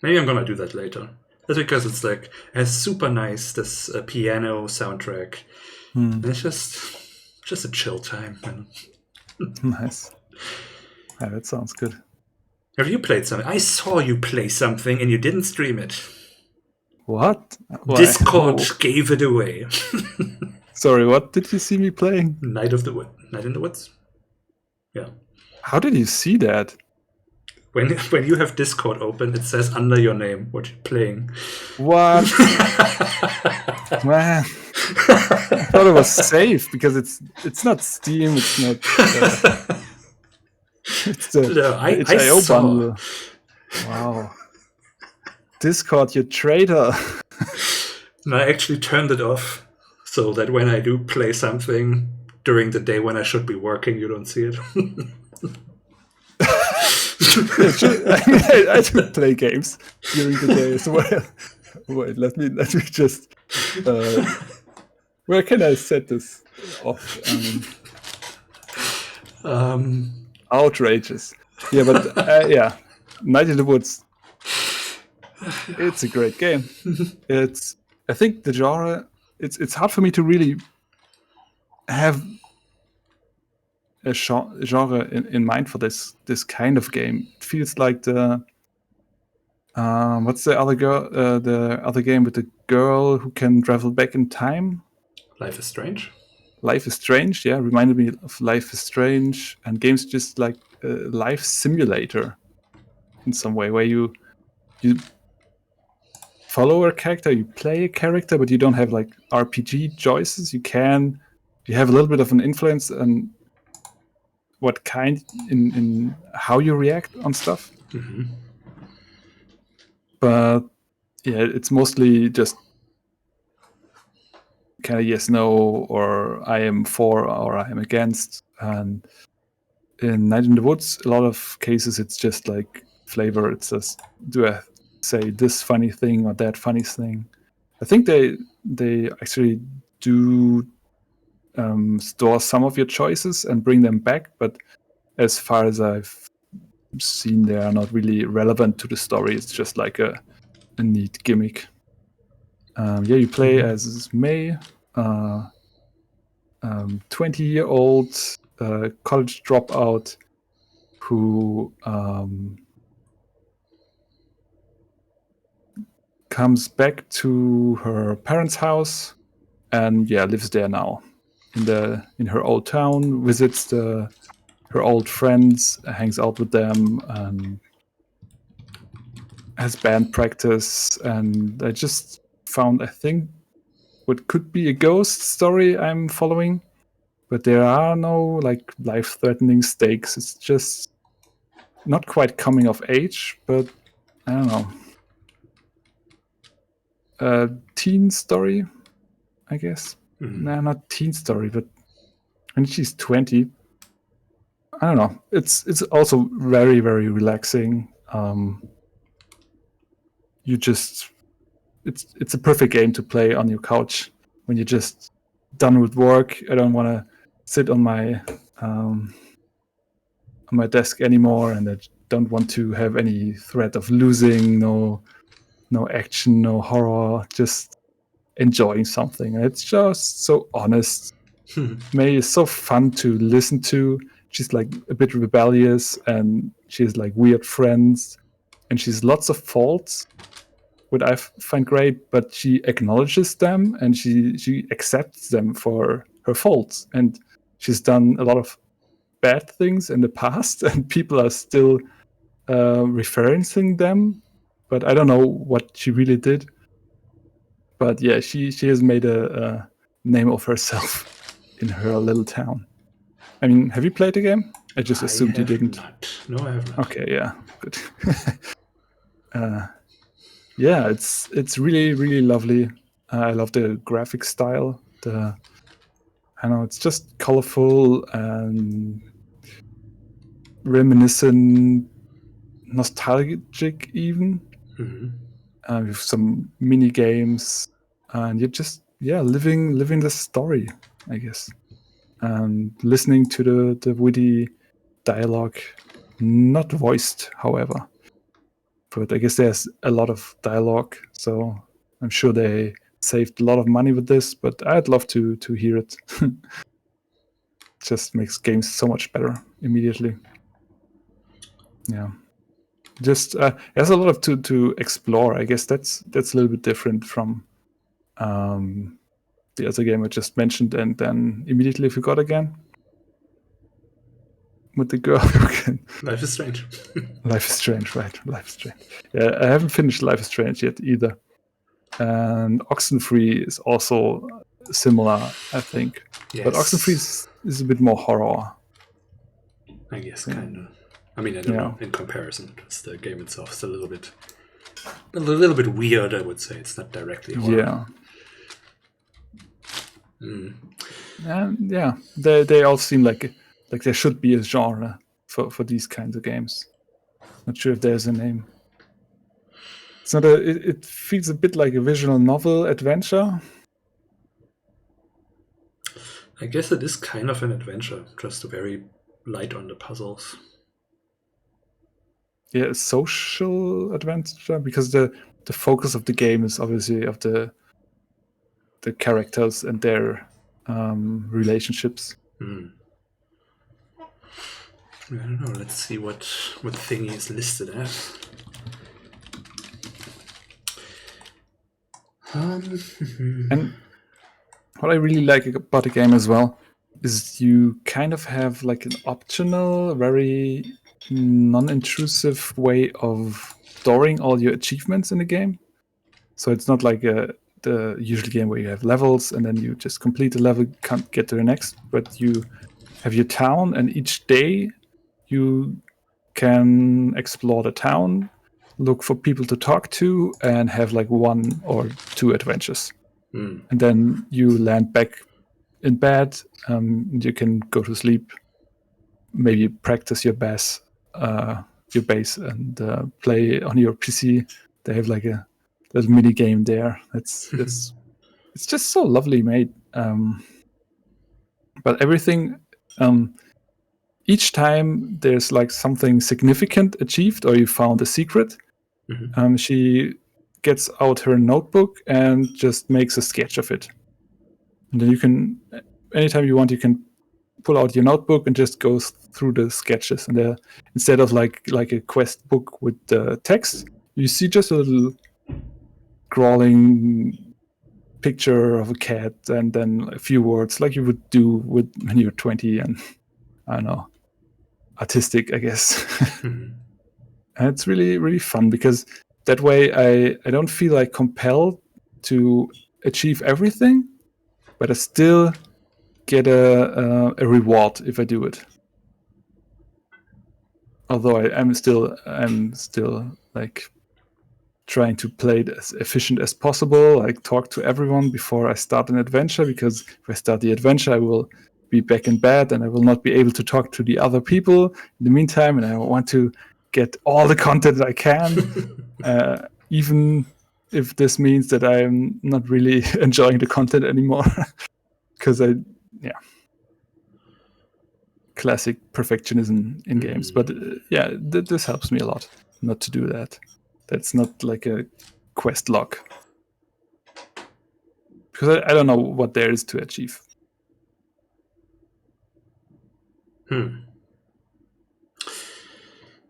Maybe I'm gonna do that later. That's because it's like it's super nice, this piano soundtrack. And it's just a chill time. Nice. Yeah, that sounds good. Have you played something? I saw you play something and you didn't stream it. What? Discord gave it away. Sorry, what did you see me playing? Night in the Woods? Yeah. How did you see that? When you have Discord open, it says under your name what you're playing. What? Man. I thought it was safe because it's not Steam, it's not it's the itch.io bundle. Wow. Discord, you traitor. And I actually turned it off so that when I do play something during the day when I should be working, you don't see it. I do play games during the day as well. Wait, let me just where can I set this off? Outrageous. Yeah, but Night in the Woods. It's a great game. I think the genre. It's hard for me to really have a genre in mind for this kind of game. It feels like the what's the other game with the girl who can travel back in time? Life is Strange. Life is Strange, yeah, reminded me of Life is Strange, and games just like a life simulator in some way, where you follow a character, you play a character, but you don't have like RPG choices. You have a little bit of an influence on what kind in how you react on stuff. Mm-hmm. But yeah, it's mostly just kind of yes, no, or I am for, or I am against, and in Night in the Woods, a lot of cases it's just like flavor. It's just, do I say this funny thing or that funny thing? I think they actually do store some of your choices and bring them back, but as far as I've seen, they are not really relevant to the story. It's just like a neat gimmick. You play as May, 20-year-old college dropout who comes back to her parents' house and lives there now in her old town, visits her old friends, hangs out with them, and has band practice. And I just found, I think, what could be a ghost story I'm following, but there are no like life-threatening stakes. It's just not quite coming of age, but I don't know. A teen story, I guess. Nah, not teen story, but when she's 20, I don't know. It's also very, very relaxing. It's a perfect game to play on your couch when you're just done with work. I don't want to sit on my desk anymore, and I don't want to have any threat of losing. No action, no horror. Just enjoying something. And it's just so honest. May is so fun to listen to. She's like a bit rebellious, and she has like weird friends, and she's lots of faults, what I find great, but she acknowledges them and she accepts them for her faults. And she's done a lot of bad things in the past, and people are still referencing them, but I don't know what she really did. But yeah, she has made a name of herself in her little town. I mean, have you played the game? I just assumed you didn't. Not. No, I have not. Okay, yeah, good. Yeah, it's really, really lovely. I love the graphic style. I know it's just colorful and reminiscent, nostalgic even. With some mini games, and you're just living the story, I guess, and listening to the witty dialogue, not voiced, however. But I guess there's a lot of dialogue, so I'm sure they saved a lot of money with this. But I'd love to hear it. Just makes games so much better immediately. Yeah. Just there's a lot of to explore. I guess that's a little bit different from the other game I just mentioned, and then immediately forgot again. With the girl Life is Strange. Life is Strange, right? Life is Strange. Yeah, I haven't finished Life is Strange yet either. And Oxenfree is also similar, I think. Yes. But Oxenfree is a bit more horror. I guess, kind of. I mean, I don't know in comparison, because the game itself is a little bit weird, I would say. It's not directly horror. Yeah. And they all seem like there should be a genre for these kinds of games. Not sure if there's a name. It's not it feels a bit like a visual novel adventure. I guess it is kind of an adventure, just very light on the puzzles. Yeah, a social adventure, because the focus of the game is obviously of the characters and their relationships. I don't know. Let's see what thingy is listed as. And what I really like about the game as well is you kind of have like an optional, very non-intrusive way of storing all your achievements in the game. So it's not like the usual game where you have levels and then you just complete the level, can't get to the next, but you have your town, and each day you can explore the town, look for people to talk to, and have like 1 or 2 adventures. And then you land back in bed, you can go to sleep, maybe practice your bass and play on your PC. They have like a little mini game there. It's just so lovely made. But everything, each time there's like something significant achieved or you found a secret, she gets out her notebook and just makes a sketch of it. And then you can, anytime you want, you can pull out your notebook and just go through the sketches. And instead of like a quest book with the text, you see just a little scrawling picture of a cat and then a few words like you would do when you're 20 and I don't know, artistic, I guess. And it's really, really fun because that way I don't feel like compelled to achieve everything, but I still get a reward if I do it. Although I'm still like trying to play it as efficient as possible, like talk to everyone before I start an adventure, because if I start the adventure, I will be back in bed and I will not be able to talk to the other people in the meantime, and I want to get all the content I can, even if this means that I'm not really enjoying the content anymore. Because classic perfectionism in games. But this helps me a lot not to do that. That's not like a quest log. Because I don't know what there is to achieve.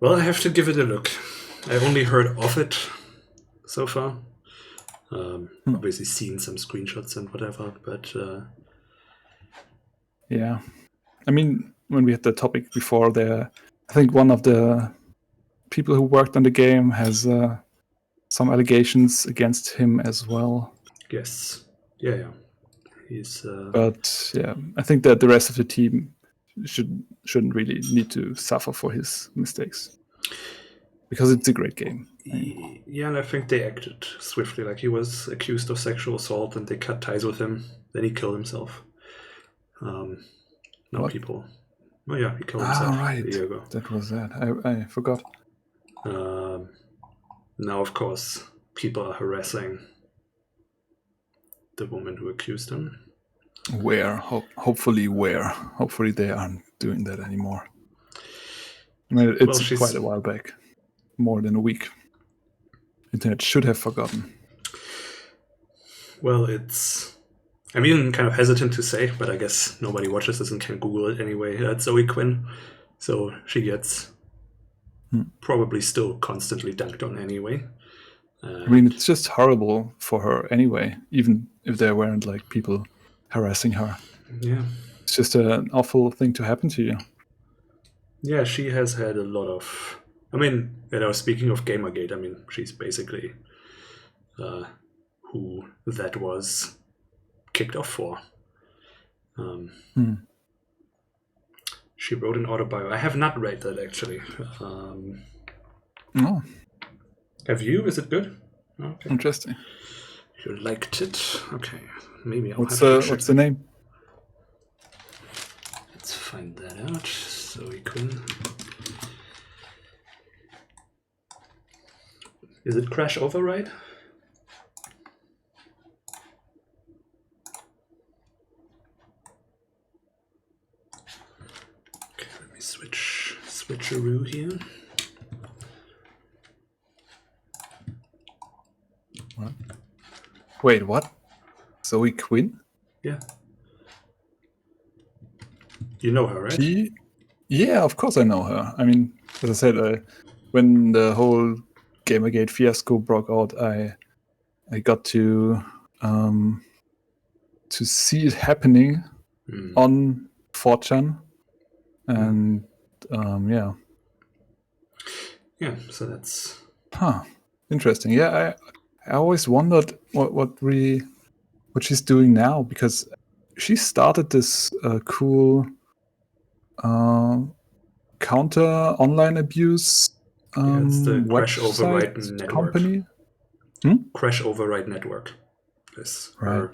Well, I have to give it a look. I've only heard of it so far. Obviously seen some screenshots and whatever, but... Yeah. I mean, when we had the topic before there, I think one of the people who worked on the game has some allegations against him as well. Yes. Yeah. He's... But yeah, I think that the rest of the team shouldn't really need to suffer for his mistakes. Because it's a great game. Yeah, and I think they acted swiftly. Like, he was accused of sexual assault and they cut ties with him. Then he killed himself. Now people... Oh yeah, he killed himself right. a year ago. That was that. I forgot. Now, of course, people are harassing the woman who accused him. Hopefully they aren't doing that anymore. I mean, it's quite a while back. More than a week. Internet should have forgotten. Well, I'm even kind of hesitant to say, but I guess nobody watches this and can Google it anyway. That's Zoe Quinn. So she gets probably still constantly dunked on anyway. I mean, it's just horrible for her anyway, even if there weren't like people harassing her. Yeah. It's just an awful thing to happen to you. Yeah, she has had a lot of... I mean, speaking of Gamergate, I mean, she's basically who that was kicked off for. She wrote an autobiography. I have not read that, actually. No. Have you? Is it good? Okay. Interesting. You liked it? Okay. Maybe I'll What's the name? Let's find that out. Zoe Quinn. Is it Crash Override? Okay, let me switcheroo here. What? Wait, what? Zoe Quinn? Yeah. You know her, right? Yeah, of course I know her. I mean, as I said, when the whole Gamergate fiasco broke out, I got to see it happening on 4chan, and yeah. Yeah, so that's... Interesting. Yeah, I always wondered what she's doing now, because she started this cool counter online abuse it's the Crash Override Network. Company. Crash Override Network is her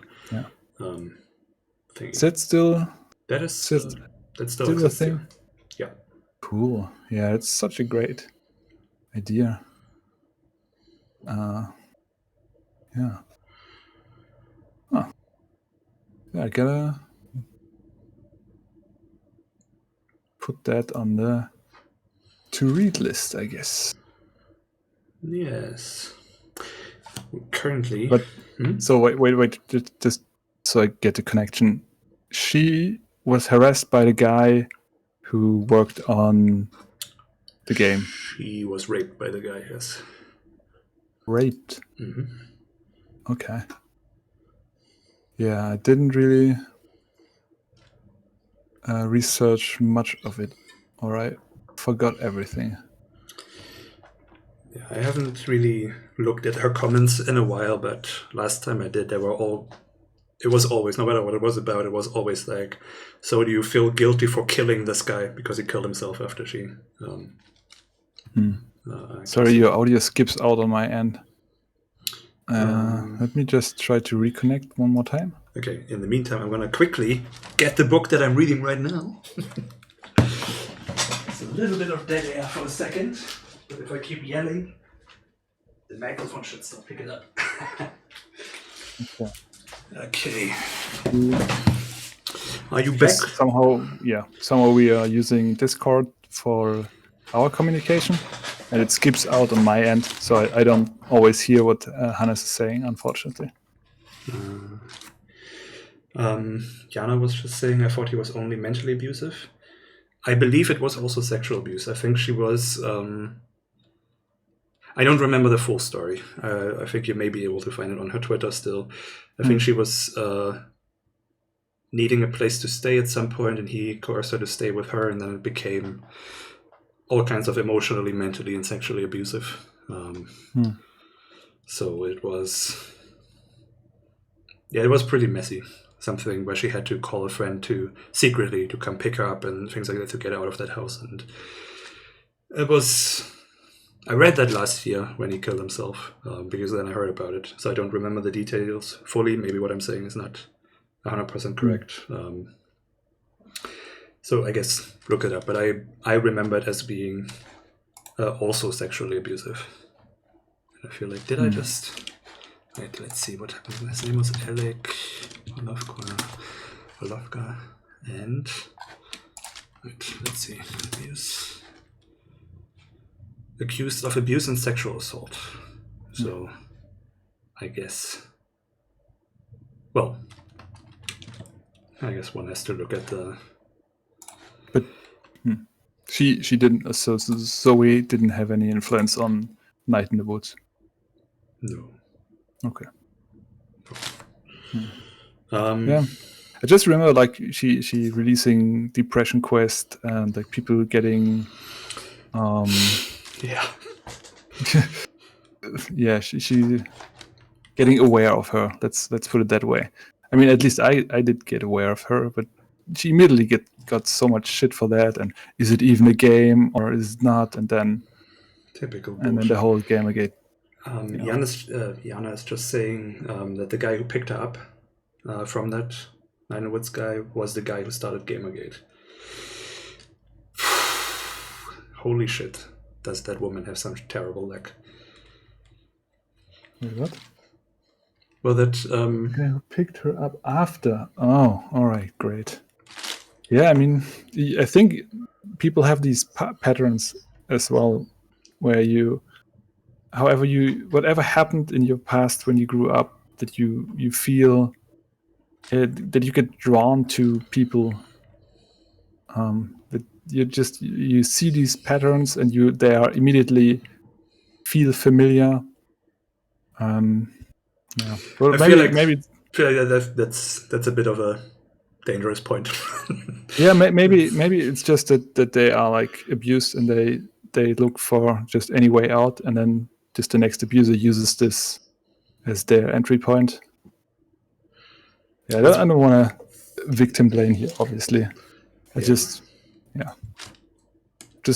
thing. Is that still? That is that's still a thing. Yeah. Cool. Yeah, it's such a great idea. Yeah. Huh. Yeah, I gotta put that on the to-read list, I guess. Yes. Currently. But so wait, just so I get the connection. She was harassed by the guy who worked on the game. She was raped by the guy, yes. Raped. Mm-hmm. Okay. Yeah, I didn't really research much of it, or I forgot everything. Yeah, I haven't really looked at her comments in a while, but last time I did, they were all. It was always, no matter what it was about, it was always like, so do you feel guilty for killing this guy because he killed himself after she. Sorry, your audio skips out on my end. Let me just try to reconnect one more time. Okay, in the meantime, I'm going to quickly get the book that I'm reading right now. It's a little bit of dead air for a second, but if I keep yelling, the microphone should still pick it up. Okay. Are you back? Somehow we are using Discord for our communication, and it skips out on my end, so I don't always hear what Hannes is saying, unfortunately. Jana was just saying I thought he was only mentally abusive. I believe it was also sexual abuse. I think she was... I don't remember the full story. I think you may be able to find it on her Twitter still. I think she was needing a place to stay at some point, and he coerced her to stay with her, and then it became all kinds of emotionally, mentally, and sexually abusive. So it was... Yeah, it was pretty messy. Something where she had to call a friend to secretly to come pick her up and things like that to get out of that house. And it was... I read that last year when he killed himself, because then I heard about it. So I don't remember the details fully. Maybe what I'm saying is not 100% correct. So I guess look it up. But I remember it as being also sexually abusive. And I feel like, did I just... Wait, let's see what happened. His name was Alec Olovka. And... Wait, let's see. Abuse. Accused of abuse and sexual assault. So, I guess... Well, I guess one has to look at the... But she didn't... So Zoe didn't have any influence on Night in the Woods? No. Okay. Yeah. I just remember like she releasing Depression Quest and like people getting Yeah. yeah, she getting aware of her. Let's put it that way. I mean, at least I did get aware of her, but she immediately got so much shit for that. And is it even a game or is it not? And then typical bullshit. And then the whole game again. Jana is just saying that the guy who picked her up from that Nine Woods guy was the guy who started Gamergate. Holy shit. Does that woman have some terrible luck? Wait, what? Well, that... The guy who picked her up after. Oh, all right, great. Yeah, I mean, I think people have these patterns as well, where whatever happened in your past when you grew up, that you feel that you get drawn to people, that you see these patterns and they are immediately feel familiar. Yeah, well, I feel like that's a bit of a dangerous point. Yeah, maybe it's just that they are like abused and they look for just any way out, and then just the next abuser uses this as their entry point. Yeah, I don't want to victim blame here, obviously. I just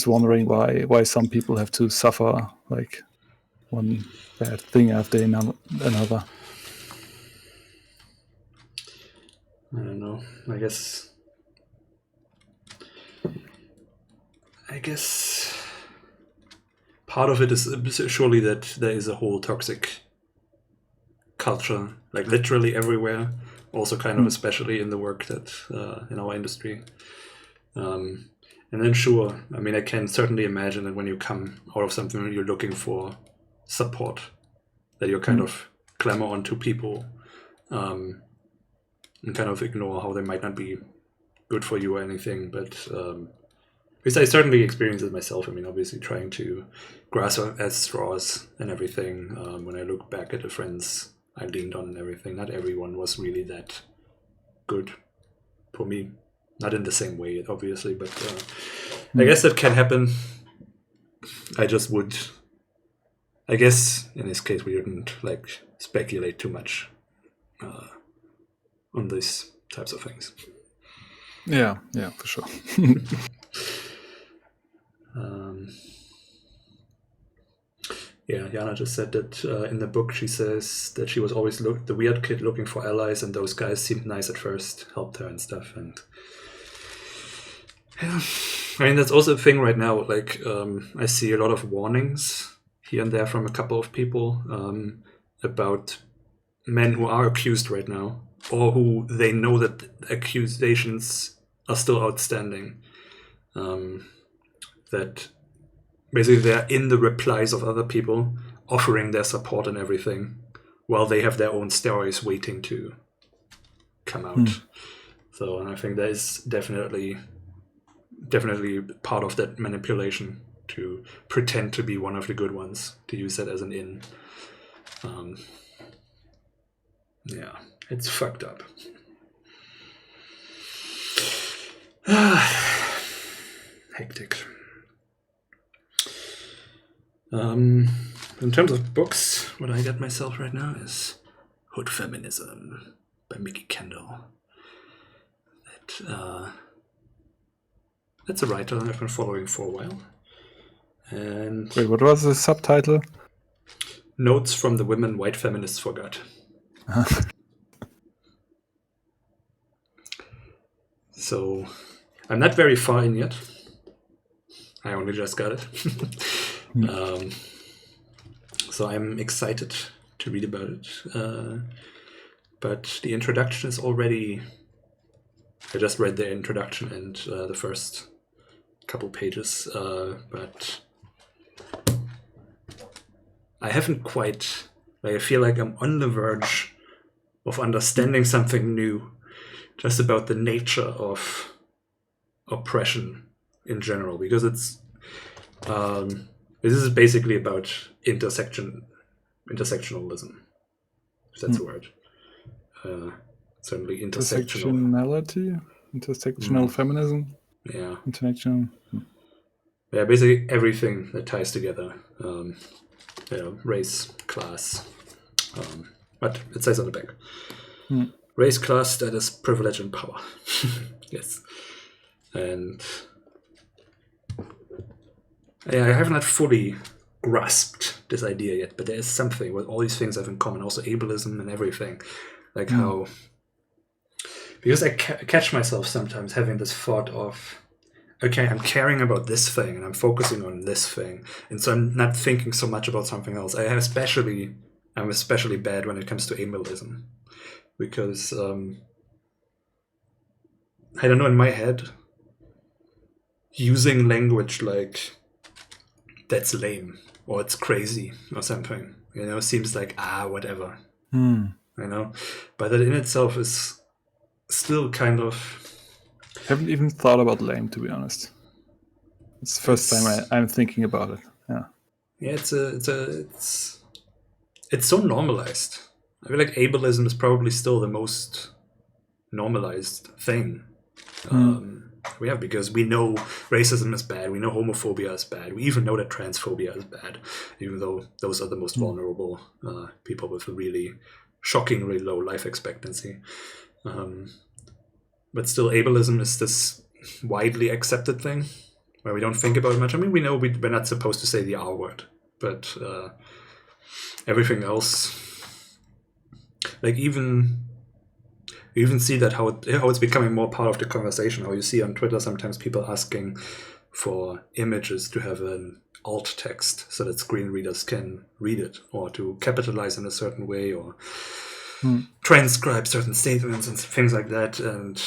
wondering why some people have to suffer like one bad thing after another. I don't know. I guess I guess part of it is surely that there is a whole toxic culture, like literally everywhere. Also, kind of especially in the work that in our industry. And then, sure, I mean, I can certainly imagine that when you come out of something, you're looking for support, that you're kind of clamor onto people, and kind of ignore how they might not be good for you or anything. But because I certainly experienced it myself. I mean, obviously trying to grasp at straws and everything. When I look back at the friends I leaned on and everything, not everyone was really that good for me. Not in the same way, obviously, but I guess that can happen. I guess in this case we wouldn't like speculate too much on these types of things. Yeah, for sure. Yeah, Jana just said that in the book she says that she was always the weird kid looking for allies, and those guys seemed nice at first, helped her and stuff. And yeah, I mean, that's also a thing right now. Like, I see a lot of warnings here and there from a couple of people about men who are accused right now, or who they know that accusations are still outstanding. That basically they're in the replies of other people, offering their support and everything, while they have their own stories waiting to come out. So, and I think that is definitely part of that manipulation, to pretend to be one of the good ones, to use that as an in. Yeah, it's fucked up. Hectic. In terms of books, what I got myself right now is Hood Feminism by Mickey Kendall. That's a writer I've been following for a while. And wait, what was the subtitle? Notes from the Women White Feminists Forgot. So I'm not very far in yet. I only just got it. So I'm excited to read about it. But the introduction is already... I just read the introduction and the first couple pages, but I haven't quite... I feel like I'm on the verge of understanding something new, just about the nature of oppression in general, because it's... this is basically about intersectionalism, if that's a word. Certainly intersectionality, intersectional feminism. Yeah. International. Yeah, basically everything that ties together. Race, class. But it says on the back. Race, class, status, privilege, and power. Yes. And I have not fully grasped this idea yet, but there is something with all these things have in common, also ableism and everything. Like how... Because I catch myself sometimes having this thought of, okay, I'm caring about this thing and I'm focusing on this thing, and so I'm not thinking so much about something else. I'm especially bad when it comes to ableism, because I don't know, in my head, using language like that's lame or it's crazy or something, seems like whatever, but that in itself is still kind of... I haven't even thought about lame, to be honest. It's the first time I'm thinking about it. Yeah, it's so normalized. I feel like ableism is probably still the most normalized thing we have, because we know racism is bad, we know homophobia is bad, we even know that transphobia is bad, even though those are the most vulnerable people with a really shockingly low life expectancy. But still, ableism is this widely accepted thing where we don't think about it much. I mean, we know we're not supposed to say the R word, but everything else, like you even see that how it's becoming more part of the conversation. How you see on Twitter sometimes people asking for images to have an alt text so that screen readers can read it, or to capitalize in a certain way, or transcribe certain statements and things like that. And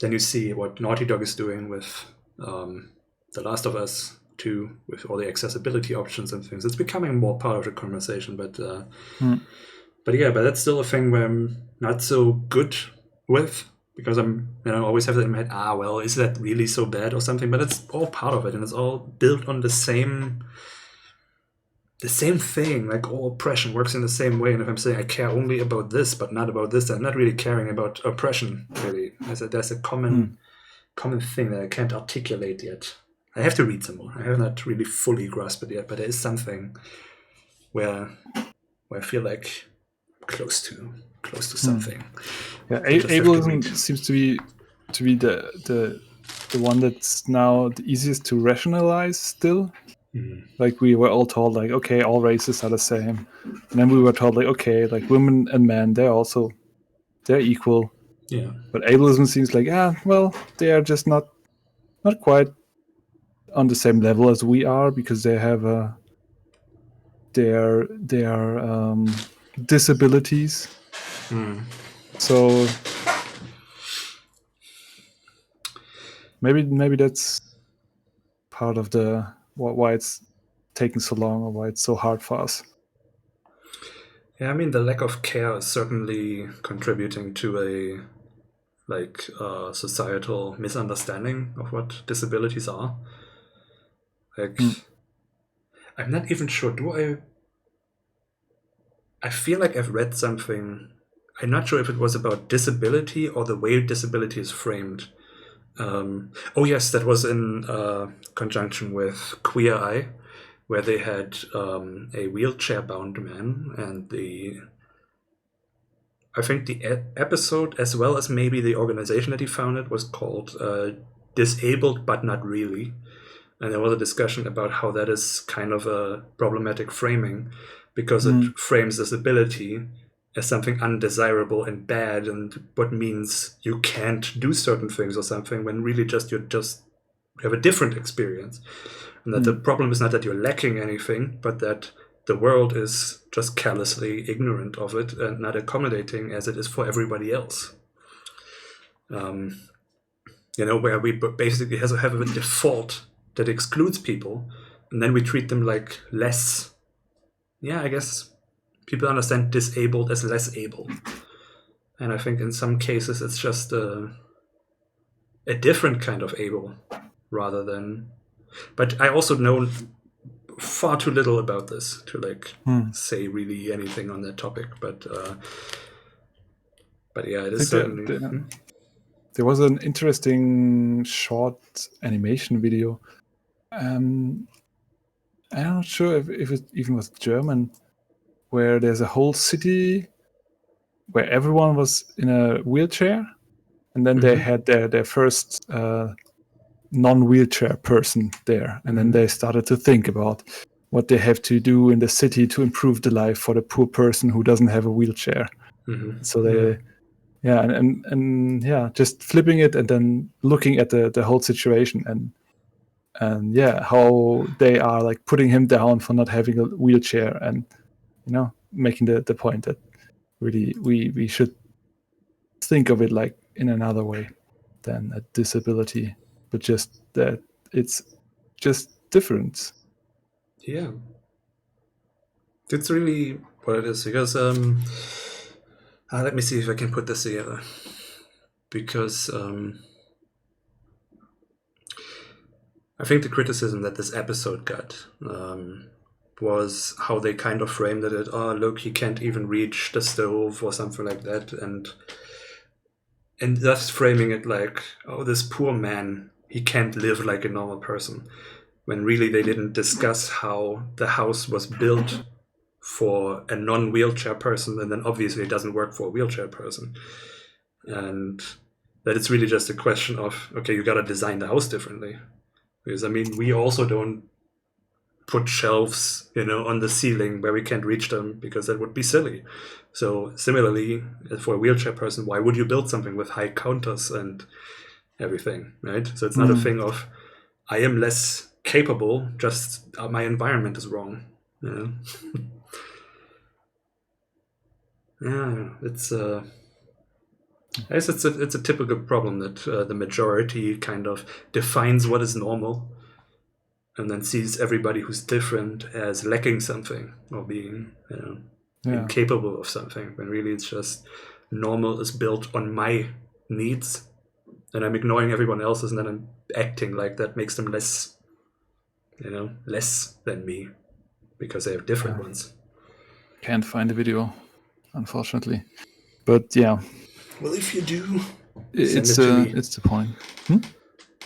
then you see what Naughty Dog is doing with The Last of Us 2, with all the accessibility options and things. It's becoming more part of the conversation, but that's still a thing where I'm not so good with, because I'm, always have that in my head, well, is that really so bad or something? But it's all part of it, and it's all built on the same thing. Like, all oppression works in the same way. And if I'm saying I care only about this, but not about this, I'm not really caring about oppression, really. There's a common thing that I can't articulate yet. I have to read some more. I have not really fully grasped it yet, but there is something where I feel like close to something. Yeah, ableism seems to be the one that's now the easiest to rationalize still. Like, we were all told, like, okay, all races are the same, and then we were told, like, okay, like, women and men, they're equal. Yeah. But ableism seems like, well, they are just not quite on the same level as we are, because they have their disabilities. So maybe that's part of the why it's taking so long, or why it's so hard for us. Yeah, I mean, the lack of care is certainly contributing to a societal misunderstanding of what disabilities are. Like, I'm not even sure. I feel like I've read something. I'm not sure if it was about disability or the way disability is framed. Yes, that was in conjunction with Queer Eye, where they had a wheelchair-bound man, and I think the episode, as well as maybe the organization that he founded, was called Disabled But Not Really. And there was a discussion about how that is kind of a problematic framing, because it frames disability as something undesirable and bad, and what means you can't do certain things or something, when really you have a different experience. And that the problem is not that you're lacking anything, but that the world is just carelessly ignorant of it and not accommodating as it is for everybody else. Where we basically have a default that excludes people, and then we treat them like less. Yeah, I guess people understand disabled as less able. And I think in some cases it's just a different kind of able, rather than... But I also know far too little about this to say really anything on that topic. But yeah, it is certainly... There was an interesting short animation video. I'm not sure if it even was German, where there's a whole city where everyone was in a wheelchair, and then they had their first non-wheelchair person there, and then they started to think about what they have to do in the city to improve the life for the poor person who doesn't have a wheelchair. So they just flipping it and then looking at the whole situation, and how they are like putting him down for not having a wheelchair, and making the point that really we should think of it like in another way than a disability, but just that it's just different. Yeah, it's really what it is, because let me see if I can put this together, because I think the criticism that this episode got was how they kind of framed it. Oh, look, he can't even reach the stove or something like that, and thus framing it like, oh, this poor man, he can't live like a normal person, when really they didn't discuss how the house was built for a non-wheelchair person, and then obviously it doesn't work for a wheelchair person, and that it's really just a question of, okay, you got to design the house differently. Because, I mean, we also don't put shelves, on the ceiling where we can't reach them, because that would be silly. So similarly, for a wheelchair person, why would you build something with high counters and everything, right? So it's not a thing of I am less capable, just my environment is wrong. Yeah, yeah, I guess it's a typical problem that the majority kind of defines what is normal, and then sees everybody who's different as lacking something or being incapable of something. When really it's just normal is built on my needs, and I'm ignoring everyone else's, and then I'm acting like that makes them less than me because they have different ones. Can't find the video, unfortunately. But yeah. Well, if you do, it's the point.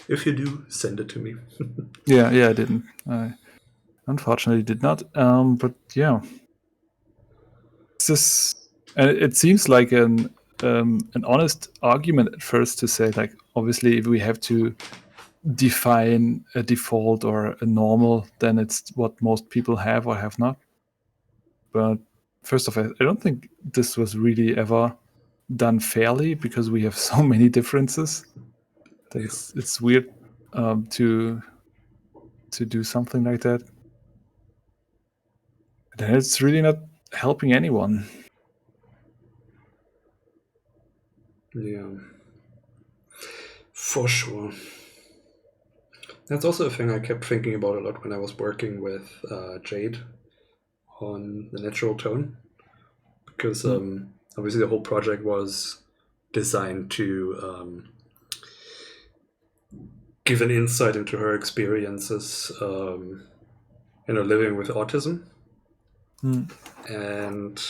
If you do, send it to me. yeah, I didn't. I unfortunately did not. But yeah, it seems like an honest argument at first to say, like, obviously, if we have to define a default or a normal, then it's what most people have or have not. But first of all, I don't think this was really ever done fairly because we have so many differences that it's weird to do something like that. Then it's really not helping anyone. Yeah, for sure. That's also a thing I kept thinking about a lot when I was working with Jade on the natural tone, because obviously the whole project was designed to give an insight into her experiences, living with autism. And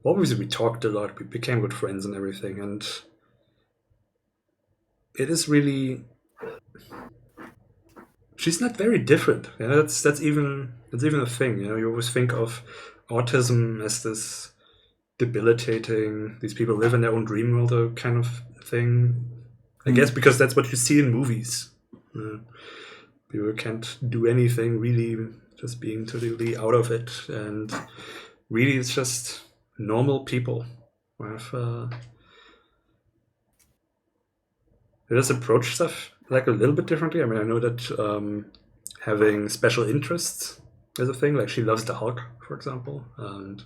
obviously we talked a lot, we became good friends and everything, and it is really, she's not very different. That's even a thing. You always think of autism as this debilitating, these people live in their own dream world kind of thing. I guess because that's what you see in movies. People can't do anything, really, just being totally out of it, and really it's just normal people who have they just approach stuff like a little bit differently. I mean, I know that having special interests is a thing. Like, she loves the Hulk, for example, and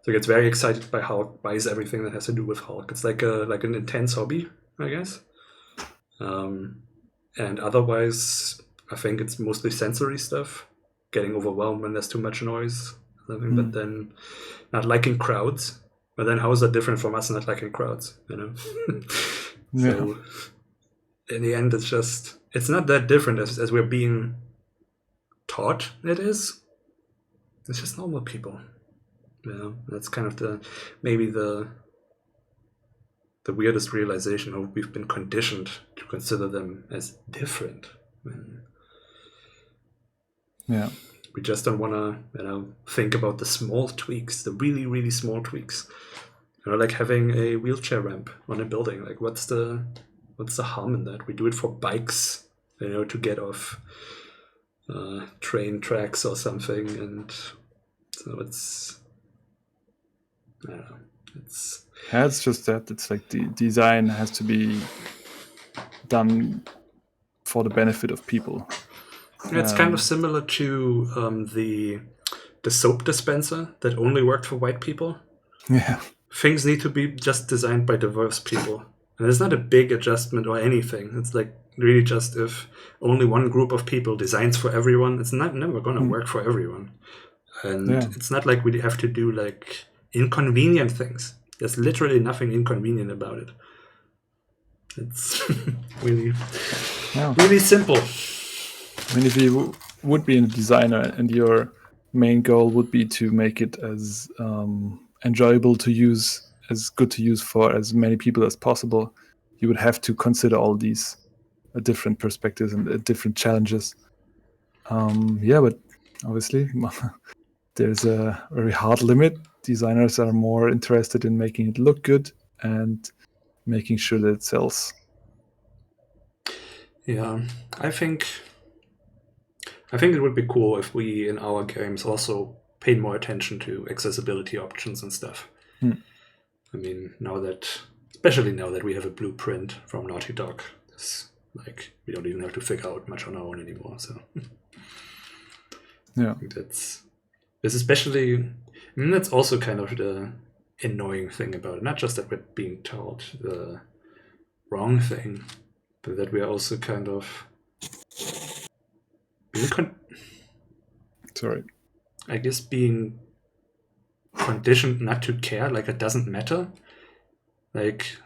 so gets very excited by Hulk, buys everything that has to do with Hulk. It's like an intense hobby, I guess. And otherwise, I think it's mostly sensory stuff, getting overwhelmed when there's too much noise, something. But then not liking crowds. But then how is that different from us not liking crowds? So in the end, it's not that different as we're being taught it is. It's just normal people. That's kind of maybe the weirdest realization of we've been conditioned to consider them as different. We just don't want to, think about the small tweaks, the really, really small tweaks. Like having a wheelchair ramp on a building. Like, what's the harm in that? We do it for bikes, to get off train tracks or something, and so it's, I don't know. It's just that it's like the design has to be done for the benefit of people. It's kind of similar to the soap dispenser that only worked for white people. Yeah. Things need to be just designed by diverse people. And it's not a big adjustment or anything. It's like really just if only one group of people designs for everyone, it's never going to work for everyone. And it's not like we have to do like inconvenient things. There's literally nothing inconvenient about it. It's really, really simple. I mean, if you would be a designer and your main goal would be to make it as enjoyable to use, as good to use for as many people as possible, you would have to consider all these different perspectives and different challenges. But obviously there's a very hard limit. Designers are more interested in making it look good and making sure that it sells. Yeah, I think it would be cool if we in our games also paid more attention to accessibility options and stuff. I mean, especially now that we have a blueprint from Naughty Dog, It's like we don't even have to figure out much on our own anymore. So yeah, I think that's especially. I mean, that's also kind of the annoying thing about it. Not just that we're being told the wrong thing, but that we are also kind of being I guess being conditioned not to care, like it doesn't matter. Like,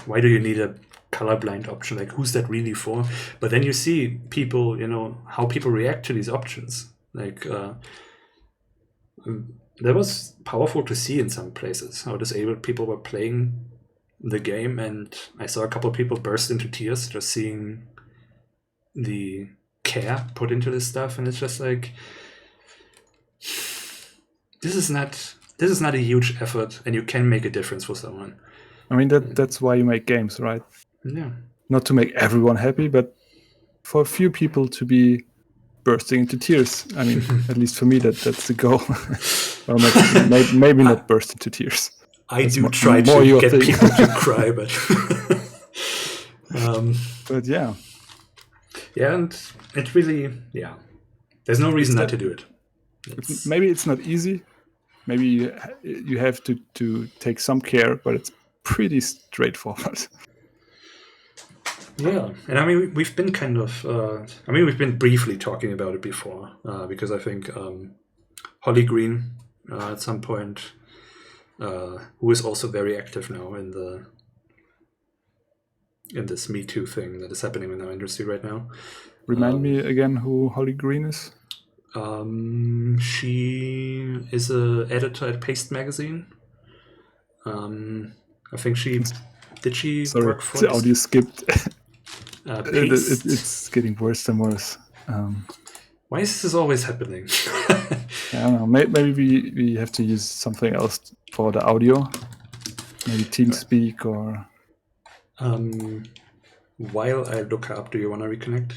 why do you need a colorblind option? Like, who's that really for? But then you see people, how people react to these options. Like, that was powerful to see in some places, how disabled people were playing the game, and I saw a couple of people burst into tears just seeing the care put into this stuff, and it's just like, this is not a huge effort, and you can make a difference for someone. I mean, that's why you make games, right? Yeah. Not to make everyone happy, but for a few people to be bursting into tears. I mean, at least for me, that's the goal. Well, maybe not burst into tears. I do try to get people to cry, but but yeah. Yeah, and it really, there's no reason not to do it. Maybe it's not easy. Maybe you have to take some care, but it's pretty straightforward. Yeah, and I mean, we've been kind of, we've been briefly talking about it before, because I think Holly Green, at some point, who is also very active now in this Me Too thing that is happening in our industry right now. Remind me again who Holly Green is? She is an editor at Paste Magazine. I think she work for the audio skipped. Paste. It's getting worse and worse. Why is this always happening? I don't know. Maybe we have to use something else for the audio. Maybe TeamSpeak or. While I look her up, do you want to reconnect?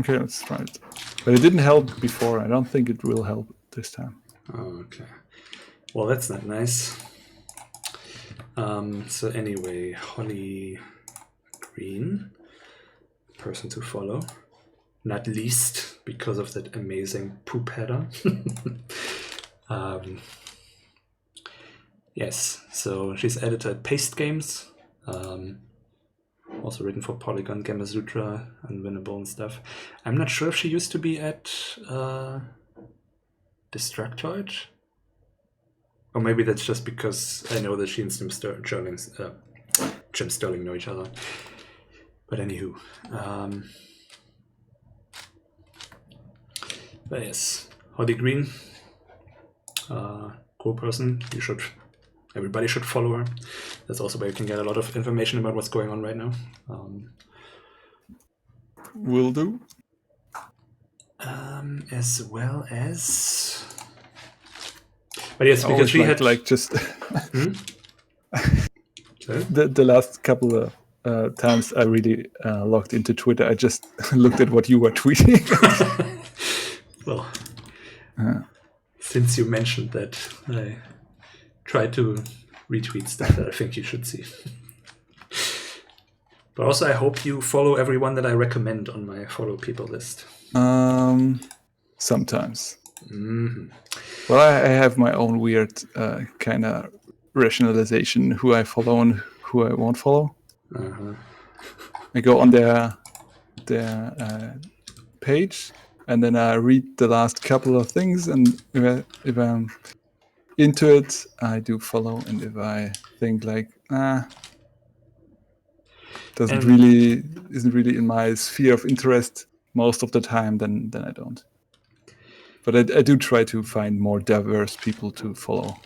Okay, let's try it. But it didn't help before. I don't think it will help this time. Oh, okay. Well, that's not nice. So anyway, Holly Green, person to follow. Not least because of that amazing poop header. Yes, so she's editor at Paste Games. Also written for Polygon, Gamasutra, Unwinnable and stuff. I'm not sure if she used to be at Destructoid. Or maybe that's just because I know that she and Jim Sterling know each other. But anywho. But yes, Holly Green. Cool person. Everybody should follow her. That's also where you can get a lot of information about what's going on right now. Will do. As well as... But yes, because she had... just... the last couple of times I really logged into Twitter, I just looked at what you were tweeting. Well, since you mentioned that, I try to retweet stuff that I think you should see. But also, I hope you follow everyone that I recommend on my follow people list. Sometimes. Mm-hmm. Well, I have my own weird kind of rationalization who I follow and who I won't follow. Uh-huh. I go on their page, and then I read the last couple of things, and if I'm into it, I do follow, and if I think like isn't really in my sphere of interest most of the time, then I don't. But I do try to find more diverse people to follow,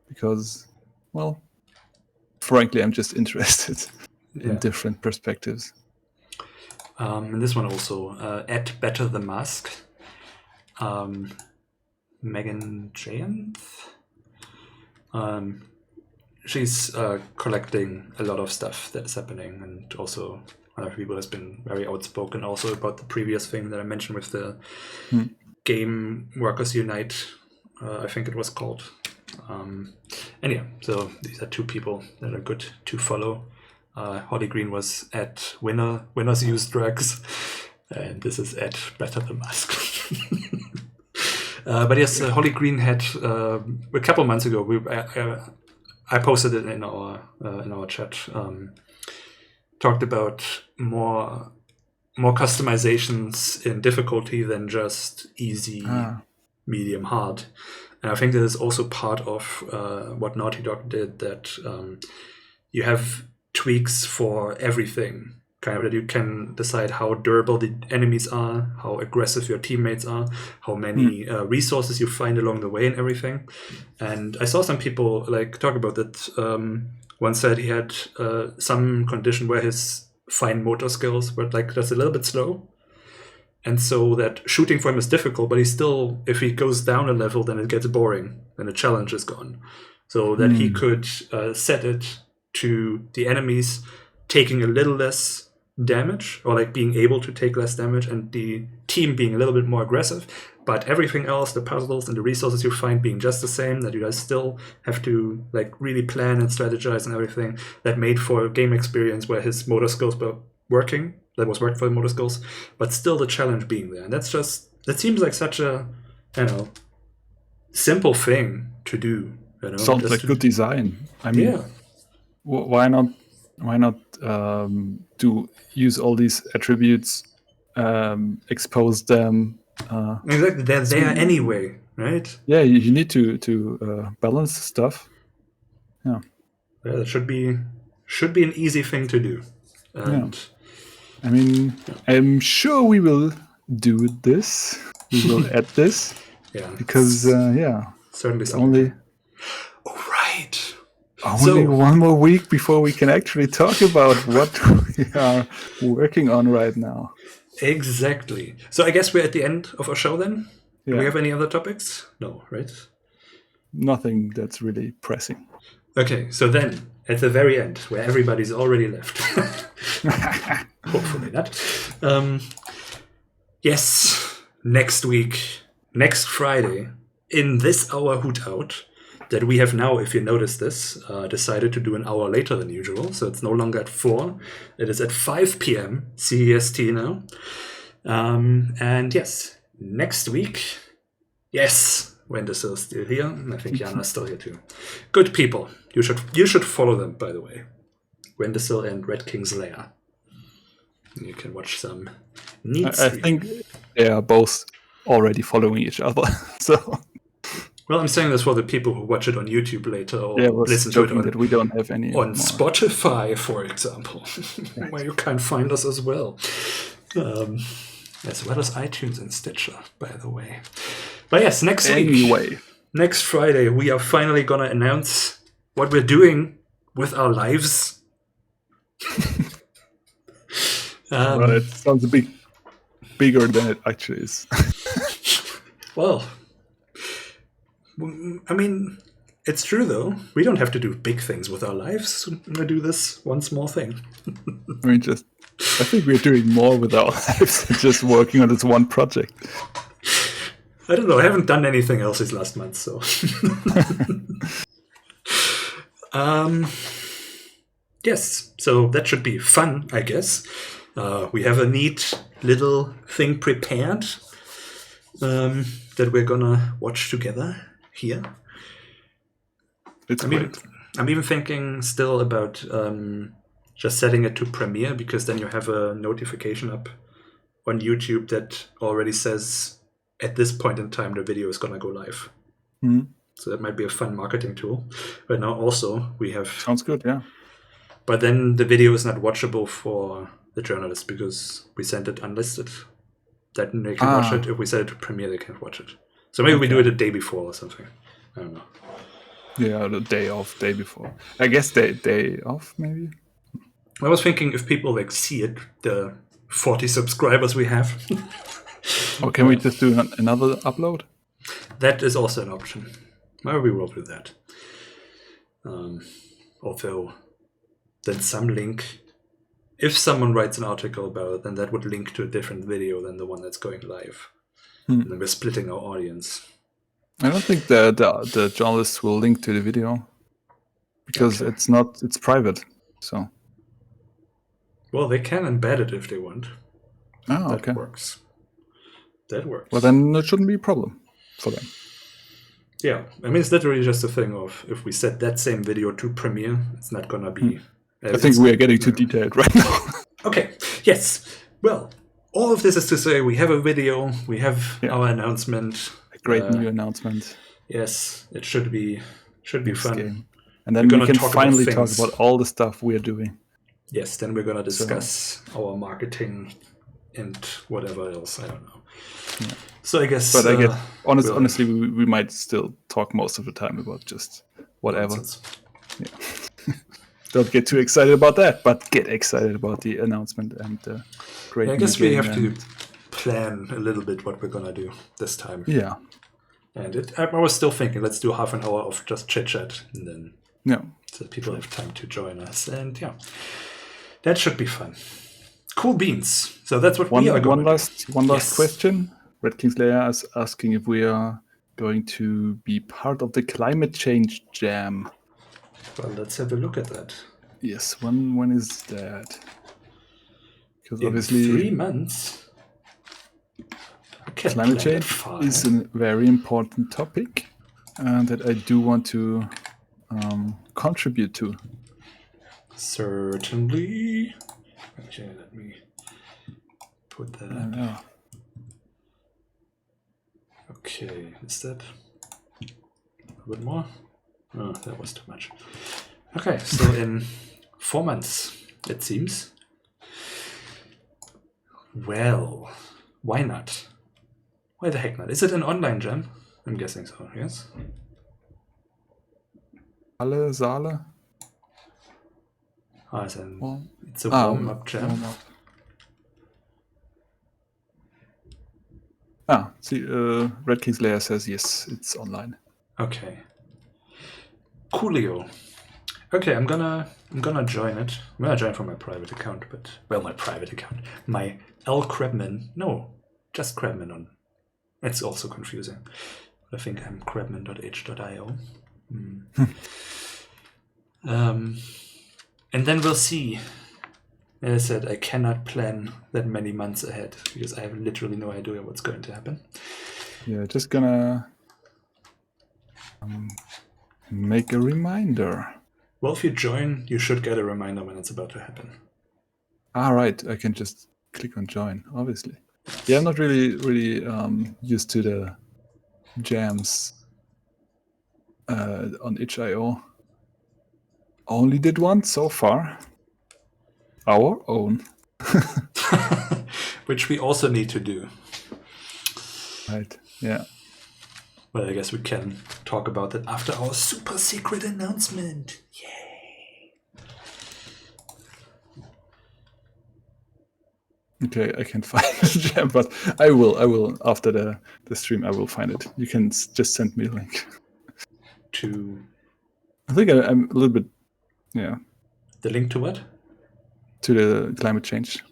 because, well, frankly, I'm just interested in different perspectives. And this one also, at Better the Mask, Megan Jayanth. She's collecting a lot of stuff that is happening, and also other people has been very outspoken also about the previous thing that I mentioned with the Game Workers Unite, I think it was called. And yeah, so these are two people that are good to follow. Holly Green was at Winners Use Drugs, and this is at Better the Mask. But yes, Holly Green had a couple months ago. I posted it in our chat. Talked about more customizations in difficulty than just easy, medium, hard. And I think that is also part of what Naughty Dog did, that you have tweaks for everything. Kind of that you can decide how durable the enemies are, how aggressive your teammates are, how many resources you find along the way and everything. And I saw some people talk about that. One said he had some condition where his fine motor skills were just a little bit slow. And so that shooting for him is difficult, but he still, if he goes down a level, then it gets boring, then the challenge is gone. So that he could set it to the enemies taking a little less damage, or being able to take less damage, and the team being a little bit more aggressive, but everything else, the puzzles and the resources you find being just the same, that you guys still have to really plan and strategize and everything. That made for a game experience where his motor skills were working, that was worked for the motor skills, but still the challenge being there. And that seems like such a simple thing to do. Sounds like good design. I mean, yeah. Why not use all these attributes, expose them? Exactly, they're there anyway, right? Yeah, you need to balance stuff. Yeah, that should be an easy thing to do. And I mean, I'm sure we will do this. We will add this. Yeah, because certainly something. Only one more week before we can actually talk about what we are working on right now. Exactly. So I guess we're at the end of our show then? Yeah. Do we have any other topics? No, right? Nothing that's really pressing. Okay, so then, at the very end, where everybody's already left. Hopefully not. Yes, next week, next Friday, in this hour Hoot Out, that we have now, if you notice this, decided to do an hour later than usual. So it's no longer at 4. It is at 5 p.m. CEST now. And yes, next week, yes, Wendy's is still here. And I think Jana's still here too. Good people. You should follow them, by the way. Wendysil and Red King's Lair. You can watch some neat I think they are both already following each other. So... Well, I'm saying this for the people who watch it on YouTube later, or listen to it that we don't have any on Spotify, for example, right. Where you can find us as well. As well as iTunes and Stitcher, by the way. But yes, next Friday, we are finally going to announce what we're doing with our lives. Well, it sounds a bit bigger than it actually is. Well... I mean, it's true, though. We don't have to do big things with our lives. We're going to do this one small thing. I think we're doing more with our lives than just working on this one project. I don't know. I haven't done anything else this last month, so... Yes, so that should be fun, I guess. We have a neat little thing prepared that we're going to watch together. Here, I'm even thinking still about just setting it to Premiere, because then you have a notification up on YouTube that already says at this point in time the video is gonna go live. Mm-hmm. So that might be a fun marketing tool. But now also we have... Sounds good, yeah. But then the video is not watchable for the journalists because we sent it unlisted. Then they can watch it. If we set it to Premiere, they can't watch it. So maybe we do it a day before or something. I don't know. Yeah, the day before. I guess day off, maybe? I was thinking if people see it, the 40 subscribers we have. Or can we just do another upload? That is also an option. Maybe we will do that. Although, then some link... If someone writes an article about it, then that would link to a different video than the one that's going live. And then we're splitting our audience. I don't think the journalists will link to the video because it's private. So Well, they can embed it if they want. Oh, okay. That works. Well, then it shouldn't be a problem for them. Yeah, I mean, it's literally just a thing of if we set that same video to Premiere, it's not gonna be... I think we are getting too detailed right now. Okay, yes. Well, all of this is to say we have a video, we have our announcement. A great new announcement. Yes, it should be fun. Game. And then we can finally talk about all the stuff we are doing. Yes, then we're going to discuss our marketing and whatever else, I don't know. Yeah. So I guess... But I guess, honestly, we might still talk most of the time about just whatever. Yeah. Don't get too excited about that, but get excited about the announcement and the great I guess we have to plan a little bit what we're going to do this time. Yeah. And I was still thinking, let's do half an hour of just chit-chat, and then so people have time to join us. And that should be fun. Cool beans. So that's what we are going to do. One last question. Red Kingslayer is asking if we are going to be part of the climate change jam. Well, let's have a look at that. Yes, when is that? Because in obviously 3 months. Climate change is a very important topic that I do want to contribute to. Certainly. Okay, let me put that up. Okay, is that a bit more? Oh, that was too much. Okay, so in 4 months, it seems. Well, why not? Why the heck not? Is it an online jam? I'm guessing so, yes? Saale? It's a warm-up jam. See, Red Kingslayer says yes, it's online. Okay. Coolio. Okay, I'm gonna join it. I'm gonna join from my private account, my L Krebman. No, just Krebman on. It's also confusing. But I think I'm krebman.h.io. And then we'll see. As I said, I cannot plan that many months ahead because I have literally no idea what's going to happen. Yeah, just gonna make a reminder. Well, if you join, you should get a reminder when it's about to happen. Right. I can just click on join, obviously. Yeah, I'm not really used to the jams on itch.io. Only did one so far. Our own. Which we also need to do. Right, yeah. Well, I guess we can talk about that after our super secret announcement. Yay! Okay, I can't find the jam, but I will after the stream. I will find it. You can just send me a link. I think I'm a little bit, yeah. The link to what? To the climate change.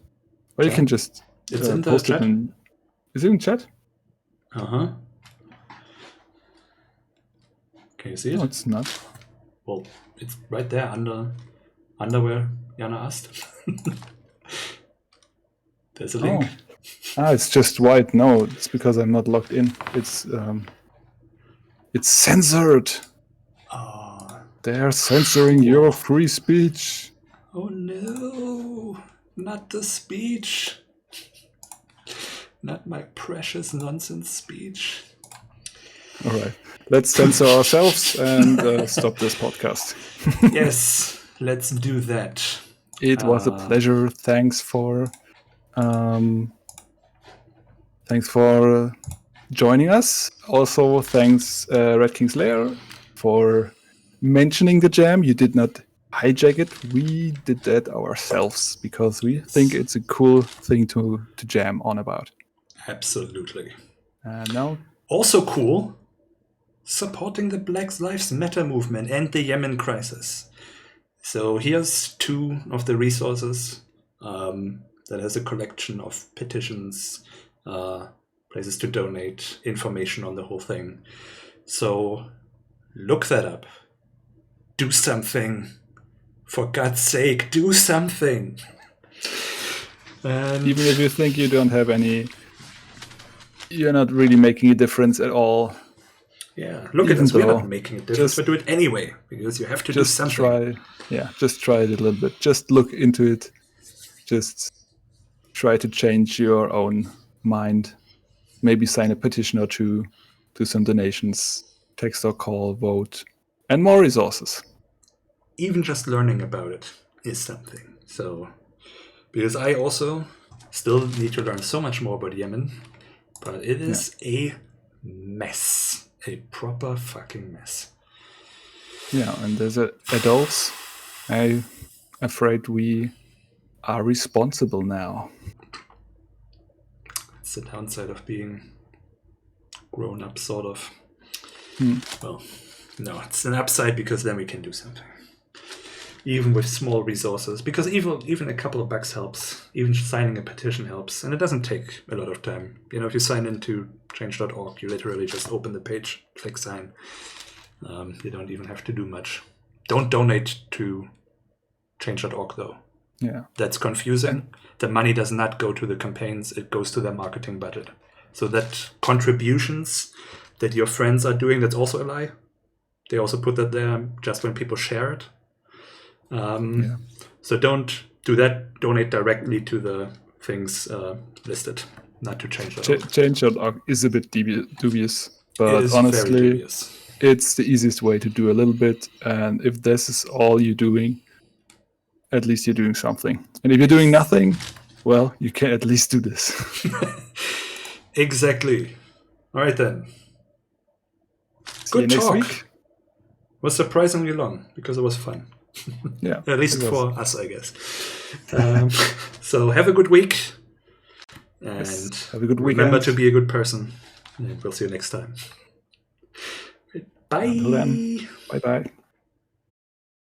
Or you can just it's in the post chat? Is it in chat? Uh-huh. Can you see it? No, it's not. Well, it's right there under where Jana asked. There's a link. It's just white. No, it's because I'm not logged in. It's censored. They are censoring your free speech. Oh no, not the speech. Not my precious nonsense speech. All right, let's censor ourselves and stop this podcast. Yes, let's do that. It was a pleasure. Thanks for joining us. Also, thanks Red Kingslayer for mentioning the jam. You did not hijack it. We did that ourselves because we think it's a cool thing to jam on about. Absolutely. Now, also cool, supporting the Black Lives Matter movement and the Yemen crisis. So here's 2 of the resources that has a collection of petitions, places to donate, information on the whole thing. So look that up. Do something. For God's sake, do something. And even if you think you don't have any, you're not really making a difference at all. yeah, look at Even us. We're though not making a difference, but do it anyway because you have to do just something. just try it a little bit. Just look into it. Just try to change your own mind. Maybe sign a petition or two, do some donations, text or call, vote, and more resources. Even just learning about it is something. So, because I also still need to learn so much more about Yemen, but it is a mess. A proper fucking mess. Yeah, and as adults, I'm afraid we are responsible now. It's the downside of being grown up, sort of. Well, no, it's an upside because then we can do something. Even with small resources, because even a couple of bucks helps. Even signing a petition helps, and it doesn't take a lot of time. You know, if you sign into change.org, you literally just open the page, click sign. You don't even have to do much. Don't donate to change.org though. Yeah, that's confusing. The money does not go to the campaigns; it goes to their marketing budget. So that contributions that your friends are doing, that's also a lie. They also put that there just when people share it. So don't do that. Donate directly to the things listed, not to change.org. Change.org is a bit dubious, but it is honestly, very dubious. It's the easiest way to do a little bit. And if this is all you're doing, at least you're doing something. And if you're doing nothing, well, you can at least do this. Exactly. All right then. See you next week. Was surprisingly long because it was fun. Yeah, at least for us, I guess. So have a good week, and have a good weekend. Remember to be a good person. And we'll see you next time. Bye. Until then, bye bye.